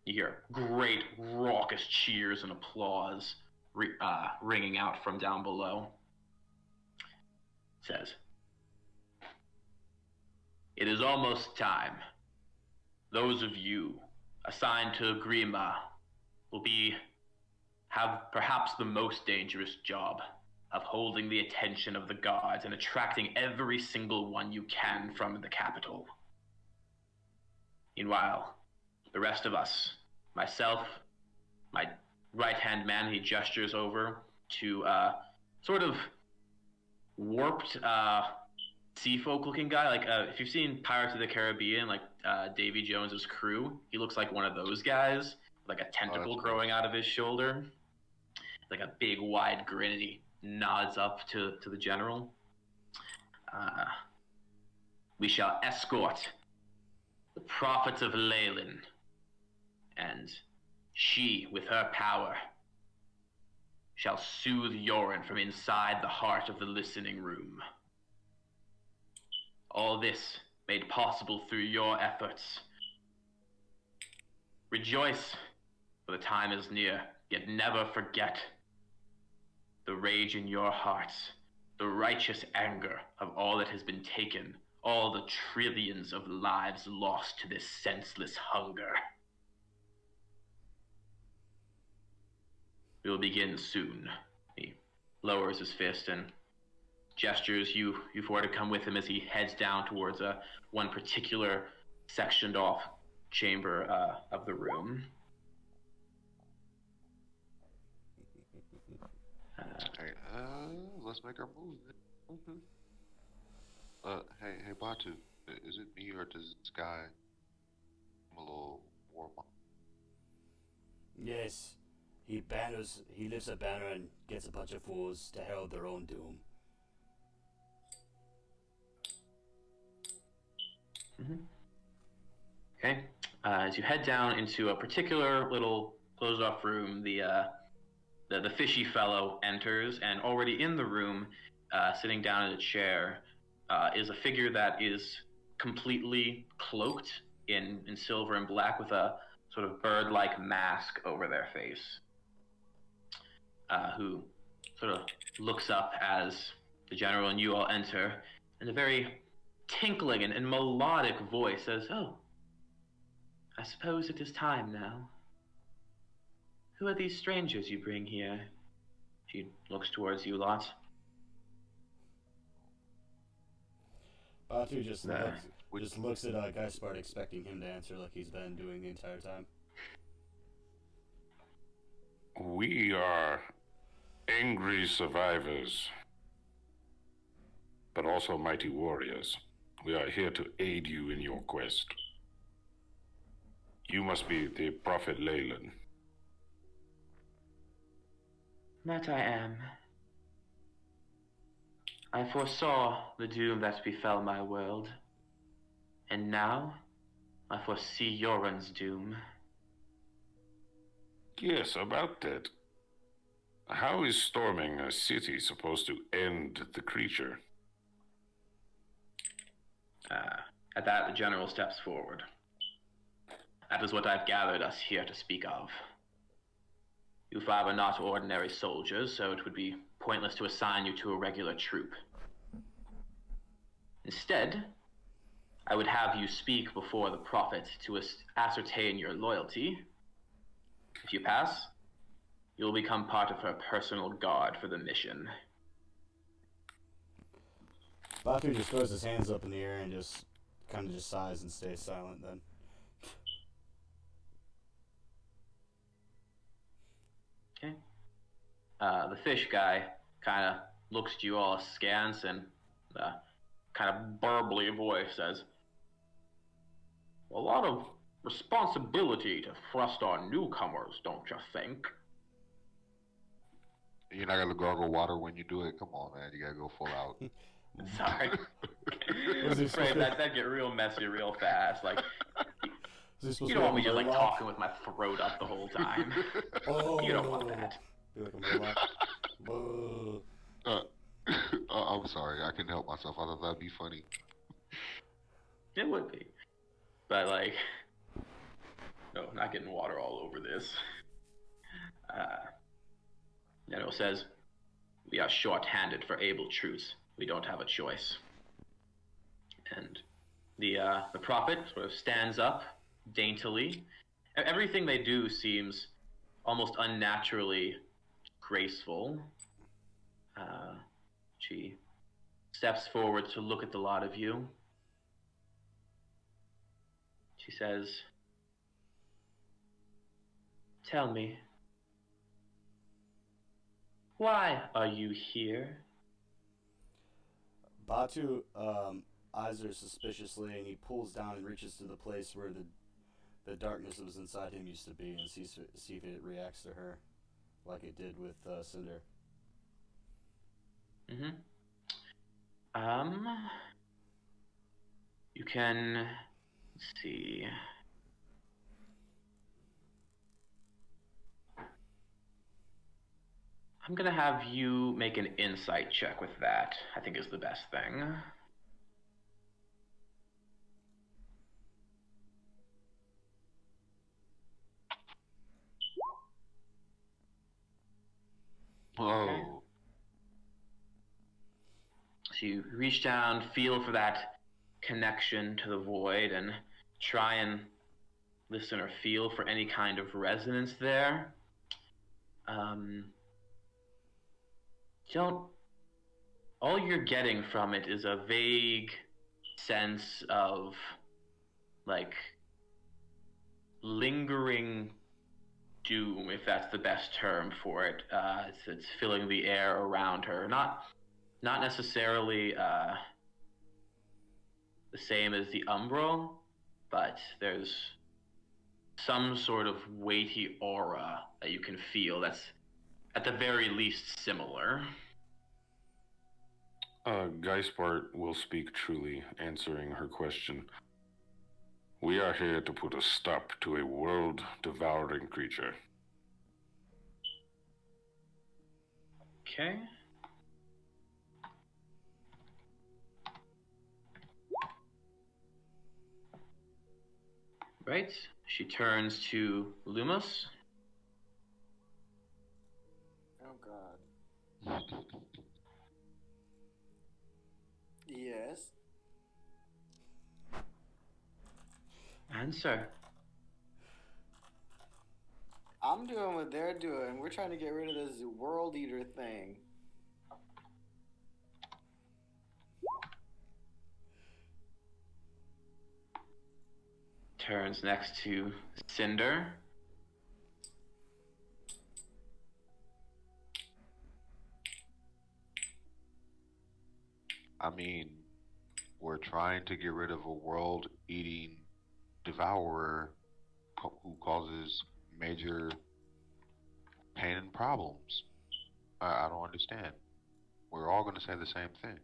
B: You hear great raucous cheers and applause ringing out from down below. It says, "It is almost time. Those of you assigned to Grima will have perhaps the most dangerous job of holding the attention of the guards and attracting every single one you can from the capital. Meanwhile, the rest of us, myself, my right-hand man," he gestures over to sort of warped sea folk looking guy, like if you've seen Pirates of the Caribbean, like Davy Jones's crew, he looks like one of those guys, like a tentacle growing out of his shoulder, like a big wide grin, and he nods up to the general. "We shall escort the prophets of Leyland, and she, with her power, shall soothe Yoren from inside the heart of the listening room. All this made possible through your efforts. Rejoice, for the time is near, yet never forget the rage in your hearts, the righteous anger of all that has been taken, all the trillions of lives lost to this senseless hunger. We will begin soon." He lowers his fist and gestures you four to come with him as he heads down towards one particular sectioned off chamber of the room.
E: Hey, let's make our move. Hey, Batu, is it me or does this guy? I'm a little warm.
C: Yes, he lifts a banner and gets a bunch of fools to herald their own doom.
B: Okay. As you head down into a particular little closed-off room, the fishy fellow enters, and already in the room, sitting down in a chair, is a figure that is completely cloaked in silver and black with a sort of bird-like mask over their face, who sort of looks up as the general and you all enter, and a very tinkling and melodic voice says, "Oh, I suppose it is time now. Who are these strangers you bring here?" She looks towards you lot.
C: Batu just looks at Geispard, expecting him to answer like he's been doing the entire time.
D: We are angry survivors, but also mighty warriors. We are here to aid you in your quest. You must be the Prophet Leyland.
B: That I am. I foresaw the doom that befell my world, and now I foresee Yoren's doom.
D: Yes, about that. How is storming a city supposed to end the creature?
B: At that, the general steps forward. That is what I've gathered us here to speak of. You five are not ordinary soldiers, so it would be pointless to assign you to a regular troop. Instead, I would have you speak before the prophet to ascertain your loyalty. If you pass, you will become part of her personal guard for the mission.
C: Batu just throws his hands up in the air and just kind of just sighs and stays silent then.
B: Okay. The fish guy kind of looks at you all askance and kind of burbly voice says, "A lot of responsibility to thrust on newcomers, don't you think?"
E: You're not gonna gargle water when you do it. Come on, man. You gotta go full out.
B: Sorry. I was afraid that'd get real messy real fast. Like, you don't want me just like talking with my throat up the whole time.
C: Oh,
B: You don't want that.
C: Be like a Murloc.
E: I'm sorry. I couldn't help myself. I thought that'd be funny.
B: It would be. But like, no, I'm not getting water all over this. General says, "We are short-handed for able troops. We don't have a choice." And the prophet sort of stands up daintily. Everything they do seems almost unnaturally graceful. She steps forward to look at the lot of you. She says, "Tell me, why are you here?"
C: Batu eyes her suspiciously, and he pulls down and reaches to the place where the darkness that was inside him used to be, and see if it reacts to her, like it did with Cinder.
B: You can, let's see. I'm gonna have you make an insight check with that, I think is the best thing.
E: Oh.
B: So you reach down, feel for that connection to the void, and try and listen or feel for any kind of resonance there. All you're getting from it is a vague sense of, like, lingering doom, if that's the best term for it. It's filling the air around her. Not necessarily the same as the Umbral, but there's some sort of weighty aura that you can feel that's at the very least similar.
D: Geispart will speak truly, answering her question. We are here to put a stop to a world-devouring creature.
B: Okay. Right. She turns to Lumos.
A: Oh God. Yes.
B: Answer.
A: I'm doing what they're doing. We're trying to get rid of this world eater thing.
B: Turns next to Cinder.
E: I mean, we're trying to get rid of a world-eating devourer who causes major pain and problems. I don't understand. We're all gonna say the same thing.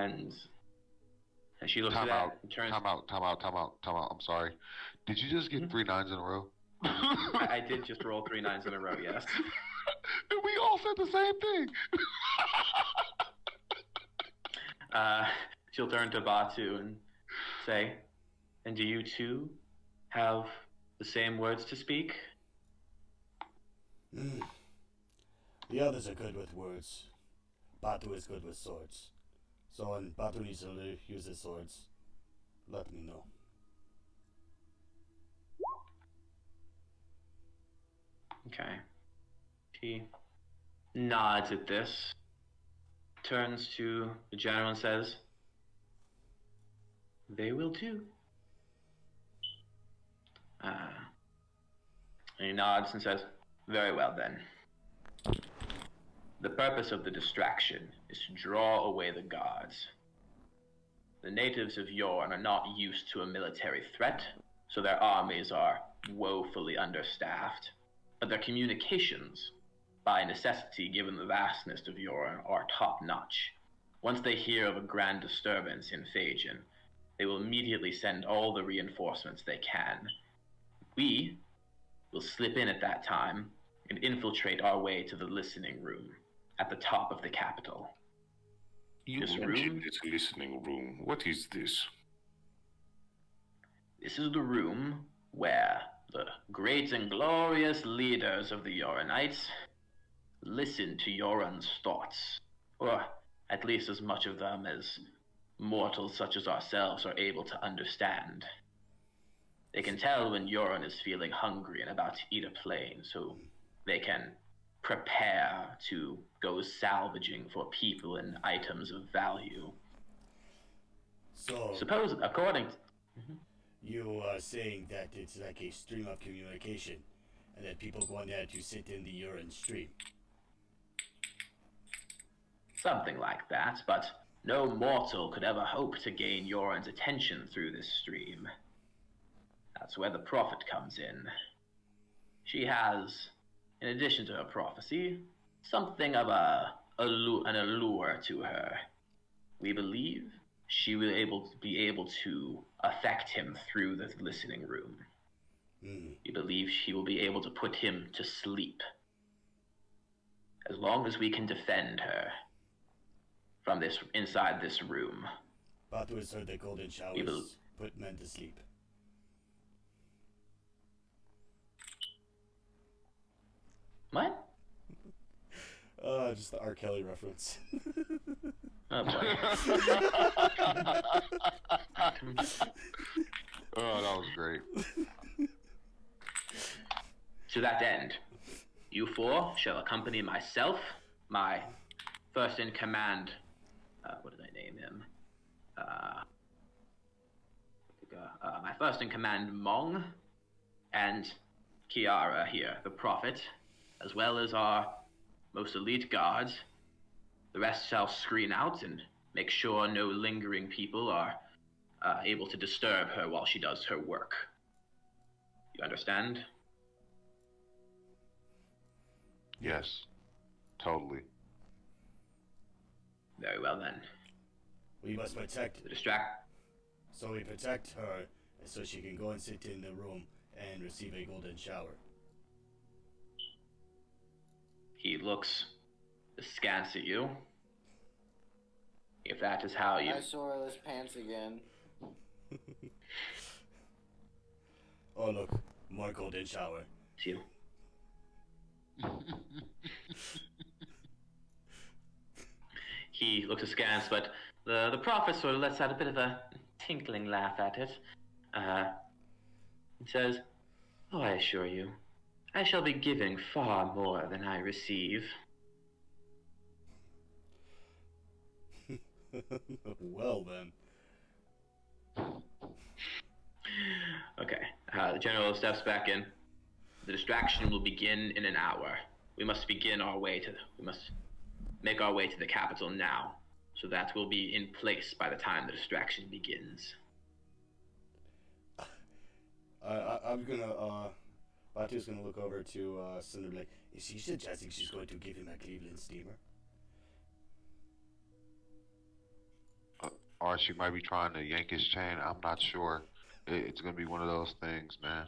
B: And she looks at
E: Time
B: that
E: out.
B: and turns.
E: Time out. Time out. Time out. Time out. I'm sorry. Did you just get 3 9s in a row?
B: I did just roll 3 9s in a row, yes.
E: And we all said the same thing.
B: She'll turn to Batu and say, and do you too have the same words to speak?
C: The others are good with words. Batu is good with swords. So when Batu needs to use his swords, let me know.
B: Okay. She nods at this, turns to the general and says, they will too. And he nods and says, very well then. The purpose of the distraction is to draw away the guards. The natives of Yorn are not used to a military threat, so their armies are woefully understaffed. But their communications, by necessity given the vastness of Yorn, are top-notch. Once they hear of a grand disturbance in Phajin, they will immediately send all the reinforcements they can. We will slip in at that time and infiltrate our way to the listening room at the top of the capital.
D: You
B: This
D: mentioned
B: room?
D: this listening room. What is this?
B: This is the room where the great and glorious leaders of the Yoronites listen to Yoron's thoughts, or at least as much of them as mortals such as ourselves are able to understand. They can tell when Yoron is feeling hungry and about to eat a plane, so they can prepare to go salvaging for people and items of value.
C: So
B: Suppose, according to...
C: you are saying that it's like a stream of communication, and that people go on there to sit in the urine stream.
B: Something like that, but no mortal could ever hope to gain Yoren's attention through this stream. That's where the prophet comes in. She has, in addition to her prophecy, something of an allure to her. We believe she will be able to affect him through the listening room. We believe she will be able to put him to sleep. As long as we can defend her from this inside this room.
C: Batu has heard that golden showers put men to sleep.
B: What?
C: Just the R. Kelly reference.
B: Oh boy.
E: Oh, that was great.
B: To that end, you four shall accompany myself, my first in command, what did I name him? My first in command, Mong, and Kiara here, the prophet, as well as our most elite guards. The rest shall screen out and make sure no lingering people are able to disturb her while she does her work. You understand?
E: Yes, totally.
B: Very well then.
C: We must protect.
B: The distract.
C: So we protect her, so she can go and sit in the room and receive a golden shower.
B: He looks askance at you. If that is how you...
A: I saw his pants again.
C: Oh look, more golden shower.
B: you. He looks askance, but the prophet sort of lets out a bit of a tinkling laugh at it. He says, "Oh, I assure you, I shall be giving far more than I receive."
C: Well then.
B: Okay, the general steps back in. The distraction will begin in an hour. We must make our way to the capital now, so that we'll be in place by the time the distraction begins.
C: I'm gonna, Batu's gonna look over to Cinder and be like, is she suggesting she's going to give him a Cleveland steamer?
E: Or she might be trying to yank his chain. I'm not sure. It's gonna be one of those things, man.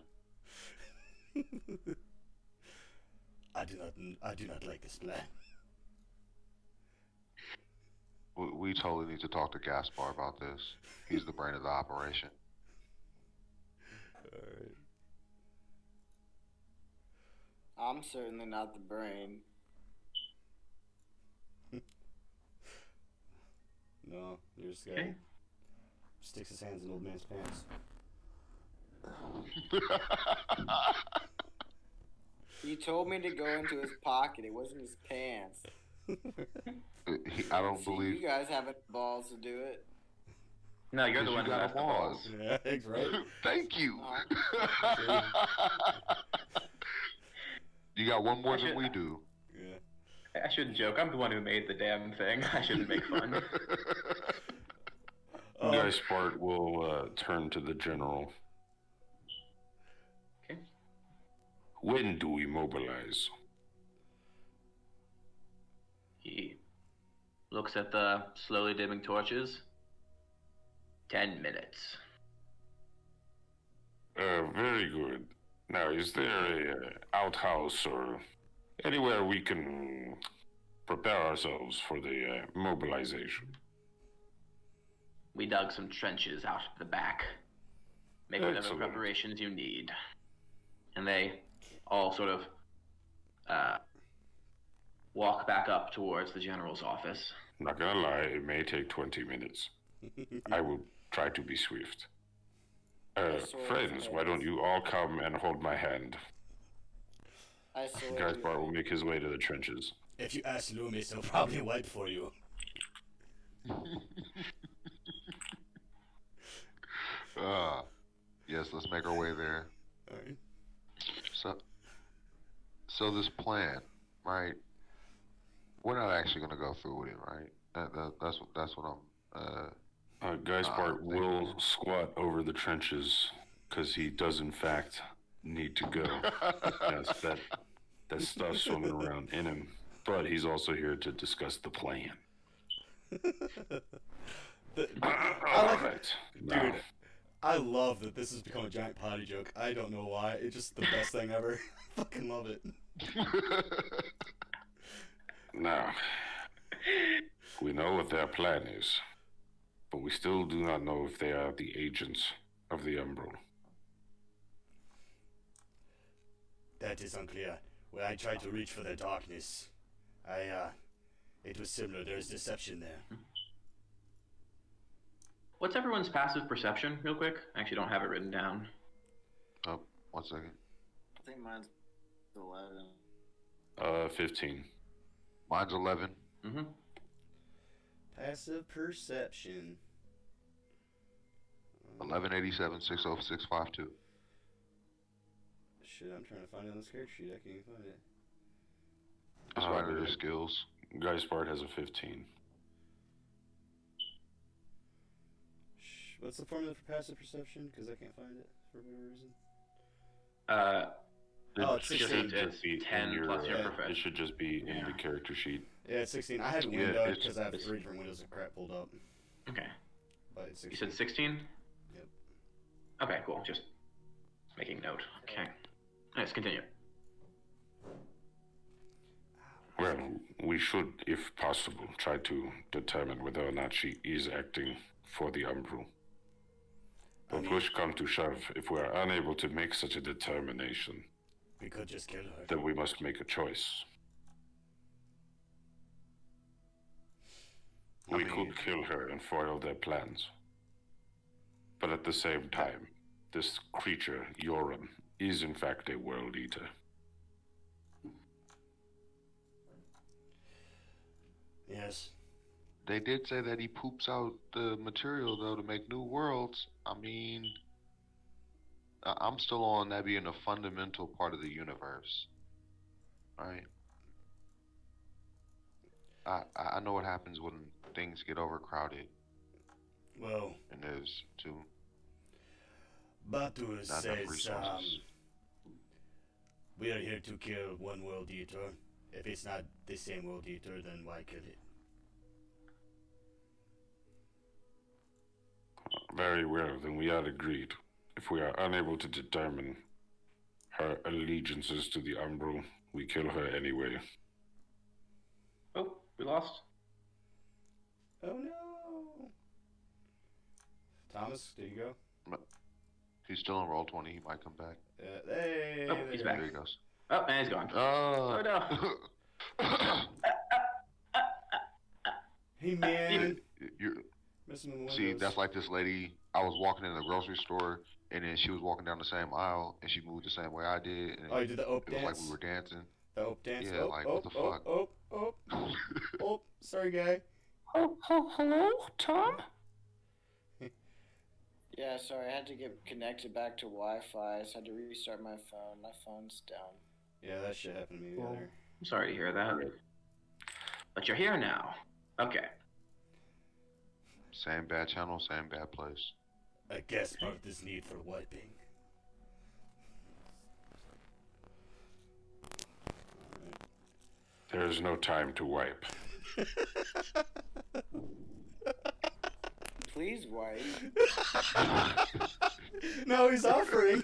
C: I do not like this plan.
E: We totally need to talk to Gaspar about this. He's the brain of the operation.
C: Alright.
A: I'm certainly not the brain.
C: No, you're this guy.
B: Okay.
C: Sticks his hands in old man's pants.
A: He told me to go into his pocket. It wasn't his pants.
E: I don't
A: See,
E: believe.
A: you guys haven't balls to do it.
B: No, you're the
E: Because
B: one
E: you
B: who
E: got
B: has the balls.
C: Yeah, thanks, right?
E: Thank you.
A: Oh.
E: You got one more
B: I
E: than
B: should-
E: we do.
C: Yeah.
B: I shouldn't joke. I'm the one who made the damn thing. I shouldn't make fun.
D: Geispart will turn to the general.
B: Okay.
D: When do we mobilize?
B: He looks at the slowly dimming torches. 10 minutes.
D: Very good. Now, is there a outhouse or anywhere we can prepare ourselves for the mobilization?
B: We dug some trenches out the back. Make whatever
D: Excellent.
B: preparations you need. And they all sort of walk back up towards the general's office.
D: Not gonna lie, it may take 20 minutes. I will try to be swift. Friends, why don't you all come and hold my hand?
A: I saw
D: Geispart will make his way to the trenches.
C: If you ask Loomis, he'll probably wipe for you.
E: Yes, let's make our way there.
C: Alright.
E: So this plan, right? We're not actually gonna go through with it, right? That's what I'm.
D: Geispart will squat over the trenches because he does in fact need to go. Yes, that stuff's swimming around in him. But he's also here to discuss the plan. Alright.
C: Dude, I love that this has become a giant potty joke. I don't know why. It's just the best thing ever. I fucking love it.
D: Now, we know what their plan is, but we still do not know if they are the agents of the Umbral.
C: That is unclear. When I tried to reach for the darkness, it was similar. There's deception there.
B: What's everyone's passive perception, real quick? I actually don't have it written down.
E: Oh, 1 second.
A: I think mine's 11.
D: 15.
E: Mine's 11.
B: Mm-hmm.
C: Passive perception.
E: 1187 60652.
C: Shit, I'm trying to find it on this character sheet. I can't find it.
E: It's right under skills.
D: Geispart has a 15.
C: What's the formula for passive perception? Because I can't find it for whatever reason.
B: Oh,
C: it's
B: it's just
C: 16.
B: it's 10 plus your
C: yeah,
B: profession.
D: It should just be in the character sheet.
C: Yeah, it's 16. I had
E: Yeah,
C: window
E: it's-
C: because I have 3 different windows of crap pulled up.
B: Okay.
C: But it's 16.
B: You said 16?
C: Yep.
B: Okay, cool. Just making note. Okay. Let's continue.
D: Well, we should, if possible, try to determine whether or not she is acting for the Umbral. But push come to shove, if we are unable to make such a determination,
C: We could just kill her.
D: then we must make a choice.
E: I
D: We
E: mean-
D: could kill her and foil their plans. But at the same time, this creature, Yoram, is in fact a world eater.
C: Yes.
E: They did say that he poops out the material though to make new worlds. I mean, I'm still on that being a fundamental part of the universe, right? I know what happens when things get overcrowded,
C: Well,
E: and there's too.
C: Batu
E: Not
C: says,
E: enough resources.
C: we are here to kill one world eater. If it's not the same world eater, then why kill it?
D: Very well, then we are agreed. If we are unable to determine her allegiances to the Umbral, we kill her anyway.
B: Oh, we lost.
C: Oh no! Thomas, did you go?
E: He's still on roll 20. He might come back.
C: Hey!
B: Oh, he's back.
E: There he goes.
B: Oh, and he's gone.
E: Oh,
B: Oh no.
C: Hey man!
E: You're,
C: Missing the windows.
E: see, that's like this lady. I was walking in the grocery store, and then she was walking down the same aisle, and she moved the same way I did. And
C: Oh, you did the ope
E: it was
C: dance?
E: like we were dancing.
C: The ope dance?
E: Yeah,
C: Oh,
E: like,
C: oh,
E: what the
C: oh,
E: fuck?
C: Oh, oh, oh, oh, sorry, guy.
D: Oh, hello, Tom?
A: Yeah, sorry, I had to get connected back to Wi-Fi, so I had to restart my phone. My phone's down.
C: Yeah, that shit happened to me the
B: Well,
C: other.
B: I'm sorry to hear that. But you're here now. Okay.
E: Same bad channel, same bad place.
C: I guess part of this need for wiping.
D: There is no time to wipe.
A: Please wipe.
C: No, he's offering.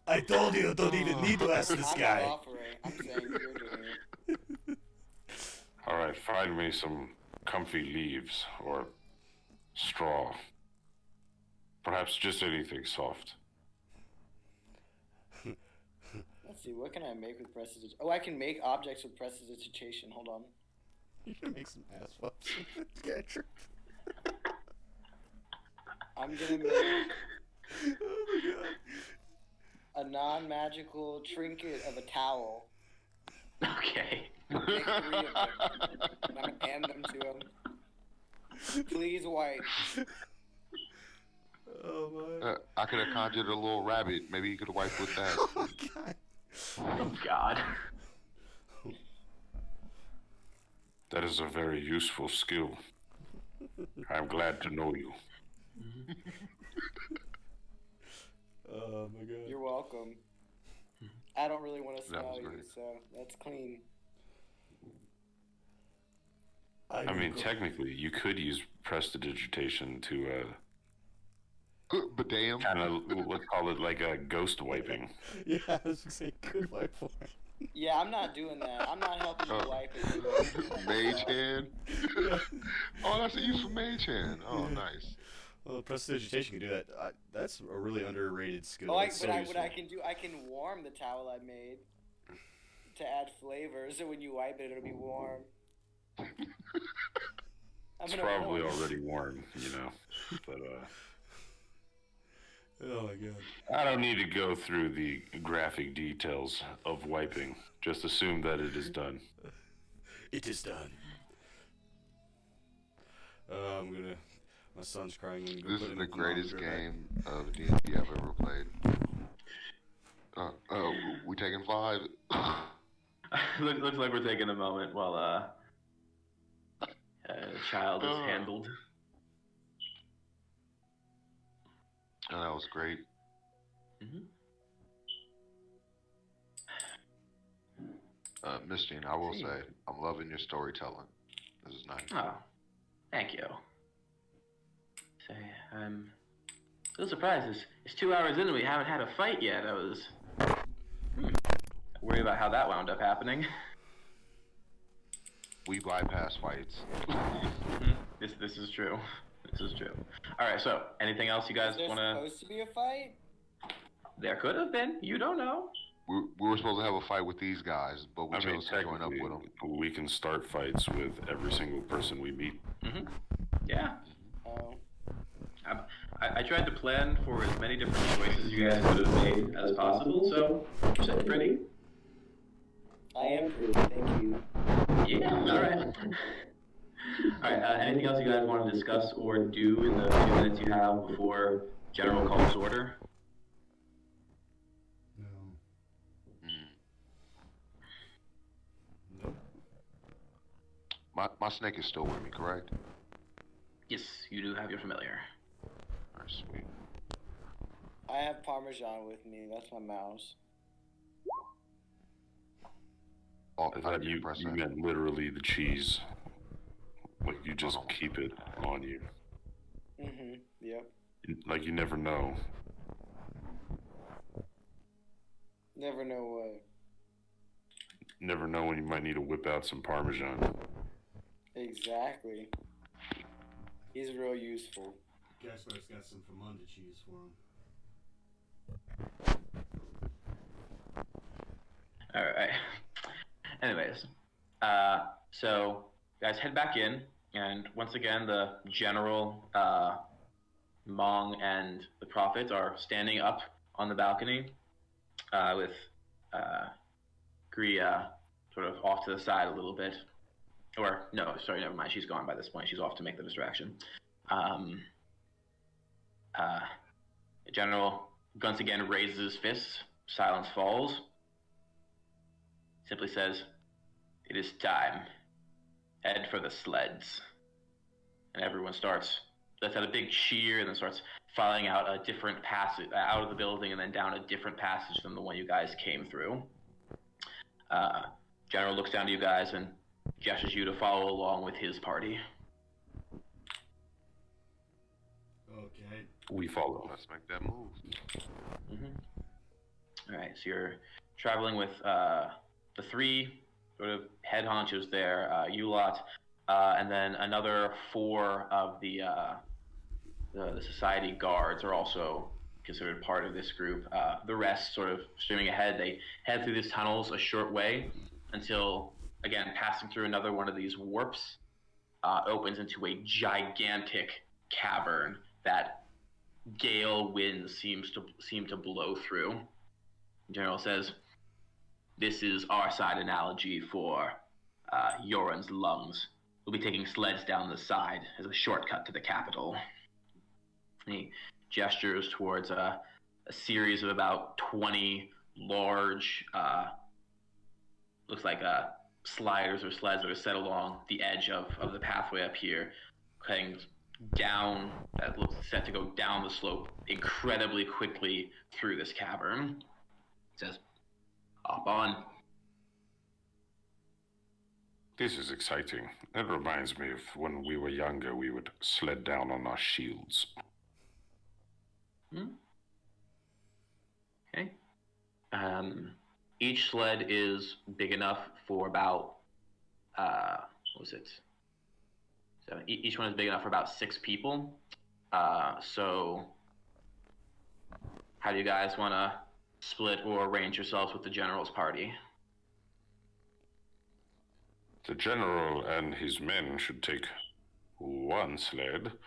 C: I told you, don't even need to ask this
A: I'm
C: guy.
A: not offering. I'm saying you're doing it.
D: All right, find me some comfy leaves or straw. Perhaps just anything soft.
A: Let's see, what can I make with prestidigitation? Oh, I can make objects with prestidigitation. Hold on.
C: You can make some ass wipes. Catcher.
A: I'm gonna make
C: Oh my god.
A: a non-magical trinket of a towel.
B: Okay.
A: Make 3 of them. And I'm gonna hand them to him. Please wipe.
C: Oh my.
E: I could have conjured a little rabbit. Maybe you could have wiped with that.
C: Oh god.
B: Oh God.
D: That is a very useful skill. I'm glad to know you.
C: Oh my god.
A: You're welcome. I don't really want to
E: That
A: smell
E: was
A: you,
E: great.
A: so that's clean.
D: I mean, technically, you could use prestidigitation to
E: But damn.
D: kind of, let's call it like a ghost wiping.
C: Yeah, I was gonna say good wipe for him.
A: Yeah, I'm not doing that. I'm not helping you
E: Oh.
A: wipe it.
E: Mage hand. Oh, that's a use for mage hand. Oh, nice.
C: Well, prestidigitation can do that. That's a really underrated skill.
A: Oh,
C: It's so
A: what I
C: useful.
A: can do, I can warm the towel I made to add flavor, so when you wipe it, it'll be warm. I'm
D: It's
A: gonna
D: probably
A: warm.
D: already warm, you know. But
C: Oh my god.
D: I don't need to go through the graphic details of wiping. Just assume that it is done.
C: It is done. I'm gonna. My son's crying. I'm gonna go
E: This
C: put
E: is
C: him
E: the
C: in the
E: greatest
C: monitor back.
E: game of D&D I've ever played. We taking 5?
B: Looks like we're taking a moment while a child is handled.
E: Oh, that was great.
B: Mm-hmm.
E: Miss Jean, I will say, I'm loving your storytelling. This is nice.
B: Oh, thank you. Say, I'm so surprised. It's 2 hours in and we haven't had a fight yet. I was worried about how that wound up happening.
E: We bypass fights.
B: This is true. This is true. All right. So, anything else you guys
A: Is there
B: want to?
A: supposed to be a fight?
B: There could have been. You don't know.
E: We were supposed to have a fight with these guys, but we
D: I mean,
E: chose to join up
D: technically,
E: with them.
D: we can start fights with every single person we meet.
B: Mm-hmm. Yeah.
A: Oh.
B: I tried to plan for as many different choices you guys could have made as possible. So, you're sitting pretty.
A: I am pretty, thank you.
B: Yeah. All right. All right. Anything else you guys want to discuss or do in the 2 minutes you have before general call to order?
C: No.
E: Mm.
C: Nope.
E: My snake is still with me, correct?
B: Yes, you do have your familiar.
E: Alright, sweet.
A: I have Parmesan with me. That's my mouse.
E: Oh,
D: I thought you meant literally the cheese. Like you just keep it on you.
A: Mm-hmm. Yep.
D: Like you never know.
A: Never know what.
D: Never know when you might need to whip out some Parmesan.
A: Exactly. He's real useful.
C: Gaspar's got some Famunda cheese for him.
B: Alright. Anyways, so guys head back in, and once again the general, Mong and the Prophet are standing up on the balcony, with Gria sort of off to the side a little bit. Or, no, sorry, never mind, she's gone by this point, she's off to make the distraction. The general once again raises his fists, silence falls, simply says, "It is time. Head for the sleds." And everyone lets out a big cheer and then starts filing out a different passage out of the building and then down a different passage than the one you guys came through. General looks down to you guys and gestures you to follow along with his party.
C: Okay.
D: We follow.
E: Let's make that move.
B: All right, so you're traveling with the three sort of head honchos there, you lot, and then another 4 of the society guards are also considered part of this group. The rest sort of streaming ahead. They head through these tunnels a short way until, again, passing through another one of these warps, opens into a gigantic cavern that gale winds seem to blow through. The general says, "This is our side analogy for Yoren's lungs. We'll be taking sleds down the side as a shortcut to the capital." He gestures towards a series of about 20 large, looks like sliders or sleds that are set along the edge of the pathway up here, heading down, that looks set to go down the slope incredibly quickly through this cavern. It says, "Hop on."
D: This is exciting. It reminds me of when we were younger, we would sled down on our shields.
B: Okay. Each sled is big enough for about, what was it? So each one is big enough for about 6 people. So how do you guys want to split or arrange yourselves with the general's party?
D: The general and his men should take 1 sled,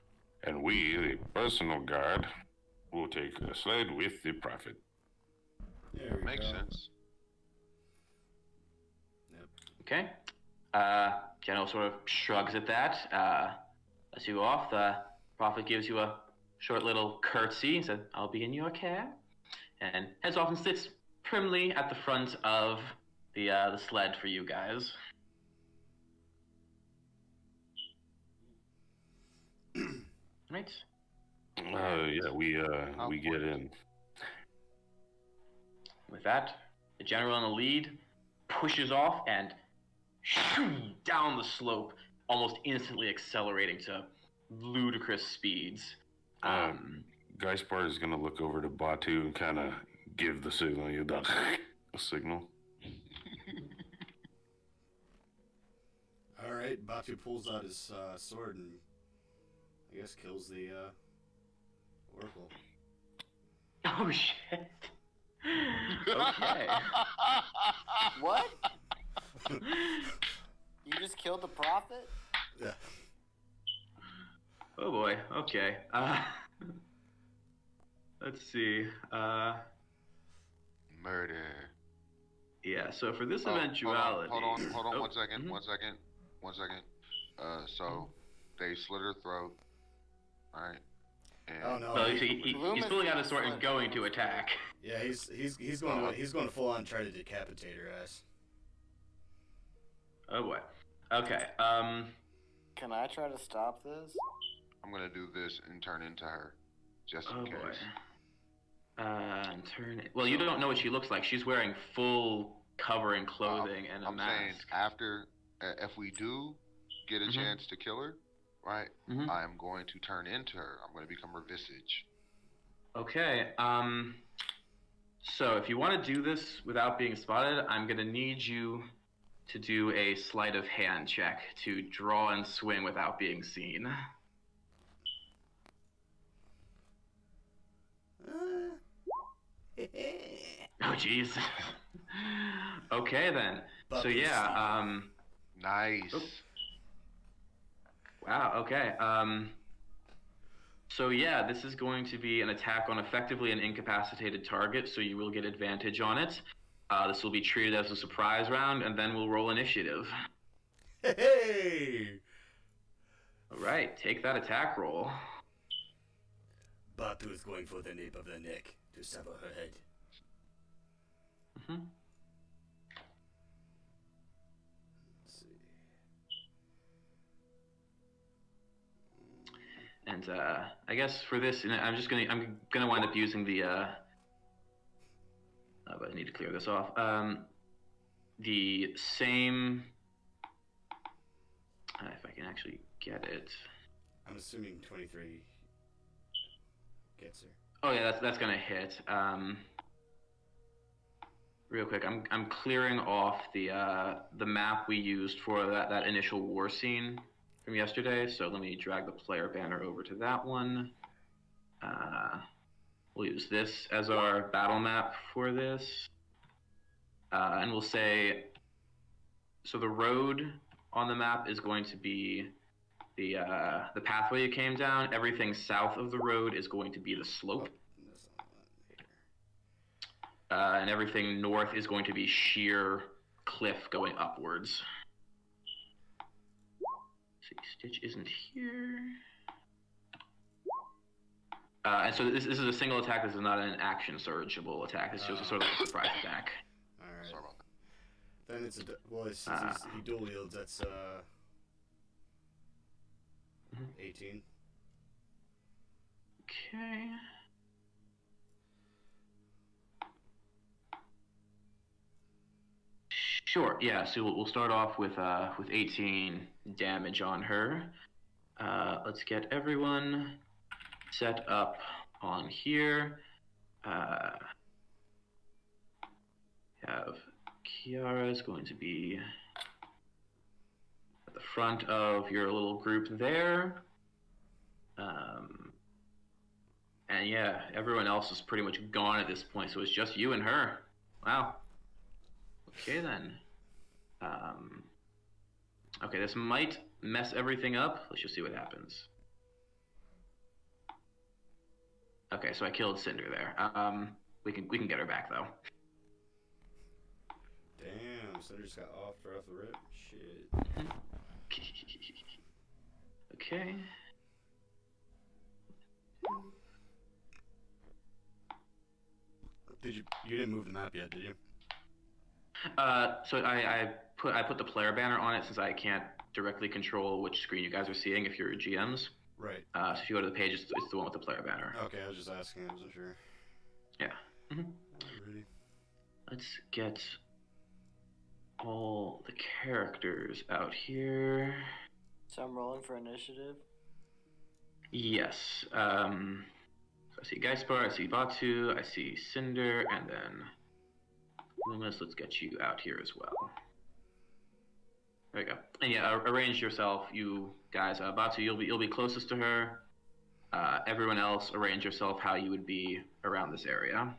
D: and we, the personal guard, will take a sled with the Prophet.
C: There we
E: Makes
C: go.
E: sense.
C: Yep.
B: Okay. General sort of shrugs at that. Lets you off. The Prophet gives you a short little curtsy and says, "I'll be in your care," and heads off and sits primly at the front of the sled for you guys. Right.
D: Yeah, we get in.
B: With that, the general in the lead pushes off and down the slope, almost instantly accelerating to ludicrous speeds.
D: Geispar is gonna look over to Batu and kind of give the signal. You done a signal.
C: All right, Batu pulls out his sword and I guess kills the oracle.
B: Oh shit. Okay.
A: What? You just killed the prophet?
C: Yeah.
B: Oh boy. Okay. Let's see.
E: Murder.
B: Yeah. So for this
E: Oh,
B: eventuality.
E: Hold on,
B: Oh,
E: one second,
B: mhm.
E: one second. So they slit her throat. Alright. And
C: Oh no.
B: Well, he's pulling out his sword and going to attack.
C: Yeah, he's going to full on try to decapitate her ass.
B: Oh boy. Okay.
A: Can I try to stop this?
E: I'm gonna do this and turn into her. Just
B: Oh
E: in case.
B: boy. And turn. Well, you don't know what she looks like. She's wearing full covering clothing and a
E: I'm
B: mask.
E: saying after, if we do get a chance to kill her, right? I am going to turn into her. I'm going to become her visage.
B: Okay. So if you want to do this without being spotted, I'm going to need you to do a sleight of hand check to draw and swing without being seen. Oh, jeez. Okay, then. So, yeah,
E: Nice.
B: Oh. Wow, okay. So, yeah, this is going to be an attack on effectively an incapacitated target, so you will get advantage on it. This will be treated as a surprise round, and then we'll roll initiative.
C: Hey!
B: All right, take that attack roll.
C: Batu is going for the nape of the neck to sever her head. Let's see.
B: And I guess for this, I'm gonna wind up using the. But I need to clear this off. The same. If I can actually get it.
C: I'm assuming 23 gets her.
B: Oh yeah, that's gonna hit. Real quick, I'm clearing off the map we used for that initial war scene from yesterday. So let me drag the player banner over to that one. We'll use this as our battle map for this, and we'll say. So the road on the map is going to be the pathway you came down. Everything south of the road is going to be the slope. And everything north is going to be sheer cliff going upwards. See, Stitch isn't here. And so this is a single attack. This is not an action surgeable attack. It's just a sort of a surprise attack.
C: All right.
E: Sorry about that.
C: Then it's he dual wields. That's 18.
B: Okay. Sure. Yeah. So we'll start off with 18 damage on her. Let's get everyone set up on here. Have Kiara is going to be at the front of your little group there. And yeah, everyone else is pretty much gone at this point, so it's just you and her. Wow. Okay then. Okay, this might mess everything up. Let's just see what happens. Okay, so I killed Cinder there. We can get her back though.
C: Damn, Cinder just got off right off the rip. Shit.
B: Okay.
C: You didn't move the map yet, did you?
B: So I put the player banner on it since I can't directly control which screen you guys are seeing if you're GMs.
C: Right.
B: So if you go to the page, it's the one with the player banner.
C: Okay, I was just asking. I wasn't sure.
B: Yeah.
C: Alrighty.
B: Let's get all the characters out here.
A: So I'm rolling for initiative.
B: Yes. So I see Geispar, I see Batu, I see Cinder, and then Loomis. Let's get you out here as well. There you go. And yeah, arrange yourself, you guys. Batu, you'll be closest to her. Everyone else, arrange yourself how you would be around this area.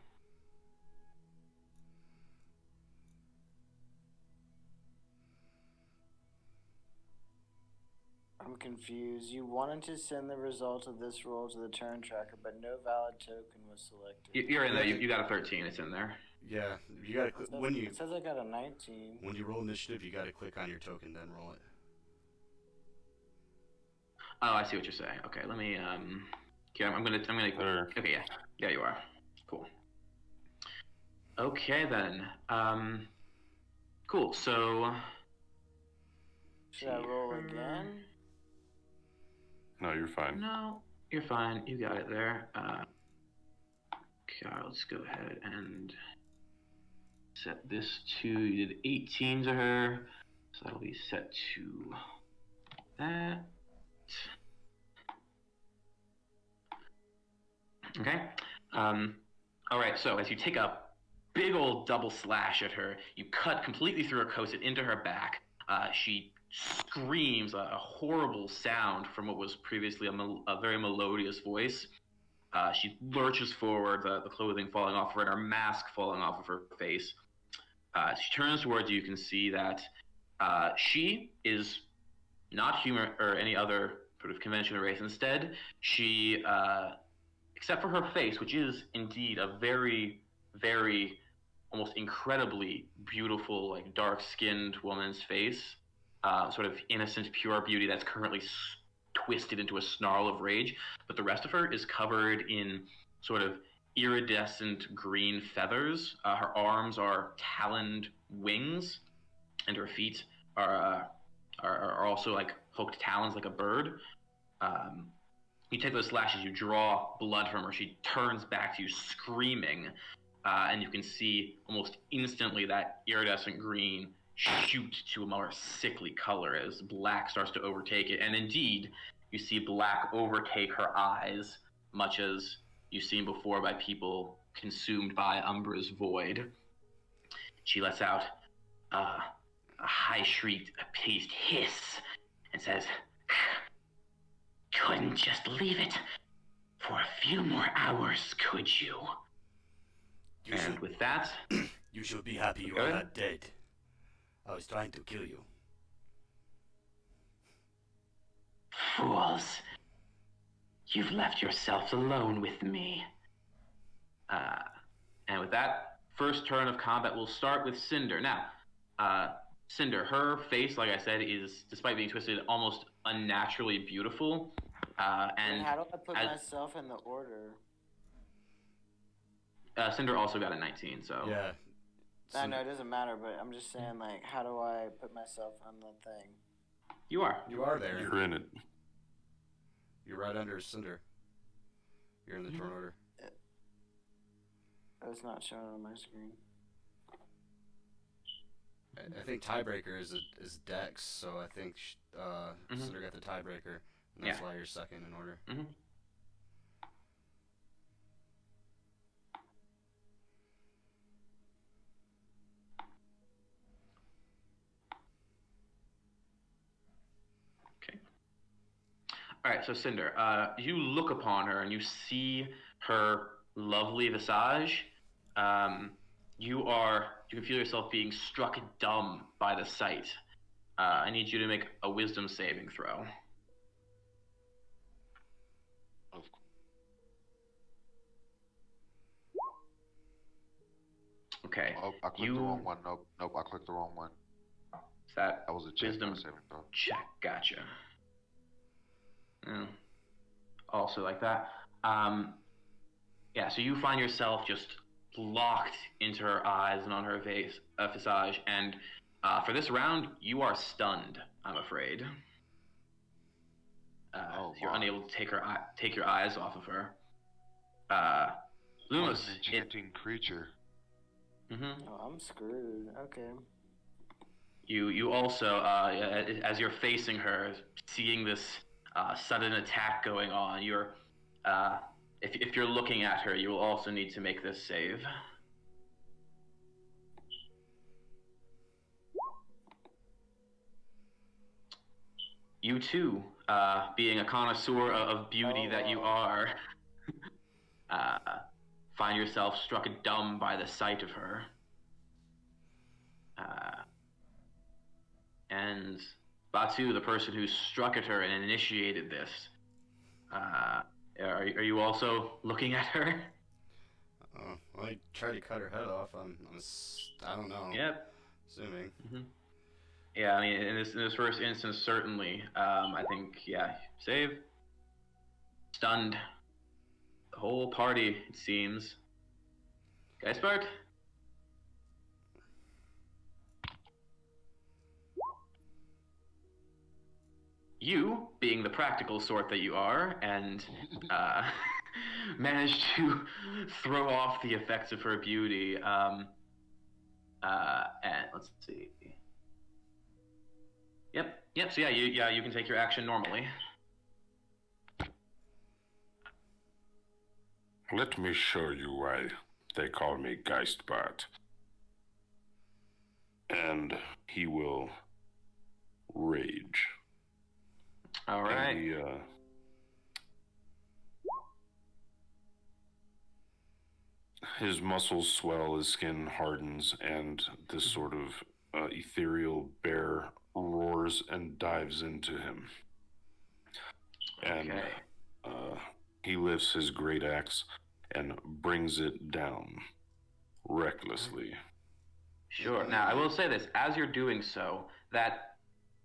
A: I'm confused. You wanted to send the result of this roll to the turn tracker, but no valid token was selected.
B: You're in there. You got a 13. It's in there.
C: Yeah, you gotta
A: It says I got a 19.
C: when you roll initiative, you gotta click on your token, then roll it.
B: Oh, I see what you're saying. Okay, let me. Yeah, I'm gonna.
D: There.
B: Okay, yeah, you are. Cool. Okay then. Cool. So.
A: Should I roll again?
D: No, you're fine.
B: No, you're fine. You got it there. Okay, let's go ahead and set this to, you did 18 to her, so that'll be set to that. Okay. All right, so as you take a big old double slash at her, you cut completely through her coat into her back. She screams a horrible sound from what was previously a very melodious voice. She lurches forward, the clothing falling off her and her mask falling off of her face. She turns towards you. You can see that she is not human or any other sort of conventional race. Instead, she, except for her face, which is indeed a very, very, almost incredibly beautiful, like dark-skinned woman's face, sort of innocent, pure beauty that's currently twisted into a snarl of rage. But the rest of her is covered in sort of iridescent green feathers. Her arms are taloned wings, and her feet are also like hooked talons like a bird. You take those slashes, you draw blood from her. She turns back to you screaming, and you can see almost instantly that iridescent green shoot to a more sickly color as black starts to overtake it. And indeed, you see black overtake her eyes, much as you've seen before by people consumed by Umbra's void. She lets out a high-shrieked, appeased hiss and says, "Couldn't just leave it for a few more hours, could you?" And with that...
C: You should be happy you are not dead. I was trying to kill you.
B: Fools. You've left yourselves alone with me. And with that, first turn of combat will start with Cinder. Now, Cinder, her face, like I said, is, despite being twisted, almost unnaturally beautiful. And
A: how do I put myself in the order?
B: Cinder also got a 19, so...
C: Yeah.
A: I know it doesn't matter, but I'm just saying, like, how do I put myself on the thing?
B: You are.
C: You are there.
D: You're in it.
C: You're right under Cinder. You're in the turn order.
A: It's not showing on my screen.
C: I think tiebreaker is Dex, so I think Cinder got the tiebreaker, and that's why you're second in order.
B: Mm-hmm. All right, so Cinder, you look upon her and you see her lovely visage. You can feel yourself being struck dumb by the sight. I need you to make a wisdom saving throw. Okay.
E: Oh, I clicked the wrong one. Nope, I clicked the wrong one.
B: That
E: was a check,
B: wisdom
E: not a saving throw.
B: check. Gotcha. Also like that. Yeah, so you find yourself just locked into her eyes and on her visage, and for this round, you are stunned, I'm afraid. You're unable to take your eyes off of her. Lumos,
E: an enchanting creature.
A: Oh, I'm screwed. Okay.
B: You also, as you're facing her, seeing this sudden attack going on, you're, if you're looking at her, you will also need to make this save. You too, being a connoisseur of beauty that you are, find yourself struck dumb by the sight of her. And Batu, the person who struck at her and initiated this, are you also looking at her?
C: Well, I tried to cut her head off. I don't know.
B: Yep.
C: Assuming.
B: Yeah, I mean, in this first instance, certainly. I think, save. Stunned. The whole party, it seems. Geistbart? You, being the practical sort that you are, and manage to throw off the effects of her beauty. And let's see. Yep. So you can take your action normally.
D: Let me show you why they call me Geistbart. And he will rage.
B: All right.
D: And his muscles swell, his skin hardens, and this sort of ethereal bear roars and dives into him. And he lifts his great axe and brings it down recklessly.
B: Sure. Now, I will say this. As you're doing so, that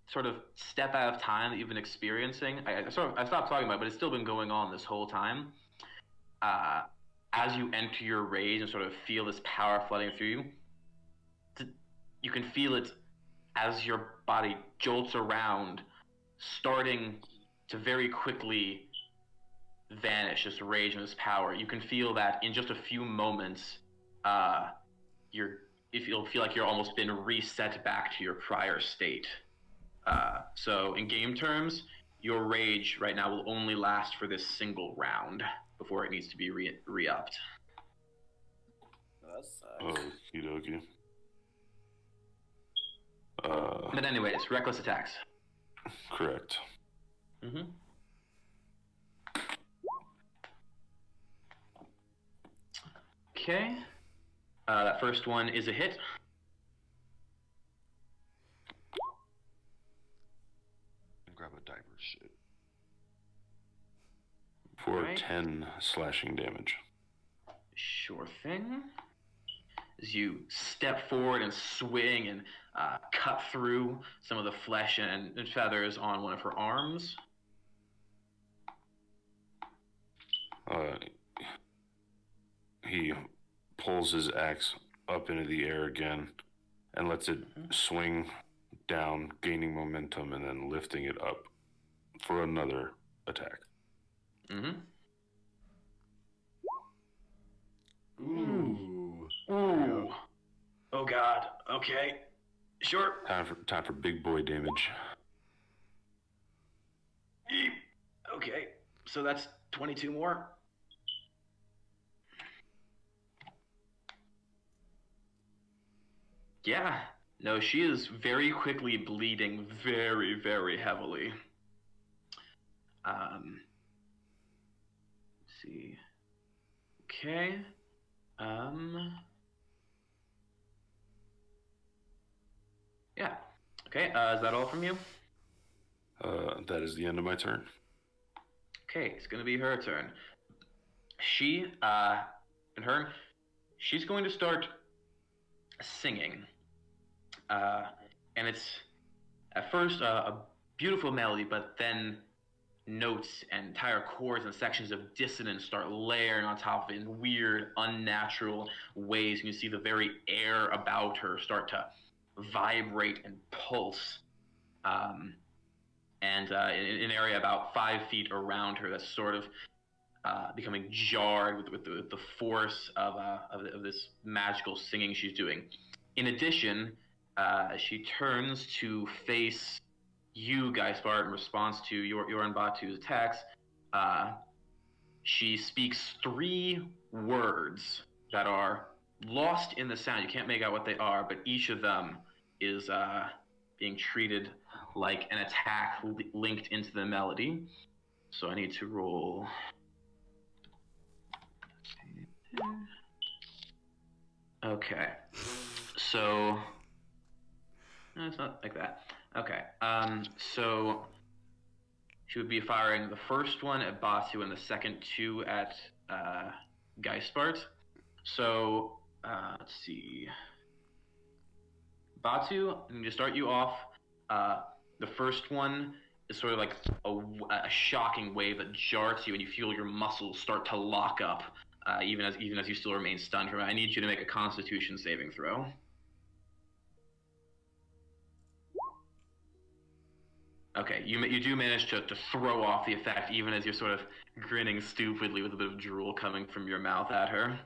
B: sort of step out of time that you've been experiencing, I stopped talking about it, but it's still been going on this whole time. As you enter your rage and sort of feel this power flooding through you, you can feel it as your body jolts around, starting to very quickly vanish, this rage and this power. You can feel that in just a few moments, you'll feel like you're almost been reset back to your prior state. So in game terms, your rage right now will only last for this single round before it needs to be re-upped.
A: That sucks.
D: Okie dokie.
B: But anyways, reckless attacks.
D: Correct.
B: Mm-hmm. Okay. That first one is a hit.
E: Grab a diver shit.
D: For
B: Right.
D: 10 slashing damage.
B: Sure thing. As you step forward and swing and cut through some of the flesh and feathers on one of her arms.
D: He pulls his axe up into the air again and lets it swing down, gaining momentum, and then lifting it up for another attack.
B: Mm-hmm.
C: Ooh.
B: Ooh. Oh God. Okay. Sure.
D: Time for big boy damage.
B: Okay. So that's 22 more. Yeah. No, she is very quickly bleeding very, very heavily. Let's see. Okay. Yeah. Okay, is that all from you?
D: That is the end of my turn.
B: Okay, it's gonna be her turn. She's going to start singing. And it's at first a beautiful melody, but then notes and entire chords and sections of dissonance start layering on top of it in weird, unnatural ways. And you see the very air about her start to vibrate and pulse. And in an area about 5 feet around her that's sort of becoming jarred with the force of this magical singing she's doing. In addition, she turns to face you, Geistbart, in response to your and Batu's attacks. She speaks 3 words that are lost in the sound. You can't make out what they are, but each of them is being treated like an attack linked into the melody. So I need to roll. Okay. So no, it's not like that. Okay. So she would be firing the first one at Batu and the second 2 at Geistbart. So let's see. Batu, I'm going to start you off. The first one is sort of like a shocking wave that jars you, and you feel your muscles start to lock up, even as you still remain stunned. I need you to make a Constitution saving throw. Okay, you do manage to throw off the effect, even as you're sort of grinning stupidly with a bit of drool coming from your mouth at her.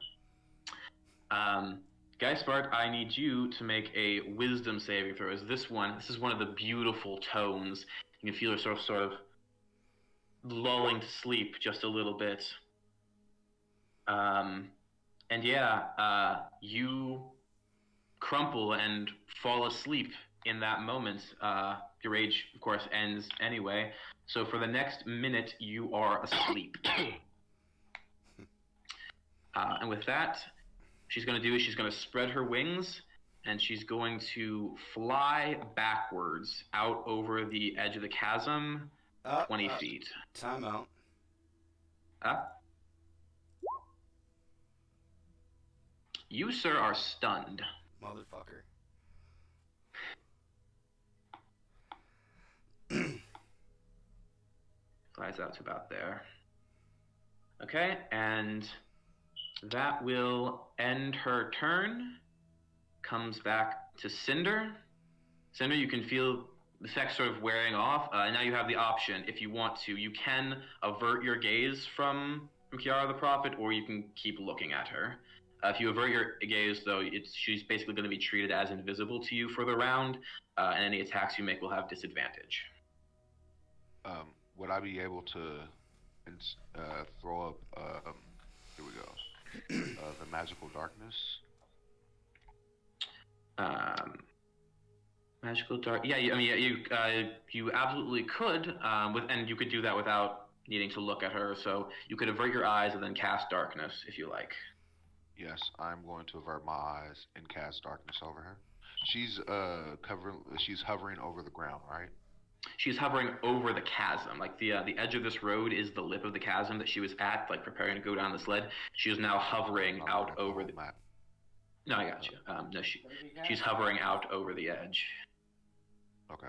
B: Geisbart, I need you to make a wisdom saving throw. This is one of the beautiful tones. You can feel her sort of lulling to sleep just a little bit. And yeah, you crumple and fall asleep in that moment. Your rage, of course, ends anyway. So for the next minute, you are asleep. And with that, she's going to spread her wings, and she's going to fly backwards out over the edge of the chasm, 20 feet.
C: Time out.
B: You, sir, are stunned.
C: Motherfucker.
B: Flies out to about there. Okay, and that will end her turn. Comes back to Cinder. Cinder, you can feel the effect sort of wearing off. Now you have the option, if you want to. You can avert your gaze from Kiara the Prophet, or you can keep looking at her. If you avert your gaze, though, she's basically going to be treated as invisible to you for the round, and any attacks you make will have disadvantage.
E: Would I be able to throw up, here we go, the magical darkness?
B: Magical dark. Yeah, you absolutely could, and you could do that without needing to look at her. So you could avert your eyes and then cast darkness if you like.
E: Yes, I'm going to avert my eyes and cast darkness over her. She's She's hovering over the ground, right?
B: She's hovering over the chasm. Like the edge of this road is the lip of the chasm that she was at, like preparing to go down the sled. She is now hovering out over the
E: map.
B: No, I got you. No, she's hovering out over the edge.
E: Okay.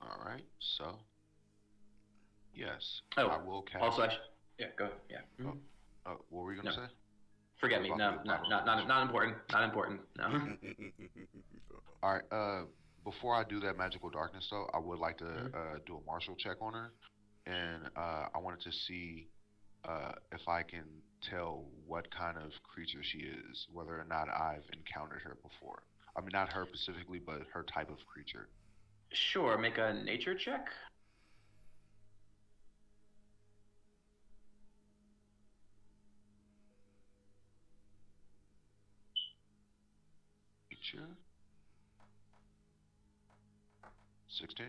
E: All right. So, yes, I will cast.
B: Also, yeah, go. Yeah.
E: Oh, what were you gonna say?
B: Forget me. No, not important. Not important. No.
E: All right. Before I do that magical darkness, though, I would like to do a martial check on her, and I wanted to see if I can tell what kind of creature she is, whether or not I've encountered her before. I mean, not her specifically, but her type of creature.
B: Sure. Make a nature check.
E: Nature. 16.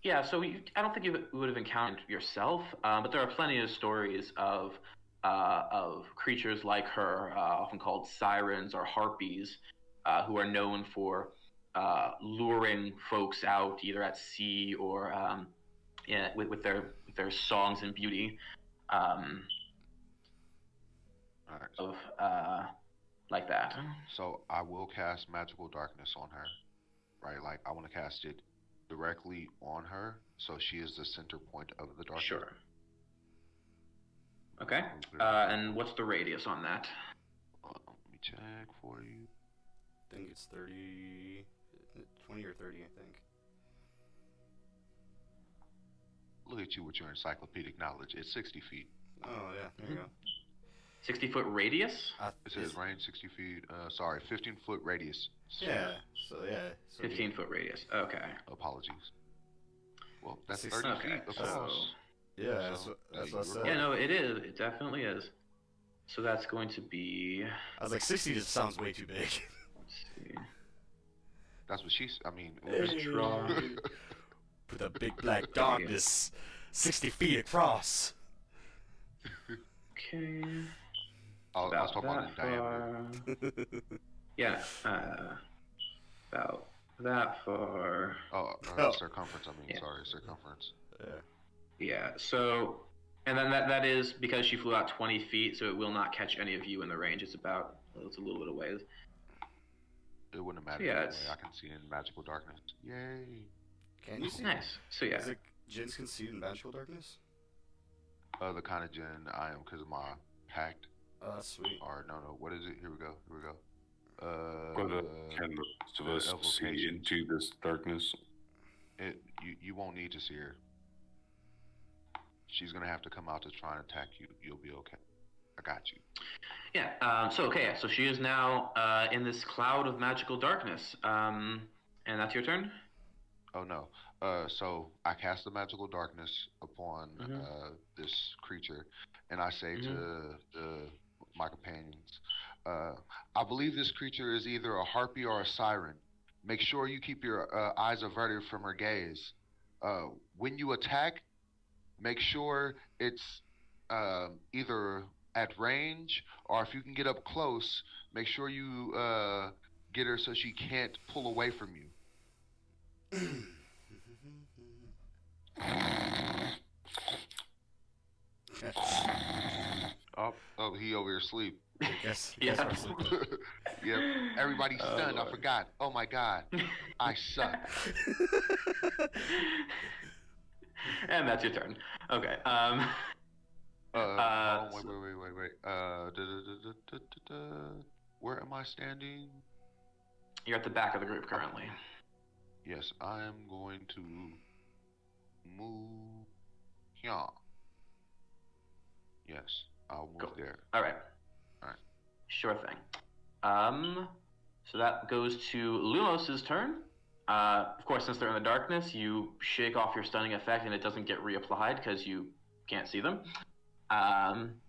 B: Yeah, so I don't think you would have encountered yourself, but there are plenty of stories of creatures like her, often called sirens or harpies, who are known for luring folks out either at sea or with their songs and beauty. Of like that.
E: So I will cast magical darkness on her, right? Like I want to cast it directly on her, so she is the center point of the darkness.
B: Sure. Okay. And what's the radius on that?
E: Let me check for you.
C: I think it's 30, 20 or 30, I think.
E: Look at you with your encyclopedic knowledge. It's 60 feet.
C: Oh, yeah, there you go.
B: 60-foot radius?
E: It says range 60 feet. 15-foot radius.
C: Yeah, so yeah. So
B: 15-foot radius. Okay.
E: Apologies. Well, that's
C: 60
E: 30
B: okay,
E: feet across.
C: Yeah,
E: So,
C: that's what I said.
B: Yeah, no, it is. It definitely is. So that's going to be...
C: I was like, 60 just sounds way too big.
B: Let's see.
E: That's what she's. I mean,
C: With a big black darkness 60 feet across.
B: Okay.
E: I was talking about in diameter.
B: Yeah, about that far.
E: Circumference. I mean,
B: Yeah.
E: sorry, circumference.
B: Yeah, so, and then that is because she flew out 20 feet, so it will not catch any of you in the range. It's a little bit away.
E: It wouldn't matter.
B: Yeah,
E: Anyway. I can see in magical darkness. Yay!
C: Can you see?
B: Nice. So yeah.
C: Is it Jins can see in magical darkness?
E: The kind of djinn I am because of my pact.
C: Oh, that's sweet.
E: Or no, what is it? Here we go.
D: Whether can the rest of us see
E: evocation.
D: into this darkness?
E: You won't need to see her. She's gonna have to come out to try and attack you. You'll be okay. I got you.
B: Yeah. So she is now in this cloud of magical darkness. And that's your turn.
E: Oh no. So I cast the magical darkness upon this creature, and I say to my companions, I believe this creature is either a harpy or a siren. Make sure you keep your eyes averted from her gaze. When you attack, make sure it's either at range, or if you can get up close, make sure you get her so she can't pull away from you. Oh, he over here asleep.
C: Yes.
B: Yeah.
E: Yep. Everybody's stunned. I forgot. Oh my god. I suck.
B: And that's your turn. Okay.
E: Wait. Where am I standing?
B: You're at the back of the group currently.
E: Yes, I am going to move here. Yes, I'll move
B: Cool.
E: there.
B: All right.
E: Alright.
B: Sure thing. So that goes to Lumos's turn. Of course, since they're in the darkness, you shake off your stunning effect and it doesn't get reapplied because you can't see them.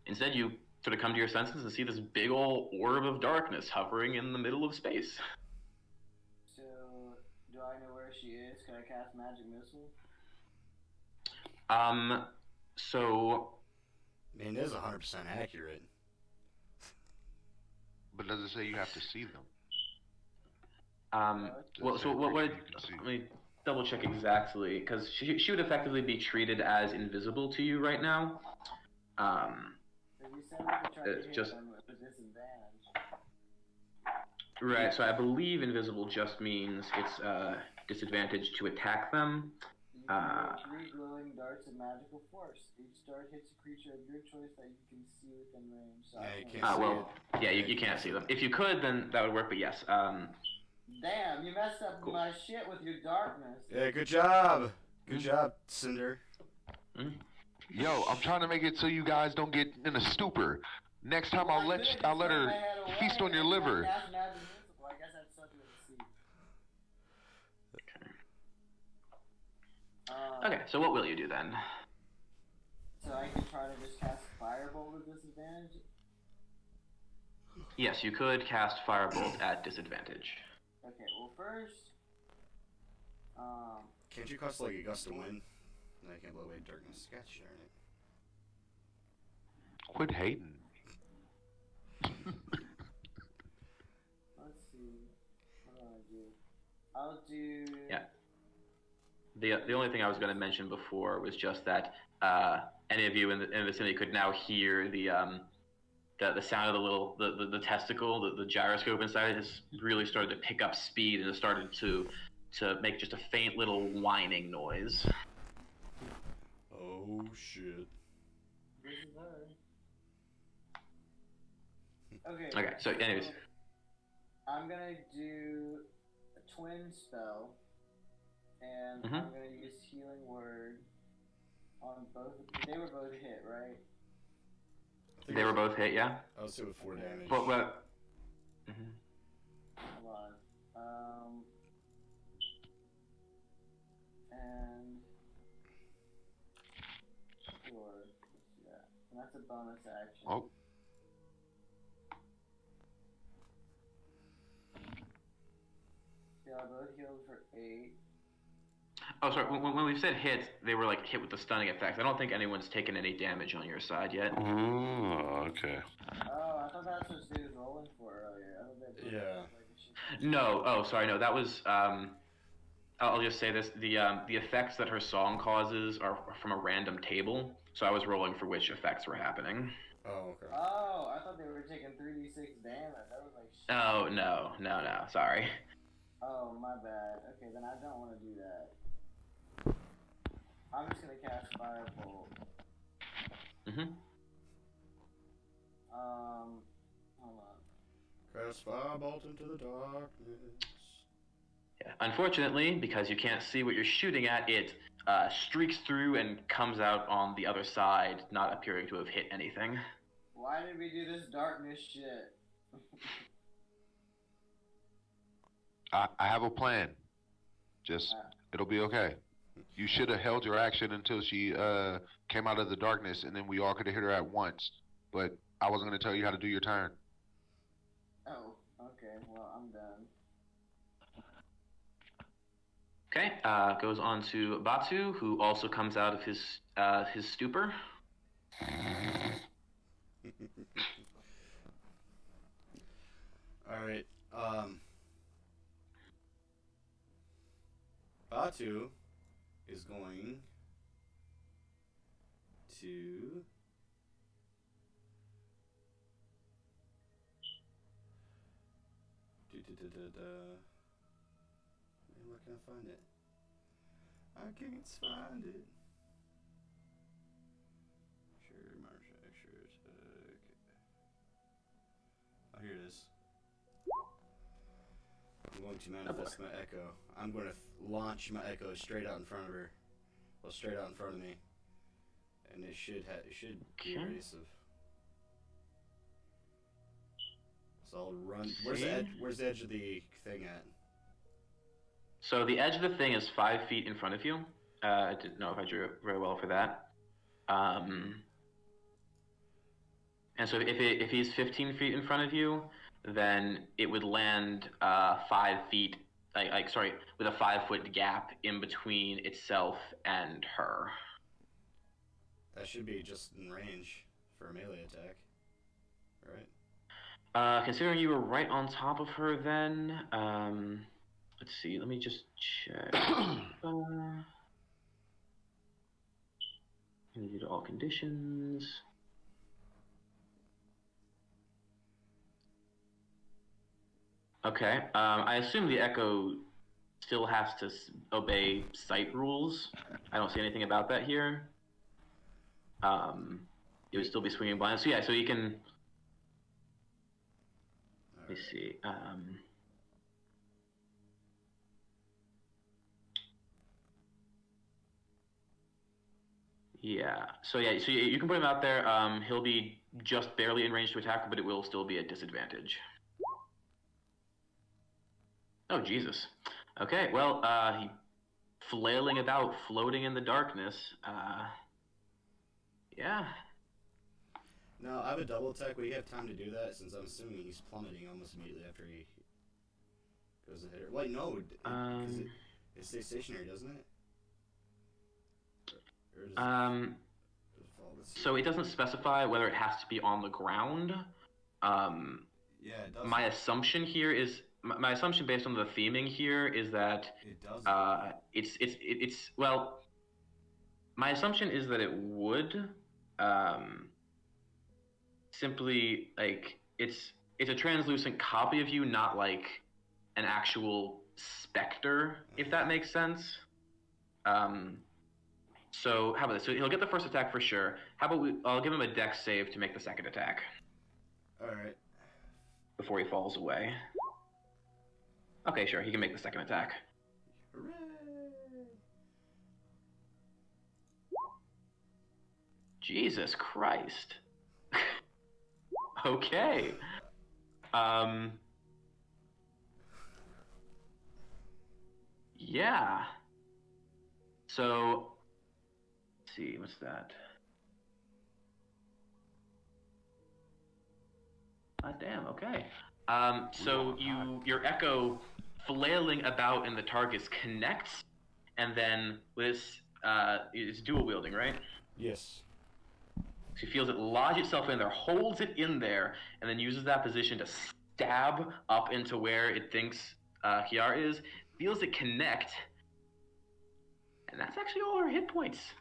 B: Instead, you sort of come to your senses and see this big old orb of darkness hovering in the middle of space.
A: So, do I know where she is? Can I cast magic missile?
B: So
C: I mean, it is 100% accurate.
E: But does it say you have to see them?
B: well, so what
E: You can see.
B: let me double check exactly, because she would effectively be treated as invisible to you right now.
A: If you said we could try to
B: It's
A: hit
B: just-
A: them with a disadvantage.
B: Right, so I believe invisible just means it's disadvantage to attack them.
A: You can make 3 glowing darts of magical force. Each dart hits a creature of your choice that you can see within range. So
C: Yeah,
A: I
C: you
A: can't
C: can't
A: see
B: Well, yeah, you can't see them. If you could, then that would work, but yes.
A: Damn, you messed up
B: Cool.
A: my shit with your darkness.
C: Yeah, good job. Good job, Cinder.
E: Yo, I'm trying to make it so you guys don't get in a stupor. Next time I'll let her feast on your liver.
A: I guess I'd suck it with a C.
B: Okay, so what will you do then?
A: So I can try to just cast Firebolt with disadvantage?
B: Yes, you could cast Firebolt at disadvantage.
A: Okay, well first,
C: Can't you cast like a gust of wind? No, you can't blow away darkness. Gosh darn it.
E: Quit hating.
A: let's see, what do I do? I'll do...
B: Yeah. The only thing I was going to mention before was just that any of you in the vicinity could now hear the sound of the testicle, the gyroscope inside it has really started to pick up speed and has started to make just a faint little whining noise.
C: Oh shit.
A: This is her. Okay.
B: Okay, so anyways.
A: I'm gonna do a twin spell, and I'm gonna use Healing Word on both. They were both hit, right?
B: They were both hit, yeah?
C: I was hit with 4 damage.
B: But
A: Hold on. And sure, let's do that. And that's a bonus action.
E: Oh.
A: Yeah, both healed for 8.
B: Oh, sorry. When we said hits, they were like hit with the stunning effect. I don't think anyone's taken any damage on your side yet.
D: Oh, okay.
A: Oh, I thought that's what she was rolling for earlier. I thought that
C: Yeah.
B: No. Oh, sorry. No, that was. I'll just say this: the effects that her song causes are from a random table. So I was rolling for which effects were happening.
C: Oh, okay.
A: Oh, I thought they were taking 3d6 damage. That was like shit.
B: Oh no. Sorry.
A: Oh, my bad. Okay, then I don't want to do that. I'm just gonna cast Firebolt.
C: Cast firebolt into the darkness.
B: Yeah. Unfortunately, because you can't see what you're shooting at, it streaks through and comes out on the other side, not appearing to have hit anything.
A: Why did we do this darkness shit?
E: I have a plan. Just, it'll be okay. You should have held your action until she came out of the darkness, and then we all could have hit her at once. But I wasn't going to tell you how to do your turn.
A: Oh, okay. Well, I'm done.
B: Okay, goes on to Batu, who also comes out of his stupor.
C: All right. Batu is going to where can I find it? I can't find it. Sure, Martial extra attack. Oh, here it is. I'm going to manifest my echo. I'm going to launch my echo straight out in front of her. Well, straight out in front of me. And it should be evasive. So I'll run. Where's the edge of the thing at?
B: So the edge of the thing is 5 feet in front of you. I didn't know if I drew it very well for that. And so if he's 15 feet in front of you, then it would land 5 feet, with a 5-foot gap in between itself and her.
C: That should be just in range for a melee attack, right?
B: Considering you were right on top of her, then let's see. Let me just check. Due to all conditions. Okay. I assume the echo still has to obey sight rules. I don't see anything about that here. It would still be swinging blind. So yeah. So you can. Let me see. Yeah. So yeah. So you can put him out there. He'll be just barely in range to attack, but it will still be a disadvantage. Oh Jesus. Okay. Well, he flailing about, floating in the darkness. Yeah.
C: No, I have a double attack. Will you have time to do that? Since I'm assuming he's plummeting almost immediately after he goes to hit her. Wait, no. It stays stationary, doesn't it?
B: So it doesn't specify whether it has to be on the ground.
C: Yeah, it does.
B: My assumption here is my assumption based on the theming here is that
C: it does.
B: It's well. My assumption is that it would. Simply like it's a translucent copy of you, not like an actual specter, if that makes sense. So how about this? So he'll get the first attack for sure. How about I'll give him a dex save to make the second attack.
C: All right.
B: Before he falls away. Okay, sure. He can make the second attack.
C: Hooray!
B: Jesus Christ. Okay. Yeah. So, let's see, what's that? Damn, okay. So your echo flailing about in the targets connects, and then with it's dual wielding, right?
C: Yes.
B: She feels it lodge itself in there, holds it in there, and then uses that position to stab up into where it thinks Kiara is. Feels it connect, and that's actually all her hit points.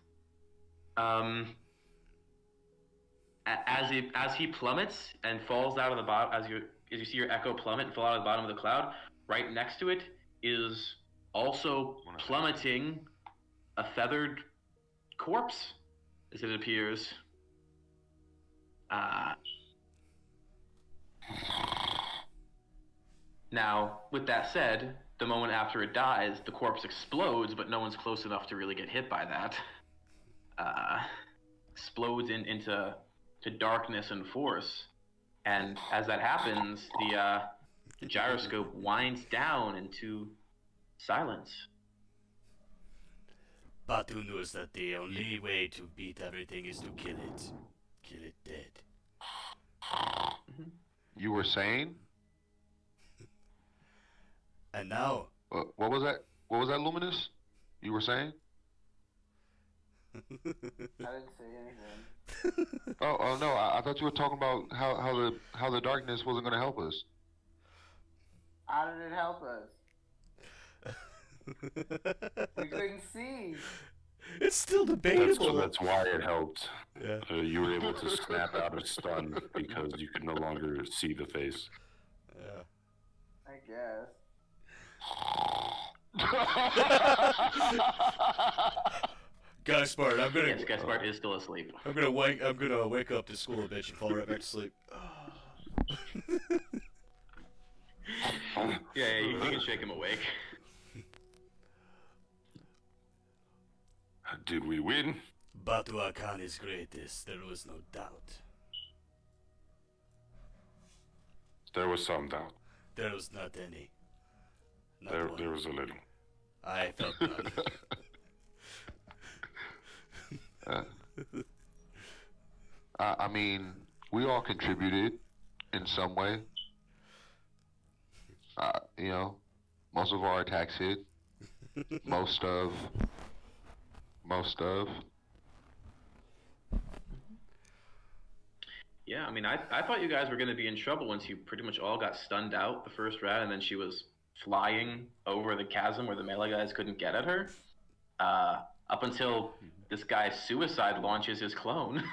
B: As he plummets and falls out of the bottom, as you see your echo plummet and fall out of the bottom of the cloud, right next to it is also plummeting a feathered corpse, as it appears. Now, with that said, the moment after it dies, the corpse explodes, but no one's close enough to really get hit by that. Explodes into darkness and force, and as that happens, the gyroscope winds down into silence.
C: Batu knows that the only way to beat everything is to kill it. Kill it dead.
E: You were saying?
C: And now...
E: What was that? What was that, Luminous? You were saying?
A: I didn't say anything.
E: Oh no! I thought you were talking about how the darkness wasn't going to help us.
A: How did it help us? We couldn't see.
C: It's still debatable.
D: That's why it helped.
C: Yeah.
D: You were able to snap out of stun because you could no longer see the face.
C: Yeah.
A: I guess.
C: Gaspard, I'm gonna.
B: Yes, Gaspard is still asleep.
C: I'm gonna wake up to school a bitch and fall right back to sleep.
B: Yeah, you can shake him awake.
D: Did we win?
C: Batu Akan is greatest, there was no doubt.
D: There was some doubt.
C: There was not any. Not one.
D: There was a little.
C: I felt none.
E: I mean, we all contributed in some way. You know, most of our attacks hit. Most of.
B: Yeah, I mean, I thought you guys were going to be in trouble once you pretty much all got stunned out the first round, and then she was flying over the chasm where the melee guys couldn't get at her. Up until this guy Suicide launches his clone.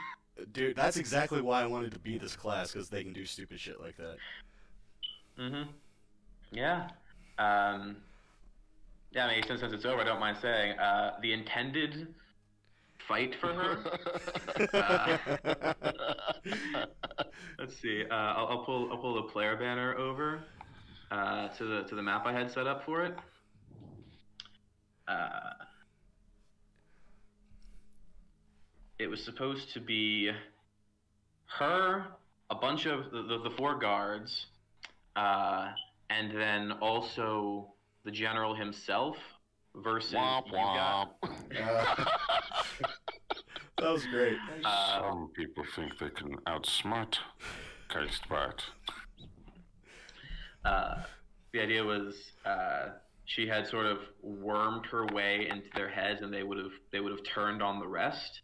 C: Dude, that's exactly why I wanted to be this class, because they can do stupid shit like that.
B: Yeah. Yeah, I mean, since it's over, I don't mind saying, the intended fight for her. Let's see. I'll pull the player banner over to the map I had set up for it. It was supposed to be her, a bunch of the four guards, and then also the general himself versus
E: Womp
B: you got.
C: That was great.
D: Some people think they can outsmart Geistbart.
B: The idea was she had sort of wormed her way into their heads, and they would have turned on the rest.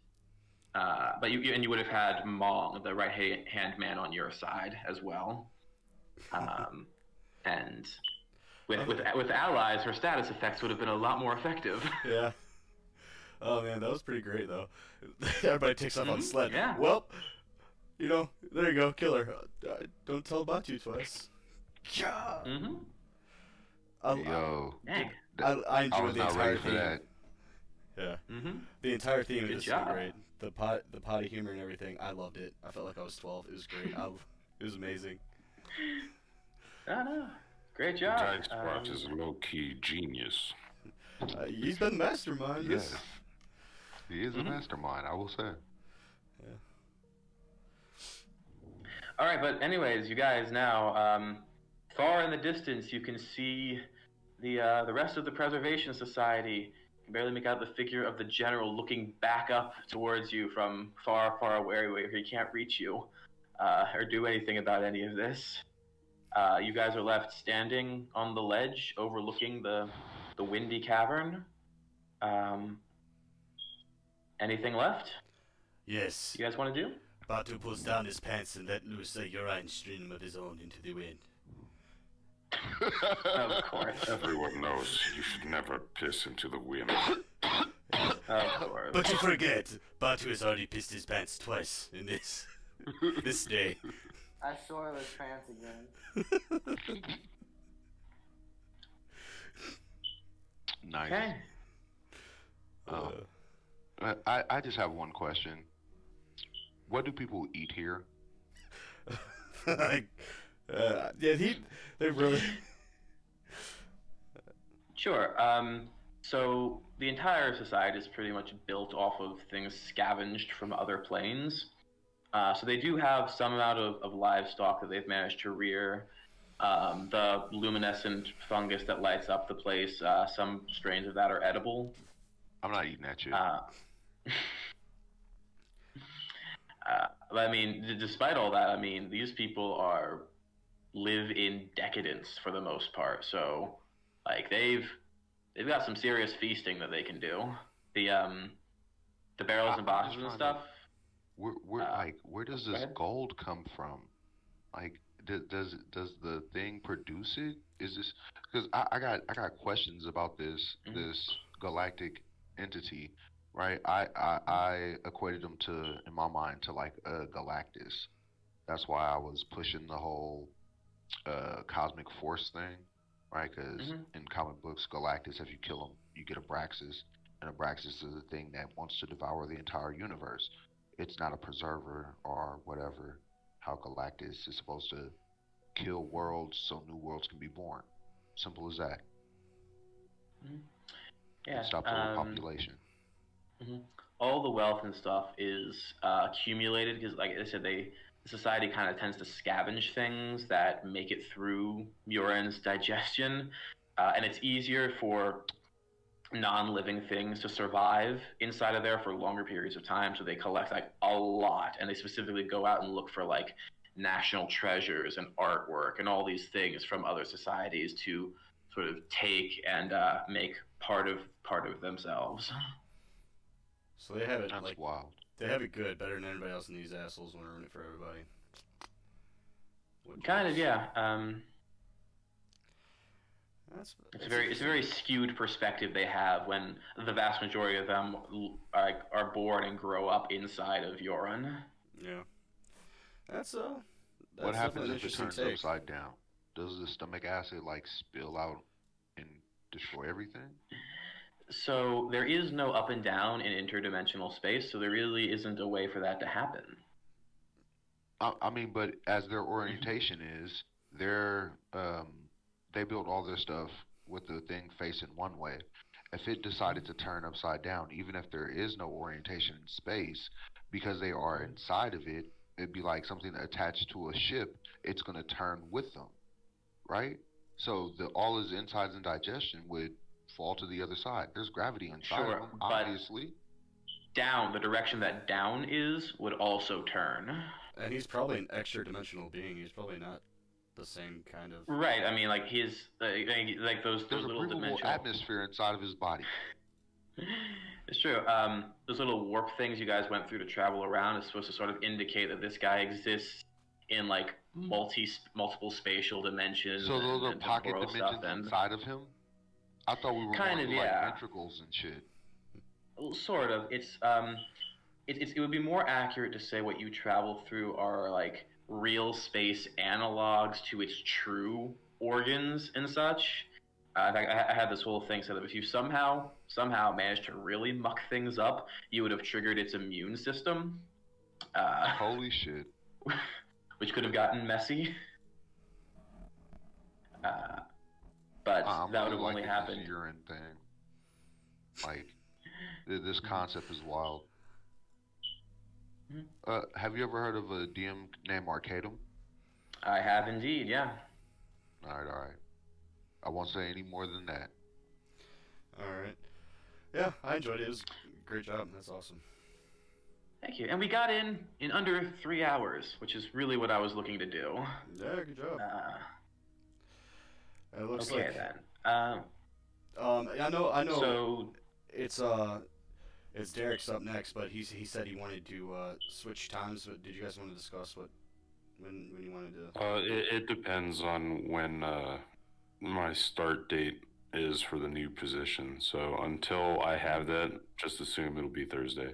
B: But you would have had Mong, the right hand man, on your side as well. And with allies, her status effects would have been a lot more effective.
C: Yeah. Oh man, that was pretty great though. Everybody takes off on the sled.
B: Yeah.
C: Well, you know, there you go, kill her. Don't tell Batu twice. Yeah.
E: Yo.
B: Dang.
C: I
E: I
C: enjoyed
E: was
C: the
E: not
C: entire
E: ready for
C: theme.
E: that.
C: Yeah. The entire theme of
B: Good
C: this
B: job.
C: was great. The potty humor and everything. I loved it. I felt like I was 12. It was great. It was amazing.
B: I know. Great job.
D: Geistbart is a low-key genius.
C: He's been the mastermind.
E: Yes. He is a mastermind, I will say.
C: Yeah.
B: All right, but anyways, you guys now, far in the distance, you can see the rest of the Preservation Society. You can barely make out the figure of the general looking back up towards you from far, far away where he can't reach you or do anything about any of this. You guys are left standing on the ledge overlooking the windy cavern. Anything left
C: Yes.
B: you guys want to do?
C: Batu pulls down his pants and let loose a urine stream of his own into the wind.
B: Of course.
D: Everyone knows you should never piss into the wind.
B: Of course.
C: But you forget, Batu has already pissed his pants twice in this day.
A: I soil his pants again.
E: Nice.
B: Okay.
E: I just have one question. What do people eat here?
C: Yeah, they really.
B: Sure. So the entire society is pretty much built off of things scavenged from other planes. So they do have some amount of livestock that they've managed to rear. The luminescent fungus that lights up the place, some strains of that are edible.
E: I'm not eating that shit.
B: But I mean, despite all that, I mean, these people live in decadence for the most part. So, like, they've got some serious feasting that they can do. The barrels and boxes and stuff.
E: Where does this gold come from? Like, does the thing produce it? Is this because I got questions about this galactic entity, right? I equated them in my mind to like a Galactus. That's why I was pushing the whole cosmic force thing, right? Because in comic books, Galactus, if you kill him, you get Abraxas, and Abraxas is a thing that wants to devour the entire universe. It's not a preserver or whatever. How Galactus is supposed to kill worlds so new worlds can be born. Simple as that.
B: Yeah.
E: Stop the overpopulation.
B: All the wealth and stuff is accumulated because, like I said, the society kind of tends to scavenge things that make it through Murin's digestion, and it's easier for non-living things to survive inside of there for longer periods of time. So they collect like a lot, and they specifically go out and look for like national treasures and artwork and all these things from other societies to sort of take and make part of themselves.
C: So they have it
E: That's wild.
C: They have it good, better than anybody else, and these assholes want to ruin it for everybody.
B: Kind of, yeah. It's a very skewed perspective they have when the vast majority of them are born and grow up inside of Yorin.
C: Yeah. That's
E: what happens if it
C: interesting
E: turns upside down? Does the stomach acid like spill out and destroy everything?
B: So there is no up and down in interdimensional space, so there really isn't a way for that to happen.
E: I mean, but as their orientation is, they build all their stuff with the thing facing one way. If it decided to turn upside down, even if there is no orientation in space, because they are inside of it, it'd be like something attached to a ship. It's going to turn with them, right? So all his insides and digestion would fall to the other side. There's gravity inside of them, obviously.
B: Down, the direction that down is, would also turn.
C: And he's probably an extra dimensional being. He's probably not the same kind of...
B: Right, I mean, like, his... like those
E: There's a
B: little
E: breathable
B: dimensional...
E: atmosphere inside of his body.
B: It's true. Those little warp things you guys went through to travel around is supposed to sort of indicate that this guy exists in, like, multiple spatial dimensions.
E: So those are
B: and
E: pocket
B: temporal
E: dimensions
B: stuff,
E: inside of him? I thought we were
B: Kind
E: going
B: of,
E: to, like,
B: yeah.
E: ventricles and shit.
B: Well, sort of. It would be more accurate to say what you travel through are, like, real space analogs to its true organs and such. In fact, I had this whole thing so that if you somehow managed to really muck things up, you would have triggered its immune system.
E: Holy shit.
B: Which could have gotten messy. But that would have only happened.
E: This urine thing. Like, this concept is wild. Have you ever heard of a DM named Arcadum?
B: I have indeed, yeah.
E: Alright. I won't say any more than that.
C: Alright. Yeah, I enjoyed it. It was a great job. That's awesome.
B: Thank you. And we got in under 3 hours, which is really what I was looking to do.
C: Yeah, good job. It looks
B: okay
C: like...
B: then.
C: I know.
B: So
C: it's Derek's up next, but he said he wanted to switch times. But did you guys want to discuss when you wanted to?
D: It depends on when my start date is for the new position. So until I have that, just assume it'll be Thursday.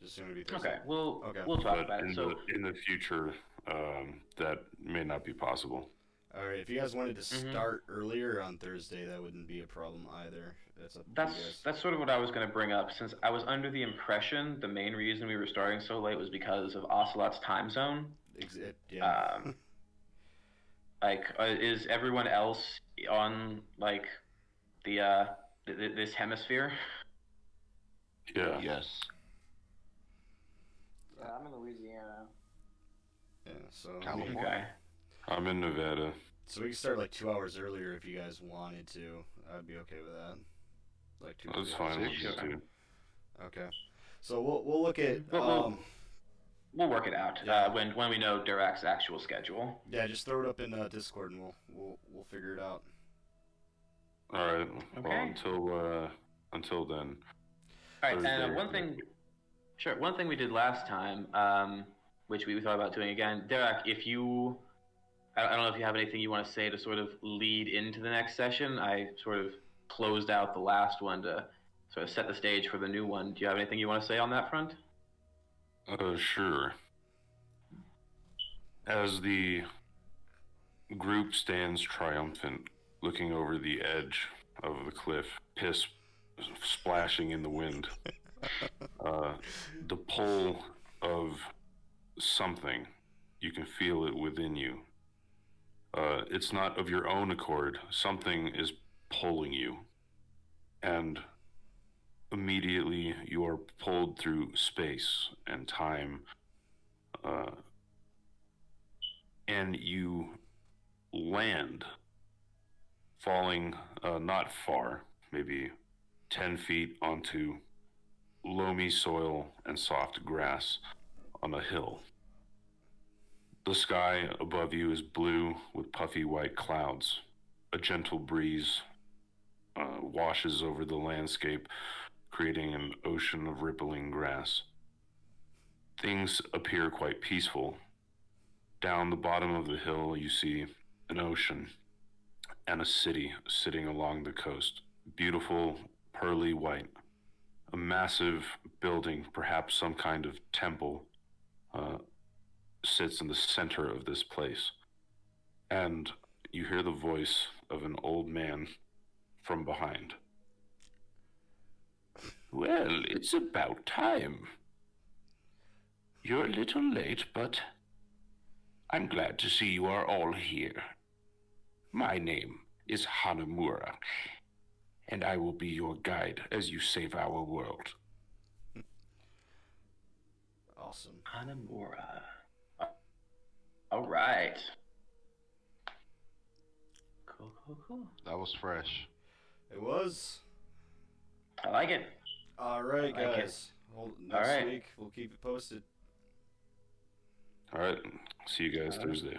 C: Just assume it'll be Thursday.
B: Okay, we'll talk
D: But
B: about it. So
D: in the future, that may not be possible.
C: All right, if you guys wanted to start earlier on Thursday, that wouldn't be a problem either. That's up to you guys.
B: That's sort of what I was going to bring up. Since I was under the impression the main reason we were starting so late was because of Ocelot's time zone.
C: Yeah.
B: Is everyone else on like this hemisphere?
D: Yeah.
E: Yes.
A: Yeah, I'm in Louisiana.
C: Yeah, so
E: California.
B: Okay.
D: I'm in Nevada.
C: so we can start like 2 hours earlier if you guys wanted to. I'd be okay with that. Like 2
D: That's
C: 3 hours.
D: fine with
E: Six.
D: me too.
C: Okay. So we'll look at
B: We'll work it out
C: Yeah.
B: when we know Durak's actual schedule.
C: yeah, just throw it up in Discord and we'll figure it out.
D: All right.
B: Okay.
D: Well, until then.
B: All right,
D: Thursday.
B: and one thing we did last time, which we thought about doing again, Derek, if you, I don't know if you have anything you want to say to sort of lead into the next session. I sort of closed out the last one to sort of set the stage for the new one. Do you have anything you want to say on that front?
D: Sure. As the group stands triumphant, looking over the edge of the cliff, piss splashing in the wind, the pull of something, you can feel it within you. It's not of your own accord. Something is pulling you. And immediately you are pulled through space and time, and you land, falling not far, maybe 10 feet onto loamy soil and soft grass on a hill. The sky above you is blue with puffy white clouds. A gentle breeze washes over the landscape, creating an ocean of rippling grass. Things appear quite peaceful. Down the bottom of the hill, you see an ocean and a city sitting along the coast. Beautiful, pearly white. A massive building, perhaps some kind of temple, sits in the center of this place. And you hear the voice of an old man from behind. Well, it's about time. You're a little late, but I'm glad to see you are all here. My name is Hanamura, and I will be your guide as you save our world.
C: Awesome.
B: Hanamura. All right. Cool.
E: That was fresh.
C: It was.
B: I like it.
C: All right,
B: I like it.
C: guys. Well, next
B: right.
C: week we'll keep it posted.
D: All right. See you guys
B: All right.
D: Thursday.